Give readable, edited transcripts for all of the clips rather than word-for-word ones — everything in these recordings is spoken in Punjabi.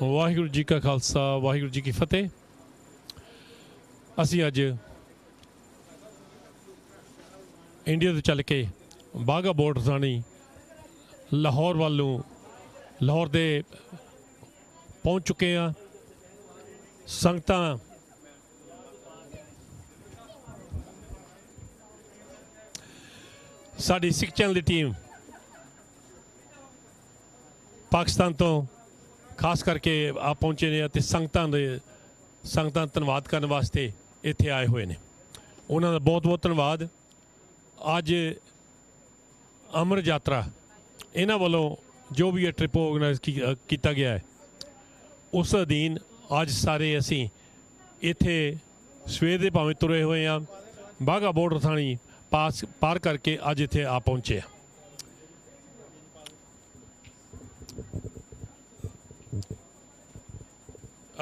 वाहिगुरू जी का खालसा वाहिगुरू जी की फतेह। असी अज इंडिया तो चल के बाघा बॉर्डर थानी लाहौर वालों लाहौर दे पहुँच चुके हैं। संगतां साडी सिख चैनल की टीम पाकिस्तान तो खास करके आ पहुँचे ने ते संगतां धन्नवाद करने वास्ते इत्थे आए हुए ने। उन्हां दा बहुत बहुत धन्नवाद। अज अमर यात्रा इन्हां वालों जो भी ट्रिप ऑर्गेनाइज किया गया है उस अधीन अज सारे असी इत्थे सवेर दे भावें तुरे हुए हैं। बाघा बॉर्डर थानी पार करके अज इत्थे आ पहुँचे।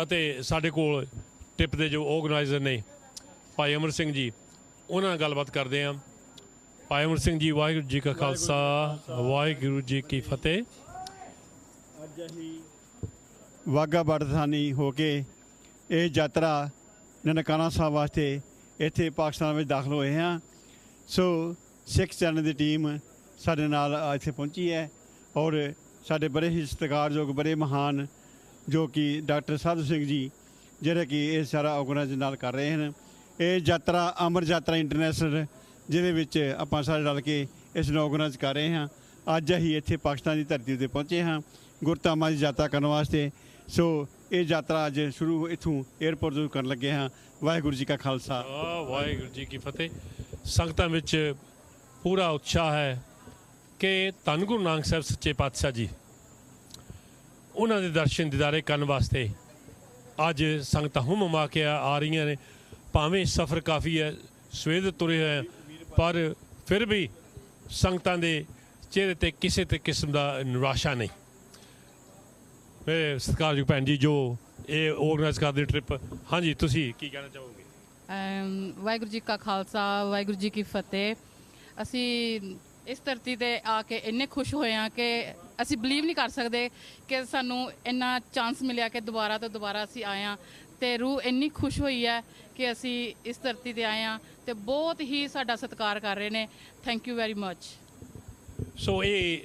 ਅਤੇ ਸਾਡੇ ਕੋਲ ਟਿਪ ਦੇ ਜੋ ਆਰਗੇਨਾਈਜ਼ਰ ਨੇ ਭਾਈ ਅਮਰ ਸਿੰਘ ਜੀ, ਉਹਨਾਂ ਨਾਲ ਗੱਲਬਾਤ ਕਰਦੇ ਹਾਂ। ਭਾਈ ਅਮਰ ਸਿੰਘ ਜੀ, ਵਾਹਿਗੁਰੂ ਜੀ ਕਾ ਖਾਲਸਾ ਵਾਹਿਗੁਰੂ ਜੀ ਕੀ ਫਤਿਹ। ਅੱਜ ਅਸੀਂ ਵਾਘਾ ਬਾਰਡਰ ਥਾਨੀ ਹੋ ਕੇ ਇਹ ਯਾਤਰਾ ਨਨਕਾਣਾ ਸਾਹਿਬ ਵਾਸਤੇ ਇੱਥੇ ਪਾਕਿਸਤਾਨ ਵਿੱਚ ਦਾਖਲ ਹੋਏ ਹਾਂ। ਸੋ ਸਿੱਖ ਚੈਨਲ ਦੀ ਟੀਮ ਸਾਡੇ ਨਾਲ ਇੱਥੇ ਪਹੁੰਚੀ ਹੈ ਔਰ ਸਾਡੇ ਬੜੇ ਹੀ ਸਤਿਕਾਰਯੋਗ ਬੜੇ ਮਹਾਨ जो कि डॉक्टर साधु सिंह जी ਜਿਹੜੇ ਕਿ ਇਹ ਸਾਰਾ ਆਰਗੇਨਾਈਜ਼ ਨਾਲ ਕਰ ਰਹੇ ਹਨ। ਇਹ ਯਾਤਰਾ ਅਮਰ ਯਾਤਰਾ ਇੰਟਰਨੈਸ਼ਨਲ ਜਿਹਦੇ ਵਿੱਚ ਆਪਾਂ ਸਾਰੇ ਰਲ ਕੇ ਇਸ ਨੂੰ ਆਰਗੇਨਾਈਜ਼ ਕਰ ਰਹੇ ਹਾਂ। ਅੱਜ ਅਸੀਂ ਇੱਥੇ ਪਾਕਿਸਤਾਨ ਦੀ ਧਰਤੀ ਉੱਤੇ ਪਹੁੰਚੇ ਹਾਂ ਗੁਰਧਾਮਾਂ ਦੀ ਯਾਤਰਾ ਕਰਨ ਵਾਸਤੇ। ਸੋ ਇਹ ਯਾਤਰਾ ਅੱਜ ਸ਼ੁਰੂ ਇੱਥੋਂ ਏਅਰਪੋਰਟ ਤੋਂ ਕਰਨ ਲੱਗੇ ਹਾਂ। ਵਾਹਿਗੁਰੂ ਜੀ ਕਾ ਖਾਲਸਾ ਵਾਹਿਗੁਰੂ ਜੀ ਕੀ ਫਤਿਹ। ਸੰਗਤਾਂ ਵਿੱਚ ਪੂਰਾ ਉਤਸ਼ਾਹ ਹੈ ਕਿ ਧੰਨ ਗੁਰੂ ਨਾਨਕ ਸਾਹਿਬ ਸੱਚੇ ਪਾਤਸ਼ਾਹ ਜੀ ਉਹਨਾਂ ਦੇ ਦਰਸ਼ਨ ਦੀਦਾਰੇ ਕਰਨ ਵਾਸਤੇ ਅੱਜ ਸੰਗਤਾਂ ਹੁਮਾ ਕੇ ਆ ਰਹੀਆਂ ਨੇ। ਭਾਵੇਂ ਸਫ਼ਰ ਕਾਫੀ ਹੈ, ਸਵੇਰ ਦੇ ਤੁਰੇ ਹੋਏ ਪਰ ਫਿਰ ਵੀ ਸੰਗਤਾਂ ਦੇ ਚਿਹਰੇ 'ਤੇ ਕਿਸੇ ਤੇ ਕਿਸਮ ਦਾ ਨਿਰਾਸ਼ਾ ਨਹੀਂ। ਮੇਰੇ ਸਤਿਕਾਰਯੋਗ ਭੈਣ ਜੀ ਜੋ ਇਹ ਆਰਗੇਨਾਈਜ਼ ਕਰਦੇ ਟ੍ਰਿਪ, ਹਾਂਜੀ ਤੁਸੀਂ ਕੀ ਕਹਿਣਾ ਚਾਹੋਗੇ? ਵਾਹਿਗੁਰੂ ਜੀ ਕਾ ਖਾਲਸਾ ਵਾਹਿਗੁਰੂ ਜੀ ਕੀ ਫਤਿਹ। ਅਸੀਂ ਇਸ ਧਰਤੀ 'ਤੇ ਆ ਕੇ ਇੰਨੇ ਖੁਸ਼ ਹੋਏ ਹਾਂ ਕਿ ਅਸੀਂ ਬਿਲੀਵ ਨਹੀਂ ਕਰ ਸਕਦੇ ਕਿ ਸਾਨੂੰ ਇੰਨਾ ਚਾਂਸ ਮਿਲਿਆ ਕਿ ਦੁਬਾਰਾ ਤੋਂ ਦੁਬਾਰਾ ਅਸੀਂ ਆਏ ਹਾਂ ਅਤੇ ਰੂਹ ਇੰਨੀ ਖੁਸ਼ ਹੋਈ ਹੈ ਕਿ ਅਸੀਂ ਇਸ ਧਰਤੀ 'ਤੇ ਆਏ ਹਾਂ ਅਤੇ ਬਹੁਤ ਹੀ ਸਾਡਾ ਸਤਿਕਾਰ ਕਰ ਰਹੇ ਨੇ। Thank you very much. So ਇਹ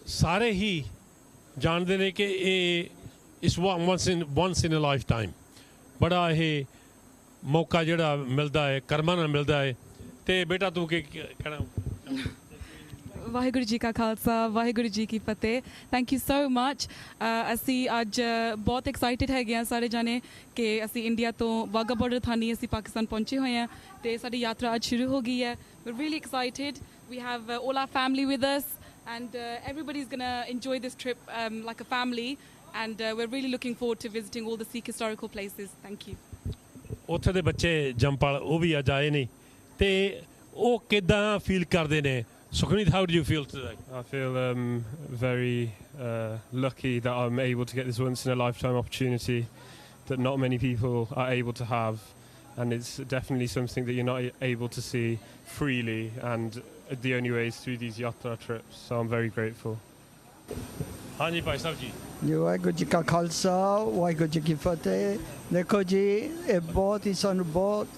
ਸਾਰੇ ਹੀ ਜਾਣਦੇ ਨੇ ਕਿ ਇਹ ਇਸ once in a lifetime ਬੜਾ ਇਹ ਮੌਕਾ ਜਿਹੜਾ ਮਿਲਦਾ ਹੈ, ਕਰਮਾਂ ਨਾਲ ਮਿਲਦਾ ਹੈ। ਅਤੇ ਬੇਟਾ ਤੂੰ ਕੀ ਕਹਿਣਾ? ਵਾਹਿਗੁਰੂ ਜੀ ਕਾ ਖਾਲਸਾ ਵਾਹਿਗੁਰੂ ਜੀ ਕੀ ਫਤਿਹ। ਥੈਂਕ ਯੂ ਸੋ ਮੱਚ। ਅਸੀਂ ਅੱਜ ਬਹੁਤ ਐਕਸਾਈਟਿਡ ਹੈਗੇ ਹਾਂ ਸਾਰੇ ਜਾਣੇ ਕਿ ਅਸੀਂ ਇੰਡੀਆ ਤੋਂ ਵਾਘਾ ਬਾਰਡਰ ਥਾਨੀ ਅਸੀਂ ਪਾਕਿਸਤਾਨ ਪਹੁੰਚੇ ਹੋਏ ਹਾਂ ਅਤੇ ਸਾਡੀ ਯਾਤਰਾ ਅੱਜ ਸ਼ੁਰੂ ਹੋ ਗਈ ਹੈ। We really excited. We have all our family with us and everybody is gonna enjoy this trip like a family and we're really looking forward to visiting all the Sikh historical places. Thank you. ਉੱਥੇ ਦੇ ਬੱਚੇ ਜੰਪਲ ਉਹ ਵੀ ਅੱਜ ਆਏ ਨੇ ਅਤੇ ਉਹ ਕਿੱਦਾਂ ਫੀਲ ਕਰਦੇ ਨੇ? Sukhneet, how do you feel today? I feel very lucky that I'm able to get this once in a lifetime opportunity that not many people are able to have, and it's definitely something that you're not able to see freely, and the only way is through these yatra trips, so I'm very grateful. ਹਾਂਜੀ ਭਾਈ ਸਾਹਿਬ ਜੀ। ਜੀ ਵਾਹਿਗੁਰੂ ਜੀ ਕਾ ਖਾਲਸਾ ਵਾਹਿਗੁਰੂ ਜੀ ਕੀ ਫਤਿਹ। ਦੇਖੋ ਜੀ ਇਹ ਬਹੁਤ ਹੀ ਸਾਨੂੰ ਬਹੁਤ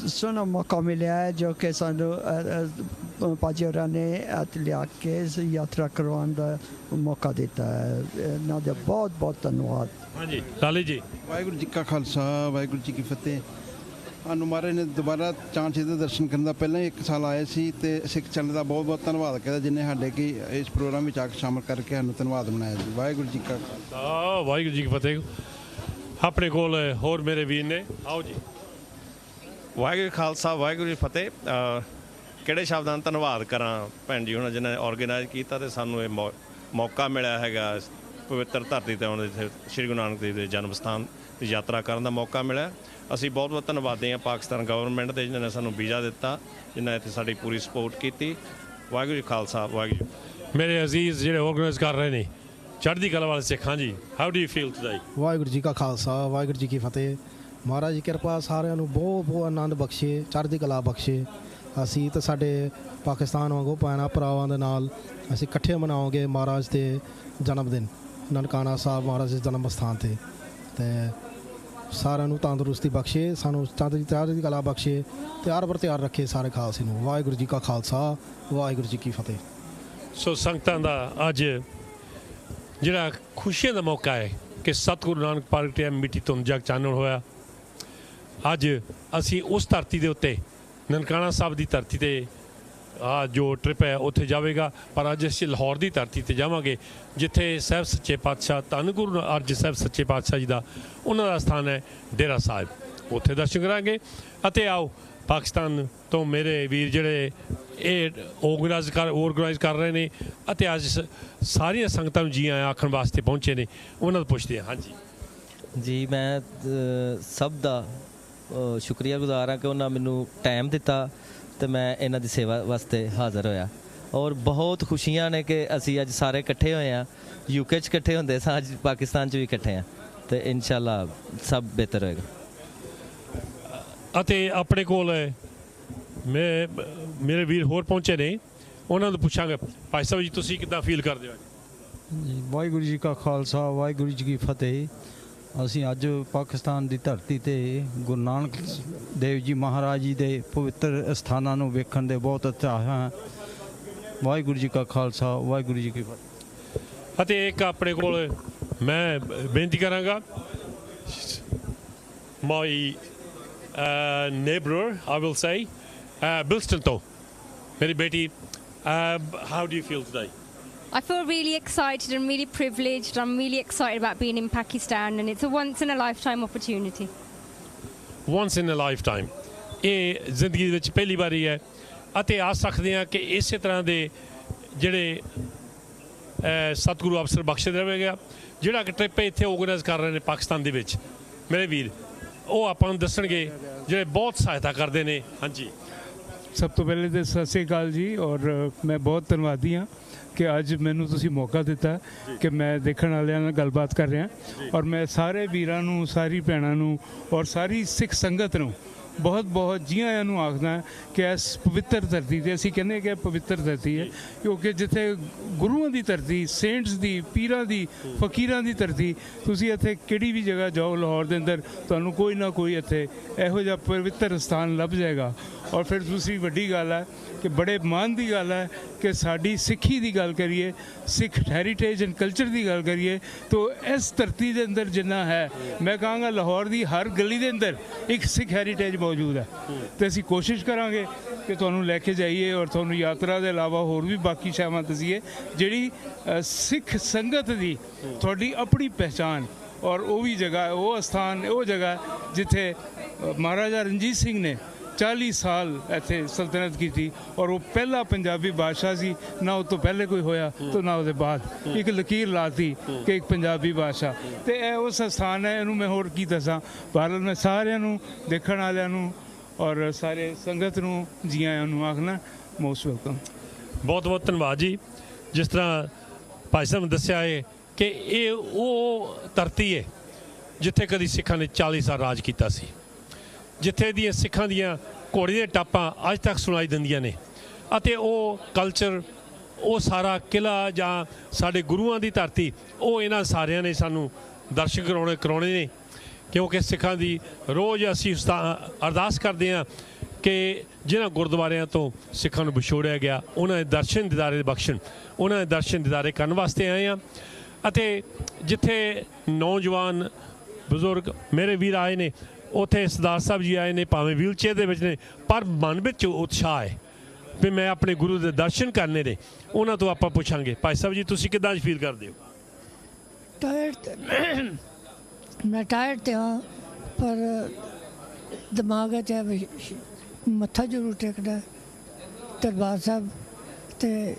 ਸੋਹਣਾ ਮੌਕਾ ਮਿਲਿਆ ਹੈ ਜੋ ਕਿ ਸਾਨੂੰ ਭਾਜੀ ਹੋਰਾਂ ਨੇ ਲਿਆ ਕੇ ਇਸ ਯਾਤਰਾ ਕਰਵਾਉਣ ਦਾ ਮੌਕਾ ਦਿੱਤਾ ਹੈ। ਇਹਨਾਂ ਦਾ ਬਹੁਤ ਬਹੁਤ ਧੰਨਵਾਦ। ਹਾਂਜੀ ਲਾਲੀ ਜੀ। ਵਾਹਿਗੁਰੂ ਜੀ ਕਾ ਖਾਲਸਾ ਵਾਹਿਗੁਰੂ ਜੀ ਕੀ ਫਤਿਹ। ਸਾਨੂੰ ਮਹਾਰਾਜ ਨੇ ਦੁਬਾਰਾ ਚਾਂਸ ਇਹਦੇ ਦਰਸ਼ਨ ਕਰਨ ਦਾ ਪਹਿਲਾਂ ਹੀ 1 ਸਾਲ ਆਏ ਸੀ ਅਤੇ ਸਿੱਖ ਚੈਨਲ ਦਾ ਬਹੁਤ ਬਹੁਤ ਧੰਨਵਾਦ ਕਰਦਾ ਜਿੰਨੇ ਸਾਡੇ ਕਿ ਇਸ ਪ੍ਰੋਗਰਾਮ ਵਿੱਚ ਆ ਕੇ ਸ਼ਾਮਲ ਕਰਕੇ ਸਾਨੂੰ ਧੰਨਵਾਦ ਮਨਾਇਆ ਜੀ। ਵਾਹਿਗੁਰੂ ਜੀ ਕਾ ਖਾਲਸਾ ਵਾਹਿਗੁਰੂ ਜੀ ਕੀ ਫਤਿਹ। ਆਪਣੇ ਕੋਲ ਹੋਰ ਮੇਰੇ ਵੀਰ ਨੇ, ਆਓ ਜੀ। ਵਾਹਿਗੁਰੂ ਖਾਲਸਾ ਵਾਹਿਗੁਰੂ ਜੀ ਫਤਿਹ। ਕਿਹੜੇ ਸ਼ਬਦਾਂ ਦਾ ਧੰਨਵਾਦ ਕਰਾਂ ਭੈਣ ਜੀ ਉਹਨਾਂ ਜਿਨ੍ਹਾਂ ਨੇ ਆਰਗੇਨਾਈਜ਼ ਕੀਤਾ ਅਤੇ ਸਾਨੂੰ ਇਹ ਮੌਕਾ ਮਿਲਿਆ ਹੈਗਾ ਪਵਿੱਤਰ ਧਰਤੀ 'ਤੇ ਆਉਣ ਦੇ ਸ਼੍ਰੀ ਗੁਰੂ ਨਾਨਕ ਦੇਵ ਦੇ ਜਨਮ ਸਥਾਨ ਦੀ ਯਾਤਰਾ ਕਰਨ ਦਾ ਮੌਕਾ ਮਿਲਿਆ। ਅਸੀਂ ਬਹੁਤ ਬਹੁਤ ਧੰਨਵਾਦੀ ਹਾਂ ਪਾਕਿਸਤਾਨ ਗਵਰਨਮੈਂਟ ਦੇ ਜਿਨ੍ਹਾਂ ਨੇ ਸਾਨੂੰ ਵੀਜ਼ਾ ਦਿੱਤਾ, ਜਿਨ੍ਹਾਂ ਇੱਥੇ ਸਾਡੀ ਪੂਰੀ ਸਪੋਰਟ ਕੀਤੀ। ਵਾਹਿਗੁਰੂ ਜੀ ਖਾਲਸਾ ਵਾਹਿਗੁਰੂ। ਮੇਰੇ ਅਜ਼ੀਜ਼ ਜਿਹੜੇ ਆਰਗੇਨਾਈਜ਼ ਕਰ ਰਹੇ ਨੇ ਚੜ੍ਹਦੀ ਕਲਾ ਵਾਲੇ ਸਿੱਖ, ਹਾਂਜੀ how do you feel today? Waheguru ji ਕਾ ਖਾਲਸਾ ਵਾਹਿਗੁਰੂ ਜੀ ਕੀ ਫਤਿਹ। ਮਹਾਰਾਜ ਦੀ ਕਿਰਪਾ ਸਾਰਿਆਂ ਨੂੰ ਬਹੁਤ ਬਹੁਤ ਆਨੰਦ ਬਖਸ਼ੇ, ਚੜ੍ਹਦੀ ਕਲਾ ਬਖਸ਼ੇ। ਅਸੀਂ ਤਾਂ ਸਾਡੇ ਪਾਕਿਸਤਾਨ ਵਾਂਗੂ ਭੈਣਾਂ ਭਰਾਵਾਂ ਦੇ ਨਾਲ ਅਸੀਂ ਇਕੱਠੇ ਮਨਾਵਾਂਗੇ ਮਹਾਰਾਜ ਦੇ ਜਨਮ ਦਿਨ। ਨਨਕਾਣਾ ਸਾਹਿਬ ਮਹਾਰਾਜ ਦੇ ਜਨਮ ਸਥਾਨ ਤੇ ਸਾਰਿਆਂ ਨੂੰ ਤੰਦਰੁਸਤੀ ਬਖਸ਼ੇ, ਸਾਨੂੰ ਚੜ੍ਹਦੀ ਕਲਾ ਬਖਸ਼ੇ ਤੇ ਹਰ ਵਰ ਤਿਆਰ ਰੱਖੇ ਸਾਰੇ ਖਾਲਸੇ ਨੂੰ। ਵਾਹਿਗੁਰੂ ਜੀ ਕਾ ਖਾਲਸਾ, ਵਾਹਿਗੁਰੂ ਜੀ ਕੀ ਫਤਿਹ। ਸੋ ਸੰਗਤਾਂ ਦਾ ਅੱਜ ਜਿਹੜਾ ਖੁਸ਼ੀਆਂ ਦਾ ਮੌਕਾ ਹੈ ਕਿ ਸਤਿਗੁਰੂ ਨਾਨਕ ਪ੍ਰਗਟਿਆ ਮਿੱਟੀ ਤੋਂ ਜਗ ਚਾਨਣ ਹੋਇਆ। ਅੱਜ ਅਸੀਂ ਉਸ ਧਰਤੀ ਦੇ ਉੱਤੇ ਨਨਕਾਣਾ ਸਾਹਿਬ ਦੀ ਧਰਤੀ ਤੇ ਜੋ ਟ੍ਰਿਪ ਹੈ ਉੱਥੇ ਜਾਵੇਗਾ, ਪਰ ਅੱਜ ਅਸੀਂ ਲਾਹੌਰ ਦੀ ਧਰਤੀ ਤੇ ਜਾਵਾਂਗੇ ਜਿੱਥੇ ਸਾਹਿਬ ਸੱਚੇ ਪਾਤਸ਼ਾਹ ਧੰਨ ਗੁਰੂ ਅਰਜਨ ਸਾਹਿਬ ਸੱਚੇ ਪਾਤਸ਼ਾਹ ਜੀ ਦਾ ਉਹਨਾਂ ਦਾ ਸਥਾਨ ਹੈ ਡੇਰਾ ਸਾਹਿਬ, ਉੱਥੇ ਦਰਸ਼ਨ ਕਰਾਂਗੇ। ਅਤੇ ਆਓ ਪਾਕਿਸਤਾਨ ਤੋਂ ਮੇਰੇ ਵੀਰ ਜਿਹੜੇ ਇਹ ਆਰਗੇਨਾਈਜ਼ ਕਰ ਰਹੇ ਨੇ ਅਤੇ ਅੱਜ ਸਾਰੀਆਂ ਸੰਗਤਾਂ ਨੂੰ ਜੀ ਆਇਆਂ ਆਖਣ ਵਾਸਤੇ ਪਹੁੰਚੇ ਨੇ, ਉਹਨਾਂ ਤੋਂ ਪੁੱਛਦੇ ਹਾਂ। ਹਾਂਜੀ ਜੀ, ਮੈਂ ਸਭ ਦਾ ਸ਼ੁਕਰੀਆ ਗੁਜ਼ਾਰ ਹਾਂ ਕਿ ਉਹਨਾਂ ਮੈਨੂੰ ਟਾਈਮ ਦਿੱਤਾ ਤੇ ਮੈਂ ਇਹਨਾਂ ਦੀ ਸੇਵਾ ਵਾਸਤੇ ਹਾਜ਼ਰ ਹੋਇਆ। ਔਰ ਬਹੁਤ ਖੁਸ਼ੀਆਂ ਨੇ ਕਿ ਅਸੀਂ ਅੱਜ ਸਾਰੇ ਇਕੱਠੇ ਹੋਏ ਹਾਂ। UK 'ਚ ਇਕੱਠੇ ਹੁੰਦੇ ਸਾਂ, ਅੱਜ ਪਾਕਿਸਤਾਨ 'ਚ ਵੀ ਇਕੱਠੇ ਹਾਂ ਤੇ ਇਨਸ਼ਾਅੱਲਾ ਸਭ ਬਿਹਤਰ ਹੋਏਗਾ। ਅਤੇ ਆਪਣੇ ਕੋਲ ਮੇਰੇ ਵੀਰ ਹੋਰ ਪਹੁੰਚੇ ਨੇ, ਉਹਨਾਂ ਨੂੰ ਪੁੱਛਾਂਗੇ। ਭਾਈ ਸਾਹਿਬ ਜੀ, ਤੁਸੀਂ ਕਿੱਦਾਂ ਫੀਲ ਕਰਦੇ ਹੋ? ਜੀ, ਵਾਹਿਗੁਰੂ ਜੀ ਕਾ ਖਾਲਸਾ, ਵਾਹਿਗੁਰੂ ਜੀ ਕੀ ਫਤਿਹ। ਅਸੀਂ ਅੱਜ ਪਾਕਿਸਤਾਨ ਦੀ ਧਰਤੀ ਤੇ ਗੁਰੂ ਨਾਨਕ ਦੇਵ ਜੀ ਮਹਾਰਾਜ ਜੀ ਦੇ ਪਵਿੱਤਰ ਸਥਾਨਾਂ ਨੂੰ ਵੇਖਣ ਦੇ ਬਹੁਤ ਉਤਸ਼ਾਹ ਹਾਂ। ਵਾਹਿਗੁਰੂ ਜੀ ਕਾ ਖਾਲਸਾ, ਵਾਹਿਗੁਰੂ ਜੀ ਕੀ ਫਤਿਹ। ਅਤੇ ਇੱਕ ਆਪਣੇ ਕੋਲ ਮੈਂ ਬੇਨਤੀ ਕਰਾਂਗਾ, ਮਾਈ ਨੇਬਰ ਆਈ ਵਿਲ ਸੇ ਬਿਲਸਟਨ ਤੋਂ ਮੇਰੀ ਬੇਟੀ, how do you feel today? I feel really excited and really privileged. I'm really excited about being in Pakistan, and it's a once in a lifetime opportunity. Once in a lifetime, ਇਹ ਜ਼ਿੰਦਗੀ ਵਿੱਚ ਪਹਿਲੀ ਵਾਰੀ ਹੈ ਅਤੇ ਆਸ ਰੱਖਦੇ ਹਾਂ ਕਿ ਇਸੇ ਤਰ੍ਹਾਂ ਦੇ ਜਿਹੜੇ ਸਤਿਗੁਰੂ ਅਵਸਰ ਬਖਸ਼ਦੇ ਰਹੇਗਾ। ਜਿਹੜਾ ਕਿ ਟ੍ਰਿਪ ਇੱਥੇ ਆਰਗੇਨਾਈਜ਼ ਕਰ ਰਹੇ ਨੇ ਪਾਕਿਸਤਾਨ ਦੇ ਵਿੱਚ ਮੇਰੇ ਵੀਰ, ਉਹ ਆਪਾਂ ਨੂੰ ਦੱਸਣਗੇ, ਜਿਹੜੇ ਬਹੁਤ ਸਹਾਇਤਾ ਕਰਦੇ ਨੇ। ਹਾਂਜੀ, ਸਭ ਤੋਂ ਪਹਿਲੇ ਤਾਂ ਸਤਿ ਸ਼੍ਰੀ ਅਕਾਲ ਜੀ, ਔਰ ਮੈਂ ਬਹੁਤ ਧੰਨਵਾਦੀ ਹਾਂ ਕਿ ਅੱਜ ਮੈਨੂੰ ਤੁਸੀਂ ਮੌਕਾ ਦਿੱਤਾ ਕਿ ਮੈਂ ਦੇਖਣ ਵਾਲਿਆਂ ਨਾਲ ਗੱਲਬਾਤ ਕਰ ਰਿਹਾ। ਔਰ ਮੈਂ ਸਾਰੇ ਵੀਰਾਂ ਨੂੰ, ਸਾਰੀ ਭੈਣਾਂ ਨੂੰ ਔਰ ਸਾਰੀ ਸਿੱਖ ਸੰਗਤ ਨੂੰ ਬਹੁਤ ਬਹੁਤ ਜੀ ਆਇਆਂ ਨੂੰ ਆਖਦਾ ਕਿ ਇਸ ਪਵਿੱਤਰ ਧਰਤੀ 'ਤੇ, ਅਸੀਂ ਕਹਿੰਦੇ ਕਿ ਪਵਿੱਤਰ ਧਰਤੀ ਹੈ ਕਿਉਂਕਿ ਜਿੱਥੇ ਗੁਰੂਆਂ ਦੀ ਧਰਤੀ, ਸੇਂਟਸ ਦੀ, ਪੀਰਾਂ ਦੀ, ਫਕੀਰਾਂ ਦੀ ਧਰਤੀ, ਤੁਸੀਂ ਇੱਥੇ ਕਿਹੜੀ ਵੀ ਜਗ੍ਹਾ ਜਾਓ ਲਾਹੌਰ ਦੇ ਅੰਦਰ ਤੁਹਾਨੂੰ ਕੋਈ ਨਾ ਕੋਈ ਇੱਥੇ ਇਹੋ ਜਿਹਾ ਪਵਿੱਤਰ ਸਥਾਨ ਲੱਭ ਜਾਏਗਾ। ਔਰ ਫਿਰ ਦੂਸਰੀ ਵੱਡੀ ਗੱਲ ਹੈ ਕਿ ਬੜੇ ਮਾਣ ਦੀ ਗੱਲ ਹੈ ਕਿ ਸਾਡੀ ਸਿੱਖੀ ਦੀ ਗੱਲ ਕਰੀਏ, ਸਿੱਖ ਹੈਰੀਟੇਜ ਐਂਡ ਕਲਚਰ ਦੀ ਗੱਲ ਕਰੀਏ ਤਾਂ ਇਸ ਧਰਤੀ ਦੇ ਅੰਦਰ ਜਿੰਨਾ ਹੈ, ਮੈਂ ਕਹਾਂਗਾ ਲਾਹੌਰ ਦੀ ਹਰ ਗਲੀ ਦੇ ਅੰਦਰ ਇੱਕ ਸਿੱਖ ਹੈਰੀਟੇਜ ਮੌਜੂਦ ਹੈ। ਤੇ ਅਸੀਂ ਕੋਸ਼ਿਸ਼ ਕਰਾਂਗੇ ਕਿ ਤੁਹਾਨੂੰ ਲੈ ਕੇ ਜਾਈਏ ਔਰ ਤੁਹਾਨੂੰ ਯਾਤਰਾ ਦੇ ਇਲਾਵਾ ਹੋਰ ਵੀ ਬਾਕੀ ਸ਼ੈਵਾਂ ਦਸੀਏ ਜਿਹੜੀ ਸਿੱਖ ਸੰਗਤ ਦੀ ਤੁਹਾਡੀ ਆਪਣੀ ਪਹਿਚਾਣ। ਔਰ ਉਹ ਵੀ ਜਗ੍ਹਾ, ਉਹ ਅਸਥਾਨ, ਉਹ ਜਗ੍ਹਾ ਜਿੱਥੇ ਮਹਾਰਾਜਾ ਰਣਜੀਤ ਸਿੰਘ ਨੇ 40 ਸਾਲ ਇੱਥੇ ਸਲਤਨਤ ਕੀਤੀ ਔਰ ਉਹ ਪਹਿਲਾ ਪੰਜਾਬੀ ਬਾਦਸ਼ਾਹ ਸੀ, ਨਾ ਉਹ ਤੋਂ ਪਹਿਲੇ ਕੋਈ ਹੋਇਆ ਤੇ ਨਾ ਉਹਦੇ ਬਾਅਦ। ਇੱਕ ਲਕੀਰ ਲਾਤੀ ਕਿ ਇੱਕ ਪੰਜਾਬੀ ਬਾਦਸ਼ਾਹ, ਤੇ ਇਹ ਉਸ ਸਥਾਨ ਹੈ। ਇਹਨੂੰ ਮੈਂ ਹੋਰ ਕੀ ਦੱਸਾਂ। ਭਾਰਤ ਮੈਂ ਸਾਰਿਆਂ ਨੂੰ, ਦੇਖਣ ਵਾਲਿਆਂ ਨੂੰ ਔਰ ਸਾਰੇ ਸੰਗਤ ਨੂੰ ਜੀ ਆਇਆਂ ਨੂੰ ਆਖਣਾ ਮੋਸਟ ਵੈਲਕਮ। ਬਹੁਤ ਬਹੁਤ ਧੰਨਵਾਦ ਜੀ। ਜਿਸ ਤਰ੍ਹਾਂ ਭਾਈ ਸਾਹਿਬ ਨੇ ਦੱਸਿਆ ਹੈ ਕਿ ਇਹ ਉਹ ਧਰਤੀ ਹੈ ਜਿੱਥੇ ਕਦੀ ਸਿੱਖਾਂ ਨੇ 40 ਸਾਲ ਰਾਜ ਕੀਤਾ ਸੀ, ਜਿੱਥੇ ਦੀਆਂ ਸਿੱਖਾਂ ਦੀਆਂ ਘੋੜੇ ਦੀਆਂ ਟਾਪਾਂ ਅੱਜ ਤੱਕ ਸੁਣਾਈ ਦਿੰਦੀਆਂ ਨੇ। ਅਤੇ ਉਹ ਕਲਚਰ, ਉਹ ਸਾਰਾ ਕਿਲ੍ਹਾ ਜਾਂ ਸਾਡੇ ਗੁਰੂਆਂ ਦੀ ਧਰਤੀ, ਉਹ ਇਹਨਾਂ ਸਾਰਿਆਂ ਨੇ ਸਾਨੂੰ ਦਰਸ਼ਨ ਕਰਾਉਣੇ ਨੇ। ਕਿਉਂਕਿ ਸਿੱਖਾਂ ਦੀ ਰੋਜ਼ ਅਸੀਂ ਅਰਦਾਸ ਕਰਦੇ ਹਾਂ ਕਿ ਜਿਨ੍ਹਾਂ ਗੁਰਦੁਆਰਿਆਂ ਤੋਂ ਸਿੱਖਾਂ ਨੂੰ ਵਿਛੋੜਿਆ ਗਿਆ, ਉਹਨਾਂ ਦੇ ਦਰਸ਼ਨ ਦਿਦਾਰੇ ਬਖਸ਼ਣ। ਉਹਨਾਂ ਦੇ ਦਰਸ਼ਨ ਦਿਦਾਰੇ ਕਰਨ ਵਾਸਤੇ ਆਏ ਹਾਂ। ਅਤੇ ਜਿੱਥੇ ਨੌਜਵਾਨ ਬਜ਼ੁਰਗ ਮੇਰੇ ਵੀਰ ਆਏ ਨੇ, ਉੱਥੇ ਸਰਦਾਰ ਸਾਹਿਬ ਜੀ ਆਏ ਨੇ, ਭਾਵੇਂ ਵੀਲ ਚੇਅਰ ਦੇ ਵਿੱਚ ਨੇ, ਪਰ ਮਨ ਵਿੱਚ ਉਤਸ਼ਾਹ ਹੈ ਵੀ ਮੈਂ ਆਪਣੇ ਗੁਰੂ ਦੇ ਦਰਸ਼ਨ ਕਰਨੇ ਨੇ। ਉਹਨਾਂ ਤੋਂ ਆਪਾਂ ਪੁੱਛਾਂਗੇ। ਭਾਈ ਸਾਹਿਬ ਜੀ, ਤੁਸੀਂ ਕਿੱਦਾਂ ਫੀਲ ਕਰਦੇ ਹੋ? ਮੈਂ ਟਾਇਰਡ ਤੇ ਹਾਂ, ਪਰ ਦਿਮਾਗ 'ਚ ਮੱਥਾ ਜ਼ਰੂਰ ਟੇਕਦਾ ਦਰਬਾਰ ਸਾਹਿਬ ਤੇ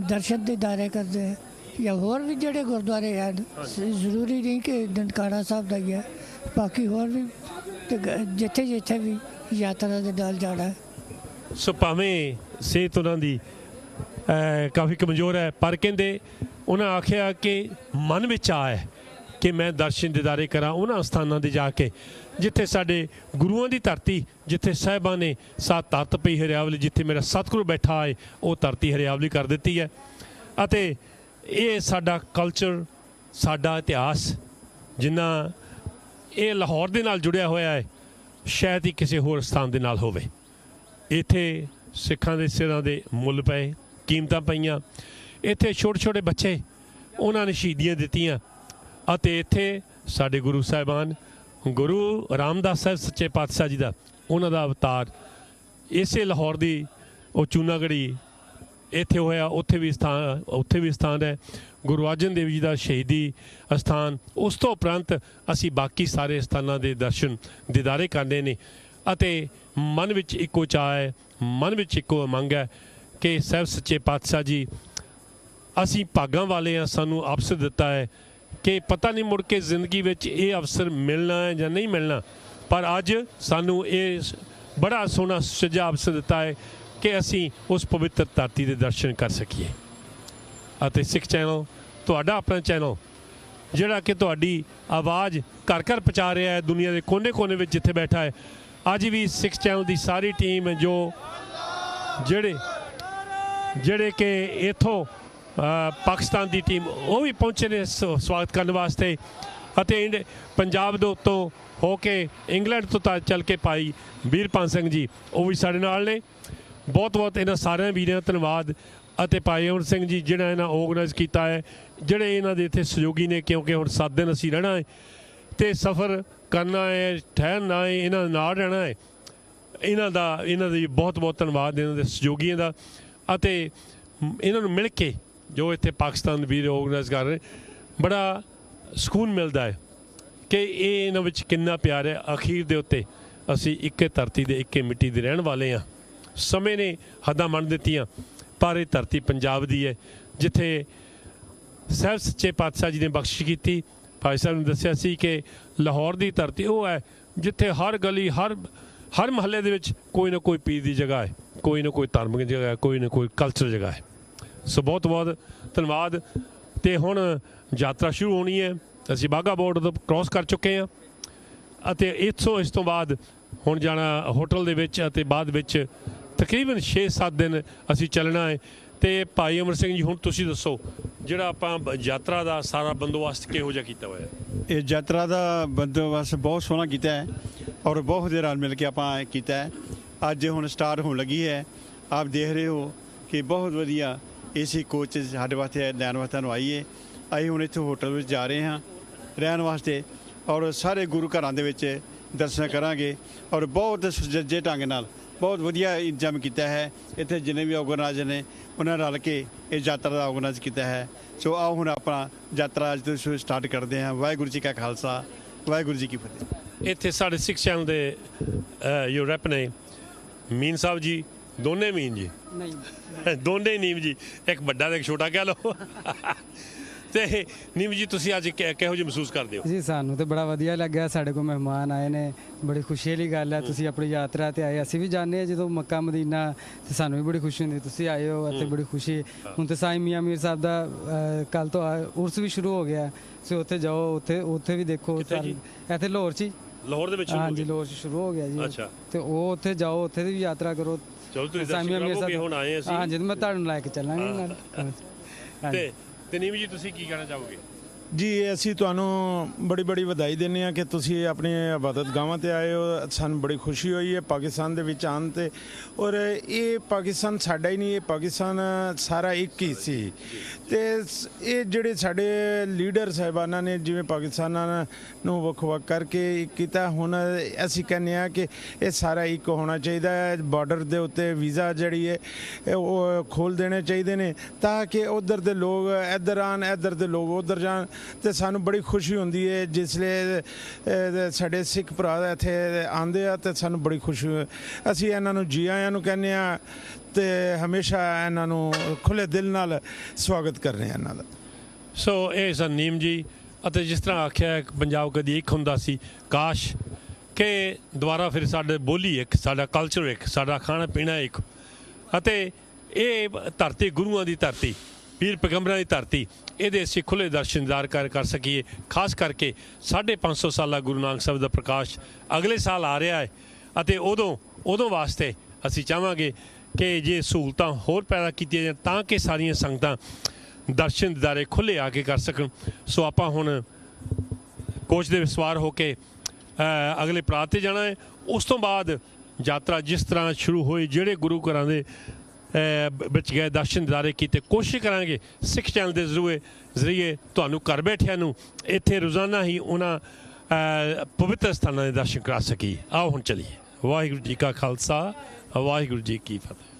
ਦਰਸ਼ਨ ਦੀਦਾਰੇ ਕਰਦੇ ਜਾਂ ਹੋਰ ਵੀ ਜਿਹੜੇ ਗੁਰਦੁਆਰੇ ਹਨ। ਜ਼ਰੂਰੀ ਨਹੀਂ ਕਿ ਨਨਕਾਣਾ ਸਾਹਿਬ ਦਾ ਹੀ ਹੈ, ਬਾਕੀ ਹੋਰ ਵੀ ਜਿੱਥੇ ਜਿੱਥੇ ਵੀ ਯਾਤਰਾ ਦੇ ਨਾਲ ਜਾਣਾ। ਸੋ ਭਾਵੇਂ ਸਿਹਤ ਉਹਨਾਂ ਦੀ ਕਾਫੀ ਕਮਜ਼ੋਰ ਹੈ, ਪਰ ਕਹਿੰਦੇ ਉਹਨਾਂ ਆਖਿਆ ਕਿ ਮਨ ਵਿੱਚ ਆਇਆ ਕਿ ਮੈਂ ਦਰਸ਼ਨ ਦੀਦਾਰੇ ਕਰਾਂ ਉਹਨਾਂ ਸਥਾਨਾਂ 'ਤੇ ਜਾ ਕੇ ਜਿੱਥੇ ਸਾਡੇ ਗੁਰੂਆਂ ਦੀ ਧਰਤੀ, ਜਿੱਥੇ ਸਾਹਿਬਾਂ ਨੇ ਸਾਤ ਧਰਤ ਪਈ ਹਰਿਆਵਲੀ, ਜਿੱਥੇ ਮੇਰਾ ਸਤਿਗੁਰੂ ਬੈਠਾ ਹੈ, ਉਹ ਧਰਤੀ ਹਰਿਆਵਲੀ ਕਰ ਦਿੱਤੀ ਹੈ। ਅਤੇ ਇਹ ਸਾਡਾ ਕਲਚਰ, ਸਾਡਾ ਇਤਿਹਾਸ ਜਿੰਨਾ ਇਹ ਲਾਹੌਰ ਦੇ ਨਾਲ ਜੁੜਿਆ ਹੋਇਆ ਹੈ, ਸ਼ਾਇਦ ਹੀ ਕਿਸੇ ਹੋਰ ਸਥਾਨ ਦੇ ਨਾਲ ਹੋਵੇ। ਇੱਥੇ ਸਿੱਖਾਂ ਦੇ ਸਿਰਾਂ ਦੇ ਮੁੱਲ ਪਏ, ਕੀਮਤਾਂ ਪਈਆਂ। ਇੱਥੇ ਛੋਟੇ ਛੋਟੇ ਬੱਚੇ, ਉਹਨਾਂ ਨੇ ਸ਼ਹੀਦੀਆਂ ਦਿੱਤੀਆਂ ਅਤੇ ਇੱਥੇ ਸਾਡੇ ਗੁਰੂ ਸਾਹਿਬਾਨ, ਗੁਰੂ ਰਾਮਦਾਸ ਸਾਹਿਬ ਸੱਚੇ ਪਾਤਸ਼ਾਹ ਜੀ ਦਾ, ਉਹਨਾਂ ਦਾ ਅਵਤਾਰ ਇਸੇ ਲਾਹੌਰ ਦੀ ਉਹ ਚੂਨਾਗੜੀ ਇੱਥੇ ਹੋਇਆ। ਉੱਥੇ ਵੀ ਸਥਾਨ ਹੈ ਗੁਰੂ ਅਰਜਨ ਦੇਵ ਜੀ ਦਾ ਸ਼ਹੀਦੀ ਅਸਥਾਨ। ਉਸ ਤੋਂ ਉਪਰੰਤ ਅਸੀਂ ਬਾਕੀ ਸਾਰੇ ਸਥਾਨਾਂ ਦੇ ਦਰਸ਼ਨ ਦੀਦਾਰੇ ਕਰਨੇ ਨੇ ਅਤੇ ਮਨ ਵਿੱਚ ਇੱਕੋ ਚਾਅ ਹੈ, ਮਨ ਵਿੱਚ ਇੱਕੋ ਉਮੰਗ ਹੈ ਕਿ ਸਾਹਿਬ ਸੱਚੇ ਪਾਤਸ਼ਾਹ ਜੀ, ਅਸੀਂ ਭਾਗਾਂ ਵਾਲੇ ਹਾਂ, ਸਾਨੂੰ ਅਵਸਰ ਦਿੱਤਾ ਹੈ ਕਿ ਪਤਾ ਨਹੀਂ ਮੁੜ ਕੇ ਜ਼ਿੰਦਗੀ ਵਿੱਚ ਇਹ ਅਵਸਰ ਮਿਲਣਾ ਹੈ ਜਾਂ ਨਹੀਂ ਮਿਲਣਾ, ਪਰ ਅੱਜ ਸਾਨੂੰ ਇਹ ਬੜਾ ਸੋਹਣਾ ਸੁਚੱਜਾ ਅਵਸਰ ਦਿੱਤਾ ਹੈ ਕਿ ਅਸੀਂ ਉਸ ਪਵਿੱਤਰ ਧਰਤੀ ਦੇ ਦਰਸ਼ਨ ਕਰ ਸਕੀਏ। ਅਤੇ ਸਿੱਖ ਚੈਨਲ, ਤੁਹਾਡਾ ਆਪਣਾ ਚੈਨਲ, ਜਿਹੜਾ ਕਿ ਤੁਹਾਡੀ ਆਵਾਜ਼ ਘਰ ਘਰ ਪਹੁੰਚਾ ਰਿਹਾ ਹੈ ਦੁਨੀਆ ਦੇ ਕੋਨੇ-ਕੋਨੇ ਵਿੱਚ ਜਿੱਥੇ ਬੈਠਾ ਹੈ। ਅੱਜ ਵੀ ਸਿੱਖ ਚੈਨਲ ਦੀ ਸਾਰੀ ਟੀਮ ਜੋ ਜਿਹੜੇ ਕਿ ਇੱਥੋਂ ਪਾਕਿਸਤਾਨ ਦੀ ਟੀਮ, ਉਹ ਵੀ ਪਹੁੰਚੇ ਨੇ ਸਵਾਗਤ ਕਰਨ ਵਾਸਤੇ। ਅਤੇ ਪੰਜਾਬ ਦੇ ਉੱਤੋਂ ਹੋ ਕੇ ਇੰਗਲੈਂਡ ਤੋਂ ਚੱਲ ਕੇ ਭਾਈ ਵੀਰਪਾਲ ਸਿੰਘ ਜੀ, ਉਹ ਵੀ ਸਾਡੇ ਨਾਲ ਨੇ। ਬਹੁਤ ਬਹੁਤ ਇਹਨਾਂ ਸਾਰਿਆਂ ਵੀਰਾਂ ਦਾ ਧੰਨਵਾਦ। ਅਤੇ ਭਾਈ ਅਮਰ ਸਿੰਘ ਜੀ, ਜਿਹੜਾ ਇਹਨਾਂ ਆਰਗੇਨਾਈਜ਼ ਕੀਤਾ ਹੈ, ਜਿਹੜੇ ਇਹਨਾਂ ਦੇ ਇੱਥੇ ਸਹਿਯੋਗੀ ਨੇ, ਕਿਉਂਕਿ ਹੁਣ 7 ਦਿਨ ਅਸੀਂ ਰਹਿਣਾ ਹੈ ਅਤੇ ਸਫ਼ਰ ਕਰਨਾ ਹੈ, ਠਹਿਰਨਾ ਹੈ, ਇਹਨਾਂ ਦੇ ਨਾਲ ਰਹਿਣਾ ਹੈ। ਇਹਨਾਂ ਦਾ ਬਹੁਤ ਬਹੁਤ ਧੰਨਵਾਦ ਇਹਨਾਂ ਦੇ ਸਹਿਯੋਗੀਆਂ ਦਾ। ਅਤੇ ਇਹਨਾਂ ਨੂੰ ਮਿਲ ਕੇ ਜੋ ਇੱਥੇ ਪਾਕਿਸਤਾਨ ਵੀਰ ਆਰਗੇਨਾਈਜ਼ ਕਰ ਰਹੇ, ਬੜਾ ਸਕੂਨ ਮਿਲਦਾ ਹੈ ਕਿ ਇਹ ਇਹਨਾਂ ਵਿੱਚ ਕਿੰਨਾ ਪਿਆਰ ਹੈ। ਅਖੀਰ ਦੇ ਉੱਤੇ ਅਸੀਂ ਇੱਕੇ ਧਰਤੀ ਦੇ, ਇੱਕੇ ਮਿੱਟੀ ਦੇ ਰਹਿਣ ਵਾਲੇ ਹਾਂ। ਸਮੇਂ ਨੇ ਹੱਦਾਂ ਮੰਨ ਦਿੱਤੀਆਂ, ਪਰ ਇਹ ਧਰਤੀ ਪੰਜਾਬ ਦੀ ਹੈ, ਜਿੱਥੇ ਸਾਹਿਬ ਸੱਚੇ ਪਾਤਸ਼ਾਹ ਜੀ ਨੇ ਬਖਸ਼ਿਸ਼ ਕੀਤੀ। ਭਾਈ ਸਾਹਿਬ ਨੇ ਦੱਸਿਆ ਸੀ ਕਿ ਲਾਹੌਰ ਦੀ ਧਰਤੀ ਉਹ ਹੈ ਜਿੱਥੇ ਹਰ ਗਲੀ, ਹਰ ਮਹੱਲੇ ਦੇ ਵਿੱਚ ਕੋਈ ਨਾ ਕੋਈ ਪੀਰ ਦੀ ਜਗ੍ਹਾ ਹੈ, ਕੋਈ ਨਾ ਕੋਈ ਧਾਰਮਿਕ ਜਗ੍ਹਾ ਹੈ, ਕੋਈ ਨਾ ਕੋਈ ਕਲਚਰ ਜਗ੍ਹਾ ਹੈ। ਸੋ ਬਹੁਤ ਬਹੁਤ ਧੰਨਵਾਦ। ਅਤੇ ਹੁਣ ਯਾਤਰਾ ਸ਼ੁਰੂ ਹੋਣੀ ਹੈ। ਅਸੀਂ ਬਾਘਾ ਬਾਰਡਰ ਤੋਂ ਕ੍ਰੋਸ ਕਰ ਚੁੱਕੇ ਹਾਂ ਅਤੇ ਇਸ ਤੋਂ ਬਾਅਦ ਹੁਣ ਜਾਣਾ ਹੋਟਲ ਦੇ ਵਿੱਚ ਅਤੇ ਬਾਅਦ ਵਿੱਚ ਤਕਰੀਬਨ 6-7 ਦਿਨ ਅਸੀਂ ਚੱਲਣਾ ਹੈ। ਅਤੇ ਭਾਈ ਅਮਰ ਸਿੰਘ ਜੀ, ਹੁਣ ਤੁਸੀਂ ਦੱਸੋ, ਜਿਹੜਾ ਆਪਾਂ ਯਾਤਰਾ ਦਾ ਸਾਰਾ ਬੰਦੋਬਸਤ ਕਿਹੋ ਜਿਹਾ ਕੀਤਾ ਹੋਇਆ? ਇਹ ਯਾਤਰਾ ਦਾ ਬੰਦੋਬਸਤ ਬਹੁਤ ਸੋਹਣਾ ਕੀਤਾ ਹੈ ਔਰ ਬਹੁਤ ਦੇ ਨਾਲ ਮਿਲ ਕੇ ਆਪਾਂ ਕੀਤਾ ਹੈ। ਅੱਜ ਹੁਣ ਸਟਾਰਟ ਹੋਣ ਲੱਗੀ ਹੈ। ਆਪ ਦੇਖ ਰਹੇ ਹੋ ਕਿ ਬਹੁਤ ਵਧੀਆ ਏਸੀ ਕੋਚ ਸਾਡੇ ਵਾਸਤੇ ਲੈਣ ਵਾਸਤੇ ਨੂੰ ਆਈ ਹੈ। ਅਸੀਂ ਹੁਣ ਇੱਥੇ ਹੋਟਲ ਵਿੱਚ ਜਾ ਰਹੇ ਹਾਂ ਰਹਿਣ ਵਾਸਤੇ ਔਰ ਸਾਰੇ ਗੁਰੂ ਘਰਾਂ ਦੇ ਵਿੱਚ ਦਰਸ਼ਨ ਕਰਾਂਗੇ ਔਰ ਬਹੁਤ ਸੁਚੱਜੇ ਢੰਗ ਨਾਲ ਬਹੁਤ ਵਧੀਆ ਇੰਤਜ਼ਾਮ ਕੀਤਾ ਹੈ। ਇੱਥੇ ਜਿੰਨੇ ਵੀ ਆਰਗੇਨਾਈਜ਼ਰ ਨੇ ਉਹਨਾਂ ਰਲ ਕੇ ਇਹ ਯਾਤਰਾ ਦਾ ਆਰਗੇਨਾਈਜ਼ ਕੀਤਾ ਹੈ। ਸੋ ਆਓ ਹੁਣ ਆਪਣਾ ਯਾਤਰਾ ਅੱਜ ਤੋਂ ਸਟਾਰਟ ਕਰਦੇ ਹਾਂ। ਵਾਹਿਗੁਰੂ ਜੀ ਕਾ ਖਾਲਸਾ, ਵਾਹਿਗੁਰੂ ਜੀ ਕੀ ਫਤਿਹ। ਇੱਥੇ ਸਾਡੇ ਸਿੱਖ ਚੈਨਲ ਦੇ ਜੋ ਰੈਪ ਨੇ, ਮੀਨ ਸਾਹਿਬ ਜੀ, ਦੋਨੇ ਮੀਨ ਜੀ, ਦੋਨੇ ਨੀਮ ਜੀ, ਇੱਕ ਵੱਡਾ ਤੇ ਇੱਕ ਛੋਟਾ ਕਹਿ ਲਓ। ਤੇ ਨੀਮ ਜੀ, ਤੁਸੀਂ ਅੱਜ ਕਿਹੋ ਜਿਹੀ ਮਹਿਸੂਸ ਕਰਦੇ ਹੋ? ਜੀ ਸਾਨੂੰ ਤਾਂ ਬੜਾ ਵਧੀਆ ਲੱਗਿਆ। ਸਾਡੇ ਕੋਲ ਮਹਿਮਾਨ ਆਏ ਨੇ, ਬੜੀ ਖੁਸ਼ੀ ਵਾਲੀ ਗੱਲ ਹੈ। ਤੁਸੀਂ ਆਪਣੀ ਯਾਤਰਾ ਤੇ ਆਏ, ਅਸੀਂ ਵੀ ਜਾਂਦੇ ਹਾਂ ਜਦੋਂ ਮੱਕਾ ਮਦੀਨਾ, ਤੇ ਸਾਨੂੰ ਵੀ ਬੜੀ ਖੁਸ਼ੀ ਹੁੰਦੀ ਤੁਸੀਂ ਆਏ ਹੋ ਇੱਥੇ, ਬੜੀ ਖੁਸ਼ੀ। ਹੁਣ ਤਾਂ ਸਾਈਂ ਮੀਆਂ ਮੀਰ ਸਾਹਿਬ ਦਾ ਕੱਲ੍ਹ ਤੋਂ ਉਰਸ ਵੀ ਸ਼ੁਰੂ ਹੋ ਗਿਆ। ਤੁਸੀਂ ਉੱਥੇ ਜਾਓ, ਉੱਥੇ ਵੀ ਦੇਖੋ। ਇੱਥੇ ਲਾਹੌਰ 'ਚ ਹੀ, ਲਾਹੌਰ ਦੇ ਵਿੱਚ? ਹਾਂਜੀ, ਲਾਹੌਰ 'ਚ ਸ਼ੁਰੂ ਹੋ ਗਿਆ ਜੀ। ਅੱਛਾ। ਤੇ ਉਹ ਉੱਥੇ ਜਾਓ, ਉੱਥੇ ਦੀ ਵੀ ਯਾਤਰਾ ਕਰੋ। ਚਲੋ ਤੁਸੀਂ ਦਰਸ਼ਨ ਕਰੋਗੇ, ਹੁਣ ਆਏ ਅਸੀਂ। ਹਾਂਜੀ, ਮੈਂ ਤੁਹਾਨੂੰ ਲੈ ਕੇ ਚੱਲਾਂਗੇ ਨਾਲ। ਤੇ ਨੀਮ ਜੀ, ਤੁਸੀਂ ਕੀ ਕਹਿਣਾ ਚਾਹੋਗੇ? ਜੀ, ਅਸੀਂ ਤੁਹਾਨੂੰ ਬੜੀ ਬੜੀ ਵਧਾਈ ਦਿੰਦੇ ਹਾਂ ਕਿ ਤੁਸੀਂ ਆਪਣੇ ਇਬਾਦਤ ਗਾਹਾਂ 'ਤੇ ਆਏ ਹੋ। ਸਾਨੂੰ ਬੜੀ ਖੁਸ਼ੀ ਹੋਈ ਹੈ ਪਾਕਿਸਤਾਨ ਦੇ ਵਿੱਚ ਆਉਣ 'ਤੇ। ਔਰ ਇਹ ਪਾਕਿਸਤਾਨ ਸਾਡਾ ਹੀ ਨਹੀਂ, ਇਹ ਪਾਕਿਸਤਾਨ ਸਾਰਾ ਇੱਕ ਹੀ ਸੀ। ਅਤੇ ਇਹ ਜਿਹੜੇ ਸਾਡੇ ਲੀਡਰ ਸਾਹਿਬਾਨਾਂ ਨੇ ਜਿਵੇਂ ਪਾਕਿਸਤਾਨਾਂ ਨੂੰ ਵੱਖ ਵੱਖ ਕਰਕੇ ਕੀਤਾ, ਹੁਣ ਅਸੀਂ ਕਹਿੰਦੇ ਹਾਂ ਕਿ ਇਹ ਸਾਰਾ ਇੱਕ ਹੋਣਾ ਚਾਹੀਦਾ ਹੈ। ਬਾਰਡਰ ਦੇ ਉੱਤੇ ਵੀਜ਼ਾ ਜਿਹੜੀ ਹੈ ਉਹ ਖੋਲ੍ਹ ਦੇਣੇ ਚਾਹੀਦੇ ਨੇ ਤਾਂ ਕਿ ਉੱਧਰ ਦੇ ਲੋਕ ਇੱਧਰ ਆਉਣ, ਇੱਧਰ ਦੇ ਲੋਕ ਉੱਧਰ ਜਾਣ। ਅਤੇ ਸਾਨੂੰ ਬੜੀ ਖੁਸ਼ੀ ਹੁੰਦੀ ਹੈ ਜਿਸਲੇ ਸਾਡੇ ਸਿੱਖ ਭਰਾ ਇੱਥੇ ਆਉਂਦੇ ਆ ਅਤੇ ਸਾਨੂੰ ਬੜੀ ਖੁਸ਼ੀ। ਅਸੀਂ ਇਹਨਾਂ ਨੂੰ ਜੀ ਆਇਆਂ ਨੂੰ ਕਹਿੰਦੇ ਹਾਂ ਅਤੇ ਹਮੇਸ਼ਾ ਇਹਨਾਂ ਨੂੰ ਖੁੱਲ੍ਹੇ ਦਿਲ ਨਾਲ ਸਵਾਗਤ ਕਰ ਰਹੇ ਹਾਂ ਇਹਨਾਂ ਦਾ। ਸੋ ਇਹ ਸਨ ਨੀਮ ਜੀ। ਅਤੇ ਜਿਸ ਤਰ੍ਹਾਂ ਆਖਿਆ, ਪੰਜਾਬ ਕਦੀ ਇੱਕ ਹੁੰਦਾ ਸੀ, ਕਾਸ਼ ਕਿ ਦੁਬਾਰਾ ਫਿਰ ਸਾਡੇ ਬੋਲੀ ਇੱਕ, ਸਾਡਾ ਕਲਚਰ ਇੱਕ, ਸਾਡਾ ਖਾਣਾ ਪੀਣਾ ਇੱਕ, ਅਤੇ ਇਹ ਧਰਤੀ ਗੁਰੂਆਂ ਦੀ ਧਰਤੀ, ਪੀਰ ਪੈਗੰਬਰਾਂ ਦੀ ਧਰਤੀ, ਇਹਦੇ ਅਸੀਂ ਖੁੱਲ੍ਹੇ ਦਰਸ਼ਨਦਾਰ ਕਰ ਸਕੀਏ। ਖਾਸ ਕਰਕੇ 550 ਸਾਲਾ ਗੁਰੂ ਨਾਨਕ ਸਾਹਿਬ ਦਾ ਪ੍ਰਕਾਸ਼ ਅਗਲੇ ਸਾਲ ਆ ਰਿਹਾ ਹੈ ਅਤੇ ਉਦੋਂ ਵਾਸਤੇ ਅਸੀਂ ਚਾਹਾਂਗੇ ਕਿ ਜੇ ਸਹੂਲਤਾਂ ਹੋਰ ਪੈਦਾ ਕੀਤੀਆਂ ਜਾਣ ਤਾਂ ਕਿ ਸਾਰੀਆਂ ਸੰਗਤਾਂ ਦਰਸ਼ਨ ਦਿਦਾਰੇ ਖੁੱਲ੍ਹੇ ਆ ਕੇ ਕਰ ਸਕਣ। ਸੋ ਆਪਾਂ ਹੁਣ ਕੋਚ ਦੇ ਸਵਾਰ ਹੋ ਕੇ ਅਗਲੇ ਪੜਾਅ 'ਤੇ ਜਾਣਾ ਹੈ। ਉਸ ਤੋਂ ਬਾਅਦ ਯਾਤਰਾ ਜਿਸ ਤਰ੍ਹਾਂ ਸ਼ੁਰੂ ਹੋਈ, ਜਿਹੜੇ ਗੁਰੂ ਘਰਾਂ ਦੇ ਵਿੱਚ ਗਏ, ਦਰਸ਼ਨ ਦਿਦਾਰੇ ਕੀਤੇ, ਕੋਸ਼ਿਸ਼ ਕਰਾਂਗੇ ਸਿੱਖ ਚੈਨਲ ਦੇ ਜ਼ਰੀਏ ਤੁਹਾਨੂੰ ਘਰ ਬੈਠਿਆਂ ਨੂੰ ਇੱਥੇ ਰੋਜ਼ਾਨਾ ਹੀ ਉਹਨਾਂ ਪਵਿੱਤਰ ਸਥਾਨਾਂ ਦੇ ਦਰਸ਼ਨ ਕਰਾ ਸਕੀਏ। ਆਓ ਹੁਣ ਚਲੀਏ। ਵਾਹਿਗੁਰੂ ਜੀ ਕਾ ਖਾਲਸਾ, ਵਾਹਿਗੁਰੂ ਜੀ ਕੀ ਫਤਿਹ।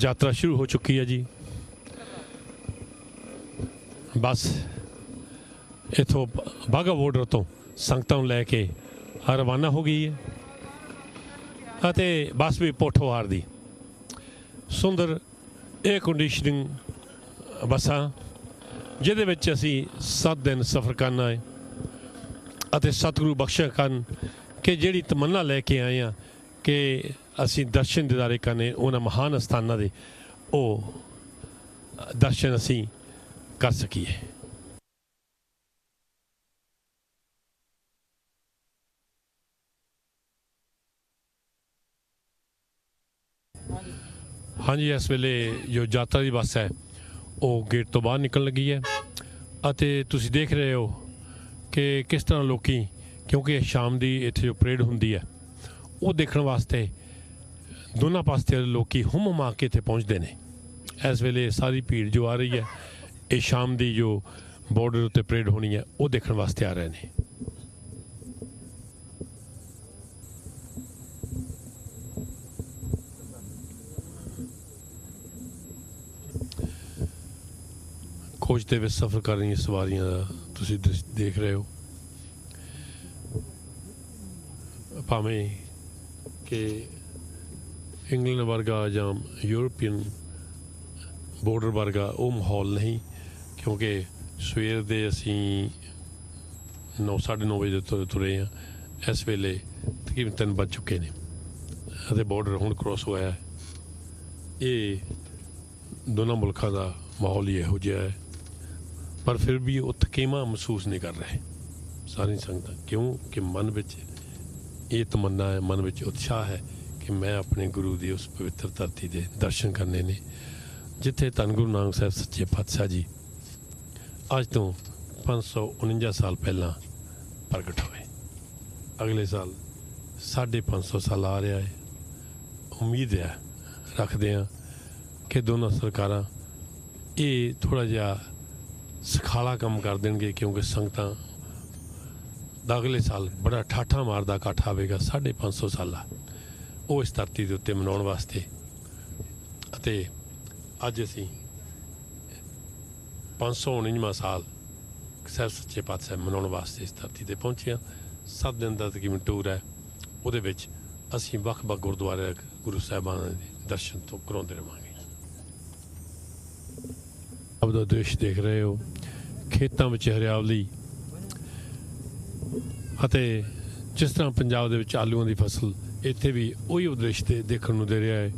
ਯਾਤਰਾ ਸ਼ੁਰੂ ਹੋ ਚੁੱਕੀ ਹੈ ਜੀ। ਬੱਸ ਇੱਥੋਂ ਬਾਘਾ ਬਾਰਡਰ ਤੋਂ ਸੰਗਤਾਂ ਨੂੰ ਲੈ ਕੇ ਰਵਾਨਾ ਹੋ ਗਈ ਹੈ ਅਤੇ ਬੱਸ ਵੀ ਪੋਠੋਹਾਰ ਦੀ ਸੁੰਦਰ ਏਅਰ ਕੰਡੀਸ਼ਨਿੰਗ ਬੱਸਾਂ, ਜਿਹਦੇ ਵਿੱਚ ਅਸੀਂ 7 ਦਿਨ ਸਫ਼ਰ ਕਰਨਾ ਹੈ ਅਤੇ ਸਤਿਗੁਰੂ ਬਖਸ਼ਿਸ਼ ਕਰਨ ਕਿ ਜਿਹੜੀ ਤਮੰਨਾ ਲੈ ਕੇ ਆਏ ਹਾਂ ਕਿ ਅਸੀਂ ਦਰਸ਼ਨ ਦਿਦਾਰੇ ਕਰਨੇ ਉਹਨਾਂ ਮਹਾਨ ਅਸਥਾਨਾਂ ਦੇ, ਉਹ ਦਰਸ਼ਨ ਅਸੀਂ ਕਰ ਸਕੀਏ। ਹਾਂਜੀ, ਇਸ ਵੇਲੇ ਜੋ ਯਾਤਰਾ ਦੀ ਬੱਸ ਹੈ ਉਹ ਗੇਟ ਤੋਂ ਬਾਹਰ ਨਿਕਲਣ ਲੱਗੀ ਹੈ ਅਤੇ ਤੁਸੀਂ ਦੇਖ ਰਹੇ ਹੋ ਕਿ ਕਿਸ ਤਰ੍ਹਾਂ ਲੋਕੀ, ਕਿਉਂਕਿ ਸ਼ਾਮ ਦੀ ਇੱਥੇ ਜੋ ਪਰੇਡ ਹੁੰਦੀ ਹੈ ਉਹ ਦੇਖਣ ਵਾਸਤੇ ਦੋਨਾਂ ਪਾਸੇ ਲੋਕੀ ਹੁਮ ਕੇ ਇੱਥੇ ਪਹੁੰਚਦੇ ਨੇ। ਇਸ ਵੇਲੇ ਸਾਰੀ ਭੀੜ ਜੋ ਆ ਰਹੀ ਹੈ ਇਹ ਸ਼ਾਮ ਦੀ ਜੋ ਬਾਰਡਰ ਉੱਤੇ ਪਰੇਡ ਹੋਣੀ ਹੈ ਉਹ ਦੇਖਣ ਵਾਸਤੇ ਆ ਰਹੇ ਨੇ। ਕੋਚ ਦੇ ਵਿੱਚ ਸਫ਼ਰ ਕਰ ਰਹੀਆਂ ਸਵਾਰੀਆਂ ਤੁਸੀਂ ਦੇਖ ਰਹੇ ਹੋ, ਭਾਵੇਂ ਕਿ ਇੰਗਲੈਂਡ ਵਰਗਾ ਜਾਂ ਯੂਰਪੀਅਨ ਬਾਰਡਰ ਵਰਗਾ ਉਹ ਮਾਹੌਲ ਨਹੀਂ, ਕਿਉਂਕਿ ਸਵੇਰ ਦੇ ਅਸੀਂ 9-9:30 ਵਜੇ ਤੋਂ ਤੁਰੇ ਹਾਂ। ਇਸ ਵੇਲੇ ਤਕਰੀਬਨ 3 ਵੱਜ ਚੁੱਕੇ ਨੇ ਅਤੇ ਬਾਰਡਰ ਹੁਣ ਕ੍ਰੋਸ ਹੋਇਆ ਹੈ। ਇਹ ਦੋਨਾਂ ਮੁਲਕਾਂ ਦਾ ਮਾਹੌਲ ਹੀ ਇਹੋ ਜਿਹਾ ਹੈ, ਪਰ ਫਿਰ ਵੀ ਉਹ ਥਕੇਵਾਂ ਮਹਿਸੂਸ ਨਹੀਂ ਕਰ ਰਹੇ ਸਾਰੀ ਸੰਗਤਾਂ, ਕਿਉਂਕਿ ਮਨ ਵਿੱਚ ਇਹ ਤਮੰਨਾ ਹੈ, ਮਨ ਵਿੱਚ ਉਤਸ਼ਾਹ ਹੈ ਕਿ ਮੈਂ ਆਪਣੇ ਗੁਰੂ ਦੀ ਉਸ ਪਵਿੱਤਰ ਧਰਤੀ ਦੇ ਦਰਸ਼ਨ ਕਰਨੇ ਨੇ ਜਿੱਥੇ ਧੰਨ ਗੁਰੂ ਨਾਨਕ ਸਾਹਿਬ ਸੱਚੇ ਪਾਤਸ਼ਾਹ ਜੀ ਅੱਜ ਤੋਂ 549 ਸਾਲ ਪਹਿਲਾਂ ਪ੍ਰਗਟ ਹੋਏ। ਅਗਲੇ ਸਾਲ 550 ਸਾਲ ਆ ਰਿਹਾ ਹੈ। ਉਮੀਦ ਹੈ, ਰੱਖਦੇ ਹਾਂ ਕਿ ਦੋਨਾਂ ਸਰਕਾਰਾਂ ਇਹ ਥੋੜ੍ਹਾ ਜਿਹਾ ਸਖਾਲਾ ਕੰਮ ਕਰ ਦੇਣਗੇ, ਕਿਉਂਕਿ ਸੰਗਤਾਂ ਦਾ ਅਗਲੇ ਸਾਲ ਬੜਾ ਠਾਠਾ ਮਾਰਦਾ ਇਕੱਠ ਆਵੇਗਾ 550 ਸਾਲਾ ਉਹ ਇਸ ਧਰਤੀ ਦੇ ਉੱਤੇ ਮਨਾਉਣ ਵਾਸਤੇ। ਅਤੇ ਅੱਜ ਅਸੀਂ 549ਵਾਂ ਸਾਲ ਸਾਹਿਬ ਸੱਚੇ ਪਾਤਸ਼ਾਹ ਮਨਾਉਣ ਵਾਸਤੇ ਇਸ ਧਰਤੀ 'ਤੇ ਪਹੁੰਚੇ ਹਾਂ। 7 ਦਿਨ ਦਾ ਤਕਰੀਬਨ ਟੂਰ ਹੈ, ਉਹਦੇ ਵਿੱਚ ਅਸੀਂ ਵੱਖ-ਵੱਖ ਗੁਰਦੁਆਰੇ ਗੁਰੂ ਸਾਹਿਬਾਨਾਂ ਦੇ ਦਰਸ਼ਨ ਤੋਂ ਕਰਾਉਂਦੇ ਰਹਾਂਗੇ। ਆਪ ਦਾ ਦ੍ਰਿਸ਼ ਦੇਖ ਰਹੇ ਹੋ, ਖੇਤਾਂ ਵਿੱਚ ਹਰਿਆਵਲੀ ਅਤੇ ਜਿਸ ਤਰ੍ਹਾਂ ਪੰਜਾਬ ਦੇ ਵਿੱਚ ਆਲੂਆਂ ਦੀ ਫਸਲ, ਇੱਥੇ ਵੀ ਉਹੀ ਉਦ੍ਰਿਸ਼ ਤੇ ਦੇਖਣ ਨੂੰ ਦੇ ਰਿਹਾ ਹੈ।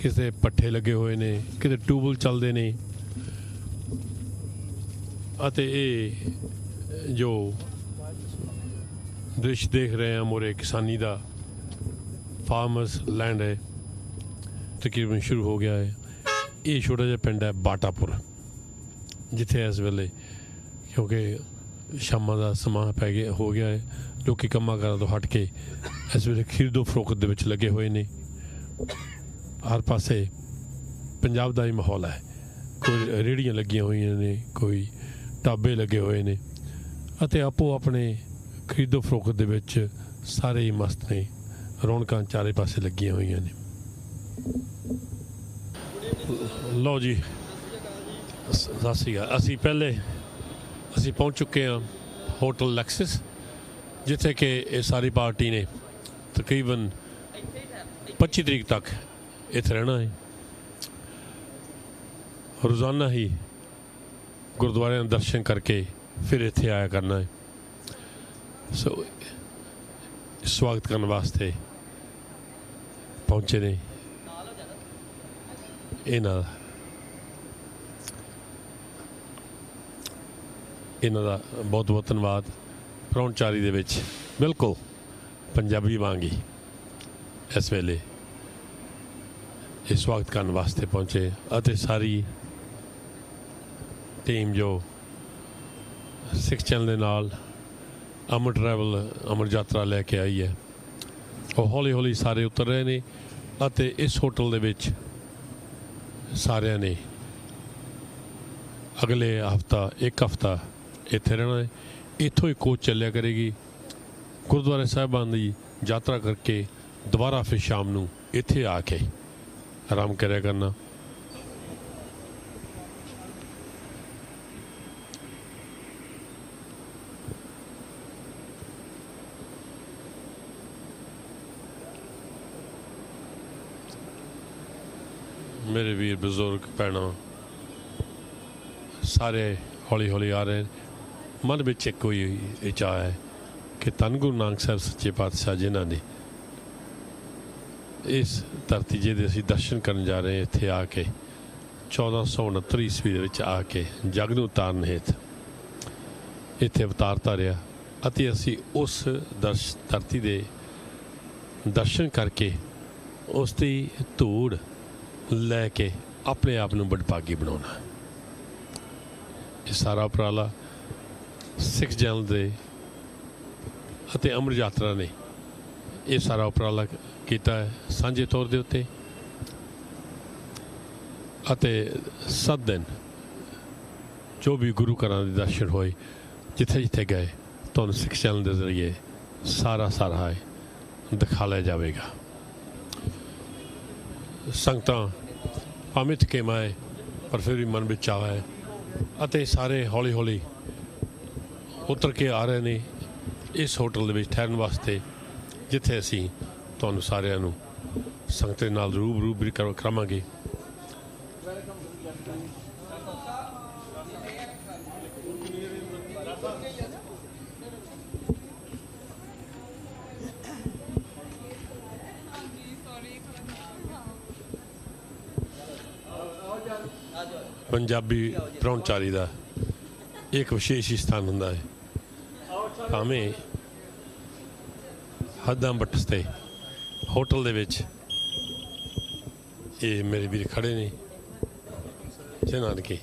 ਕਿਸੇ ਪੱਠੇ ਲੱਗੇ ਹੋਏ ਨੇ, ਕਿਤੇ ਟਿਊਬਵੈੱਲ ਚੱਲਦੇ ਨੇ ਅਤੇ ਇਹ ਜੋ ਦ੍ਰਿਸ਼ ਦੇਖ ਰਹੇ ਹਾਂ ਮੋਰੇ ਕਿਸਾਨੀ ਦਾ ਫਾਰਮਰਸ ਲੈਂਡ ਹੈ, ਤਕਰੀਬਨ ਸ਼ੁਰੂ ਹੋ ਗਿਆ ਹੈ। ਇਹ ਛੋਟਾ ਜਿਹਾ ਪਿੰਡ ਹੈ ਬਾਟਾਪੁਰ, ਜਿੱਥੇ ਇਸ ਵੇਲੇ ਕਿਉਂਕਿ ਸ਼ਾਮਾਂ ਦਾ ਸਮਾਂ ਹੋ ਗਿਆ ਹੈ, ਲੋਕੀ ਕੰਮਾਂ ਕਾਰਾਂ ਤੋਂ ਹਟ ਕੇ ਇਸ ਵੇਲੇ ਖਰੀਦੋ ਫਰੋਖਤ ਦੇ ਵਿੱਚ ਲੱਗੇ ਹੋਏ ਨੇ। ਹਰ ਪਾਸੇ ਪੰਜਾਬ ਦਾ ਹੀ ਮਾਹੌਲ ਹੈ, ਕੋਈ ਰੇਹੜੀਆਂ ਲੱਗੀਆਂ ਹੋਈਆਂ ਨੇ, ਕੋਈ ਢਾਬੇ ਲੱਗੇ ਹੋਏ ਨੇ ਅਤੇ ਆਪੋ ਆਪਣੇ ਖਰੀਦੋ ਫਰੋਖਤ ਦੇ ਵਿੱਚ ਸਾਰੇ ਹੀ ਮਸਤ ਨੇ। ਰੌਣਕਾਂ ਚਾਰੇ ਪਾਸੇ ਲੱਗੀਆਂ ਹੋਈਆਂ ਨੇ। ਲਓ ਜੀ, ਸਤਿ ਸ਼੍ਰੀ ਅਕਾਲ। ਅਸੀਂ ਪਹੁੰਚ ਚੁੱਕੇ ਹਾਂ ਹੋਟਲ ਲੈਕਸਿਸ, ਜਿੱਥੇ ਕਿ ਇਹ ਸਾਰੀ ਪਾਰਟੀ ਨੇ ਤਕਰੀਬਨ 25 ਤਰੀਕ ਤੱਕ ਇੱਥੇ ਰਹਿਣਾ ਹੈ। ਰੋਜ਼ਾਨਾ ਹੀ ਗੁਰਦੁਆਰਿਆਂ ਦੇ ਦਰਸ਼ਨ ਕਰਕੇ ਫਿਰ ਇੱਥੇ ਆਇਆ ਕਰਨਾ ਹੈ। ਸੋ ਸਵਾਗਤ ਕਰਨ ਵਾਸਤੇ ਪਹੁੰਚੇ ਨੇ ਇਹਨਾਂ ਦਾ ਬਹੁਤ ਬਹੁਤ ਧੰਨਵਾਦ। ਪਰਾਹੁਣਚਾਰੀ ਦੇ ਵਿੱਚ ਬਿਲਕੁਲ ਪੰਜਾਬੀ ਵਾਂਗ ਹੀ ਇਸ ਵੇਲੇ ਇਹ ਸਵਾਗਤ ਕਰਨ ਵਾਸਤੇ ਪਹੁੰਚੇ ਅਤੇ ਸਾਰੀ ਟੀਮ ਜੋ ਸਿੱਖ ਚੈਨਲ ਦੇ ਨਾਲ ਅਮਰ ਟਰੈਵਲ ਅਮਰ ਯਾਤਰਾ ਲੈ ਕੇ ਆਈ ਹੈ, ਉਹ ਹੌਲੀ ਹੌਲੀ ਸਾਰੇ ਉਤਰ ਰਹੇ ਨੇ ਅਤੇ ਇਸ ਹੋਟਲ ਦੇ ਵਿੱਚ ਸਾਰਿਆਂ ਨੇ ਅਗਲੇ ਹਫਤਾ ਇੱਕ ਹਫਤਾ ਇੱਥੇ ਰਹਿਣਾ ਹੈ। ਇੱਥੋਂ ਹੀ ਕੋਚ ਚੱਲਿਆ ਕਰੇਗੀ ਗੁਰਦੁਆਰੇ ਸਾਹਿਬਾਨ ਦੀ ਯਾਤਰਾ ਕਰਕੇ ਦੁਬਾਰਾ ਫਿਰ ਸ਼ਾਮ ਨੂੰ ਇੱਥੇ ਆ ਕੇ ਆਰਾਮ ਕਰਿਆ ਕਰਨਾ। ਮੇਰੇ ਵੀਰ ਬਜ਼ੁਰਗ ਭੈਣਾਂ ਸਾਰੇ ਹੌਲੀ ਹੌਲੀ ਆ ਰਹੇ। ਮਨ ਵਿੱਚ ਇੱਕ ਕੋਈ ਚਾਹ ਹੈ ਕਿ ਧੰਨ ਗੁਰੂ ਨਾਨਕ ਸਾਹਿਬ ਸੱਚੇ ਪਾਤਸ਼ਾਹ ਜਿਨ੍ਹਾਂ ਨੇ ਇਸ ਧਰਤੀ ਜਿਹਦੇ ਅਸੀਂ ਦਰਸ਼ਨ ਕਰਨ ਜਾ ਰਹੇ ਇੱਥੇ ਆ ਕੇ 1469 ਈਸਵੀ ਦੇ ਵਿੱਚ ਆ ਕੇ ਜਗ ਨੂੰ ਉਤਾਰਨ ਹੇਤ ਇੱਥੇ ਅਵਤਾਰ ਧਾਰਿਆ ਅਤੇ ਅਸੀਂ ਉਸ ਧਰਤੀ ਦੇ ਦਰਸ਼ਨ ਕਰਕੇ ਉਸ ਦੀ ਧੂੜ ਲੈ ਕੇ ਆਪਣੇ ਆਪ ਨੂੰ ਵਡਭਾਗੀ ਬਣਾਉਣਾ। ਇਹ ਸਾਰਾ ਉਪਰਾਲਾ ਸਿੱਖ ਜਨ ਦੇ ਅਤੇ ਅਮਰ ਯਾਤਰਾ ਨੇ ਇਹ ਸਾਰਾ ਉਪਰਾਲਾ ਕੀਤਾ ਹੈ ਸਾਂਝੇ ਤੌਰ ਦੇ ਉੱਤੇ ਅਤੇ 7 ਦਿਨ ਜੋ ਵੀ ਗੁਰੂ ਘਰਾਂ ਦੇ ਦਰਸ਼ਨ ਹੋਏ ਜਿੱਥੇ ਜਿੱਥੇ ਗਏ ਤੁਹਾਨੂੰ ਸਿੱਖ ਚੈਨਲ ਦੇ ਜ਼ਰੀਏ ਸਾਰਾ ਹੈ ਦਿਖਾ ਲਿਆ ਜਾਵੇਗਾ। ਸੰਗਤਾਂ ਭਾਵੇਂ ਥਕੇਵਾਂ ਹੈ ਪਰ ਫਿਰ ਵੀ ਮਨ ਵਿੱਚ ਚਾਅ ਹੈ ਅਤੇ ਸਾਰੇ ਹੌਲੀ ਹੌਲੀ ਉਤਰ ਕੇ ਆ ਰਹੇ ਨੇ ਇਸ ਹੋਟਲ ਦੇ ਵਿੱਚ ਠਹਿਰਨ ਵਾਸਤੇ ਜਿੱਥੇ ਅਸੀਂ ਤੁਹਾਨੂੰ ਸਾਰਿਆਂ ਨੂੰ ਸੰਗਤ ਦੇ ਨਾਲ ਰੂਬਰੂ ਵੀ ਕਰਾਵਾਂਗੇ। ਪੰਜਾਬੀ ਪਰੌਣਚਾਰੀ ਦਾ ਇੱਕ ਵਿਸ਼ੇਸ਼ ਹੀ ਸਥਾਨ ਹੁੰਦਾ ਹੈ। ਭਾਵੇਂ ਹੱਦਾਂ ਬੱਟਸ ਤੇ ਹੋਟਲ ਦੇ ਵਿੱਚ ਇਹ ਮੇਰੇ ਵੀਰ ਖੜੇ ਨੇ ਜਿਨ੍ਹਾਂ ਨੇ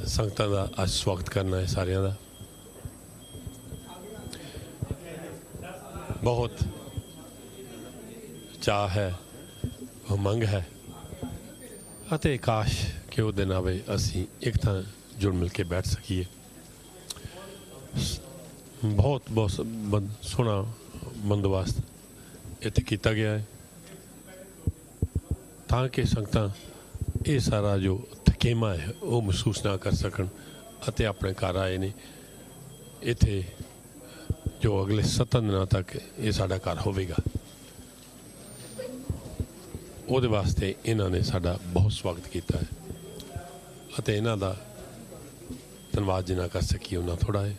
ਸੰਗਤਾਂ ਦਾ ਅੱਜ ਸਵਾਗਤ ਕਰਨਾ ਹੈ। ਸਾਰਿਆਂ ਦਾ ਬਹੁਤ ਚਾਅ ਹੈ, ਉਮੰਗ ਹੈ ਅਤੇ ਕਾਸ਼ ਕਿ ਉਹ ਦਿਨ ਆਵੇ ਅਸੀਂ ਇੱਕ ਥਾਂ ਜੁੜ ਮਿਲ ਕੇ ਬੈਠ ਸਕੀਏ। ਬਹੁਤ ਸੋਹਣਾ ਬੰਦੋਬਸਤ ਇੱਥੇ ਕੀਤਾ ਗਿਆ ਹੈ ਤਾਂ ਕਿ ਸੰਗਤਾਂ ਇਹ ਸਾਰਾ ਜੋ ਥਕੇਵਾਂ ਹੈ ਉਹ ਮਹਿਸੂਸ ਨਾ ਕਰ ਸਕਣ ਅਤੇ ਆਪਣੇ ਘਰ ਆਏ ਨੇ ਇੱਥੇ ਜੋ ਅਗਲੇ 7 ਦਿਨਾਂ ਤੱਕ ਇਹ ਸਾਡਾ ਘਰ ਹੋਵੇਗਾ। ਉਹਦੇ ਵਾਸਤੇ ਇਹਨਾਂ ਨੇ ਸਾਡਾ ਬਹੁਤ ਸਵਾਗਤ ਕੀਤਾ ਹੈ ਅਤੇ ਇਹਨਾਂ ਦਾ ਧੰਨਵਾਦ ਜਿੰਨਾ ਕਰ ਸਕੀਏ ਉਹਨਾਂ ਥੋੜ੍ਹਾ ਹੈ।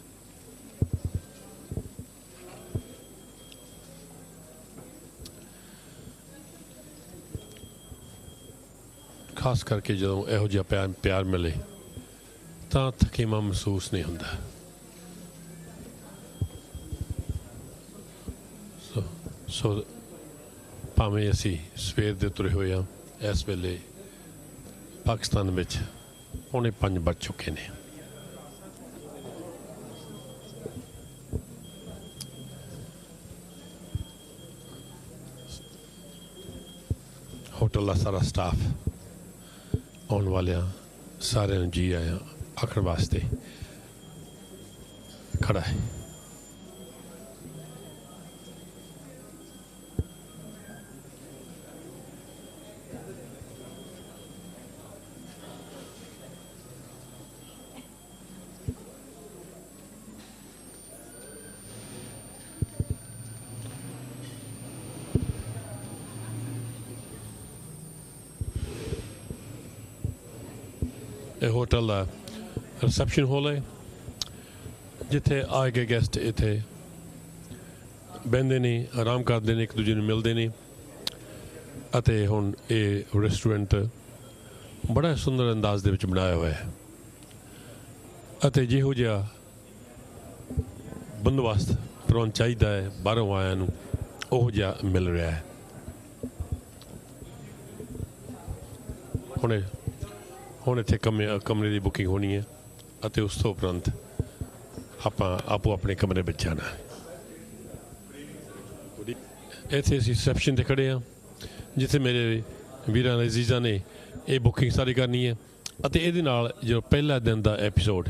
ਖਾਸ ਕਰਕੇ ਜਦੋਂ ਇਹੋ ਜਿਹਾ ਪਿਆਰ ਮਿਲੇ ਤਾਂ ਥਕੇਵਾਂ ਮਹਿਸੂਸ ਨਹੀਂ ਹੁੰਦਾ। ਸੋ ਭਾਵੇਂ ਅਸੀਂ ਸਵੇਰ ਦੇ ਤੁਰੇ ਹੋਏ ਹਾਂ, ਇਸ ਵੇਲੇ ਪਾਕਿਸਤਾਨ ਵਿੱਚ 4:45 ਵੱਜ ਚੁੱਕੇ ਨੇ। ਹੋਟਲ ਦਾ ਸਾਰਾ ਸਟਾਫ ਆਉਣ ਵਾਲਿਆਂ ਸਾਰਿਆਂ ਨੂੰ ਜੀ ਆਇਆਂ ਆਖਣ ਵਾਸਤੇ ਖੜਾ ਹੈ। ਇਹ ਹੋਟਲ ਦਾ ਰਿਸੈਪਸ਼ਨ ਹਾਲ ਹੈ ਜਿੱਥੇ ਆਏ ਗਏ ਗੈਸਟ ਇੱਥੇ ਬਹਿੰਦੇ ਨੇ, ਆਰਾਮ ਕਰਦੇ ਨੇ, ਇੱਕ ਦੂਜੇ ਨੂੰ ਮਿਲਦੇ ਨੇ ਅਤੇ ਹੁਣ ਇਹ ਰੈਸਟੋਰੈਂਟ ਬੜਾ ਸੁੰਦਰ ਅੰਦਾਜ਼ ਦੇ ਵਿੱਚ ਬਣਾਇਆ ਹੋਇਆ ਹੈ ਅਤੇ ਜਿਹੋ ਜਿਹਾ ਬੰਦੋਬਸਤ ਕਰਾਉਣਾ ਚਾਹੀਦਾ ਹੈ ਬਾਹਰੋਂ ਆਇਆਂ ਨੂੰ ਉਹ ਜਿਹਾ ਮਿਲ ਰਿਹਾ ਹੈ। ਹੁਣ ਇੱਥੇ ਕਮਰੇ ਦੀ ਬੁਕਿੰਗ ਹੋਣੀ ਹੈ ਅਤੇ ਉਸ ਤੋਂ ਉਪਰੰਤ ਆਪਾਂ ਆਪੋ ਆਪਣੇ ਕਮਰੇ ਵਿੱਚ ਜਾਣਾ ਹੈ। ਇੱਥੇ ਅਸੀਂ ਰਿਸੈਪਸ਼ਨ 'ਤੇ ਖੜ੍ਹੇ ਹਾਂ ਜਿੱਥੇ ਮੇਰੇ ਵੀਰਾਂ ਦੇ ਅਜ਼ੀਜ਼ਾਂ ਨੇ ਇਹ ਬੁਕਿੰਗ ਸਾਰੀ ਕਰਨੀ ਹੈ ਅਤੇ ਇਹਦੇ ਨਾਲ ਜੋ ਪਹਿਲਾ ਦਿਨ ਦਾ ਐਪੀਸੋਡ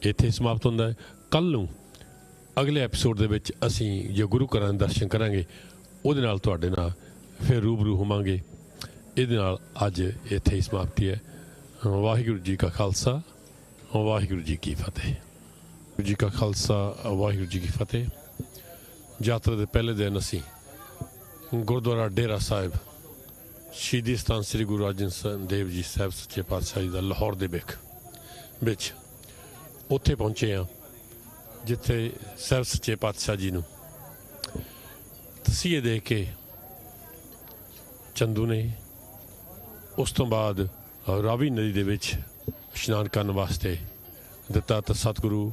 ਇੱਥੇ ਸਮਾਪਤ ਹੁੰਦਾ ਹੈ। ਕੱਲ੍ਹ ਨੂੰ ਅਗਲੇ ਐਪੀਸੋਡ ਦੇ ਵਿੱਚ ਅਸੀਂ ਜੋ ਗੁਰੂ ਘਰਾਂ ਦੇ ਦਰਸ਼ਨ ਕਰਾਂਗੇ ਉਹਦੇ ਨਾਲ ਤੁਹਾਡੇ ਨਾਲ ਫਿਰ ਰੂਬਰੂ ਹੋਵਾਂਗੇ। ਇਹਦੇ ਨਾਲ ਅੱਜ ਇੱਥੇ ਹੀ ਸਮਾਪਤੀ ਹੈ। ਵਾਹਿਗੁਰੂ ਜੀ ਕਾ ਖਾਲਸਾ ਵਾਹਿਗੁਰੂ ਜੀ ਕੀ ਫਤਿਹ। ਵਾਹਿਗੁਰੂ ਜੀ ਕਾ ਖਾਲਸਾ ਵਾਹਿਗੁਰੂ ਜੀ ਕੀ ਫਤਿਹ। ਯਾਤਰਾ ਦੇ ਪਹਿਲੇ ਦਿਨ ਅਸੀਂ ਗੁਰਦੁਆਰਾ ਡੇਰਾ ਸਾਹਿਬ ਸ਼ਹੀਦੀ ਸਥਾਨ ਸ੍ਰੀ ਗੁਰੂ ਅਰਜਨ ਦੇਵ ਜੀ ਸਾਹਿਬ ਸੱਚੇ ਪਾਤਸ਼ਾਹ ਜੀ ਦਾ ਲਾਹੌਰ ਦੇ ਵਿੱਚ ਉੱਥੇ ਪਹੁੰਚੇ ਹਾਂ ਜਿੱਥੇ ਸਾਹਿਬ ਸੱਚੇ ਪਾਤਸ਼ਾਹ ਜੀ ਨੂੰ ਤਸੀਹੇ ਦੇ ਕੇ ਚੰਦੂ ਨੇ ਉਸ ਤੋਂ ਬਾਅਦ ਰਾਵੀ ਨਦੀ ਦੇ ਵਿੱਚ ਇਸ਼ਨਾਨ ਕਰਨ ਵਾਸਤੇ ਦਿੱਤਾ ਤਾਂ ਸਤਿਗੁਰੂ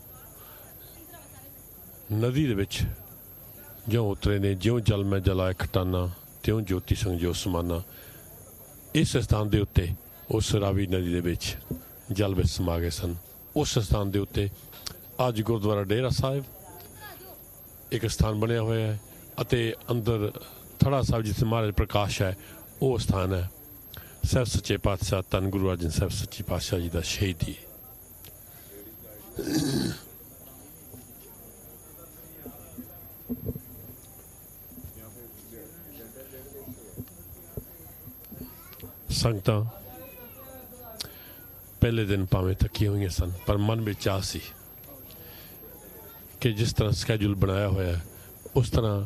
ਨਦੀ ਦੇ ਵਿੱਚ ਜਿਉਂ ਉਤਰੇ ਨੇ, ਜਿਉਂ ਜਲ ਮੈਂ ਜਲਾਇ ਖਟਾਨਾ ਤਿਉਂ ਜੋਤੀ ਸੰਗ ਜੋ ਸਮਾਨਾ। ਇਸ ਸਥਾਨ ਦੇ ਉੱਤੇ ਉਸ ਰਾਵੀ ਨਦੀ ਦੇ ਵਿੱਚ ਜਲ ਵਿੱਚ ਸਮਾ ਗਏ ਸਨ। ਉਸ ਸਥਾਨ ਦੇ ਉੱਤੇ ਅੱਜ ਗੁਰਦੁਆਰਾ ਡੇਰਾ ਸਾਹਿਬ ਇੱਕ ਸਥਾਨ ਬਣਿਆ ਹੋਇਆ ਹੈ ਅਤੇ ਅੰਦਰ ਥੜਾ ਸਾਹਿਬ ਜਿੱਥੇ ਮਹਾਰਾਜ ਪ੍ਰਕਾਸ਼ ਹੈ ਉਹ ਸਥਾਨ ਹੈ ਸਾਹਿਬ ਸੱਚੇ ਪਾਤਸ਼ਾਹ ਧੰਨ ਗੁਰੂ ਅਰਜਨ ਸਾਹਿਬ ਸੱਚੇ ਪਾਤਸ਼ਾਹ ਜੀ ਦਾ ਸ਼ਹੀਦੀ। ਸੰਗਤਾਂ ਪਹਿਲੇ ਦਿਨ ਭਾਵੇਂ ਥੱਕੀਆਂ ਹੋਈਆਂ ਸਨ ਪਰ ਮਨ ਵਿੱਚ ਆਸ ਸੀ ਕਿ ਜਿਸ ਤਰ੍ਹਾਂ ਸਕੈਜੂਲ ਬਣਾਇਆ ਹੋਇਆ ਉਸ ਤਰ੍ਹਾਂ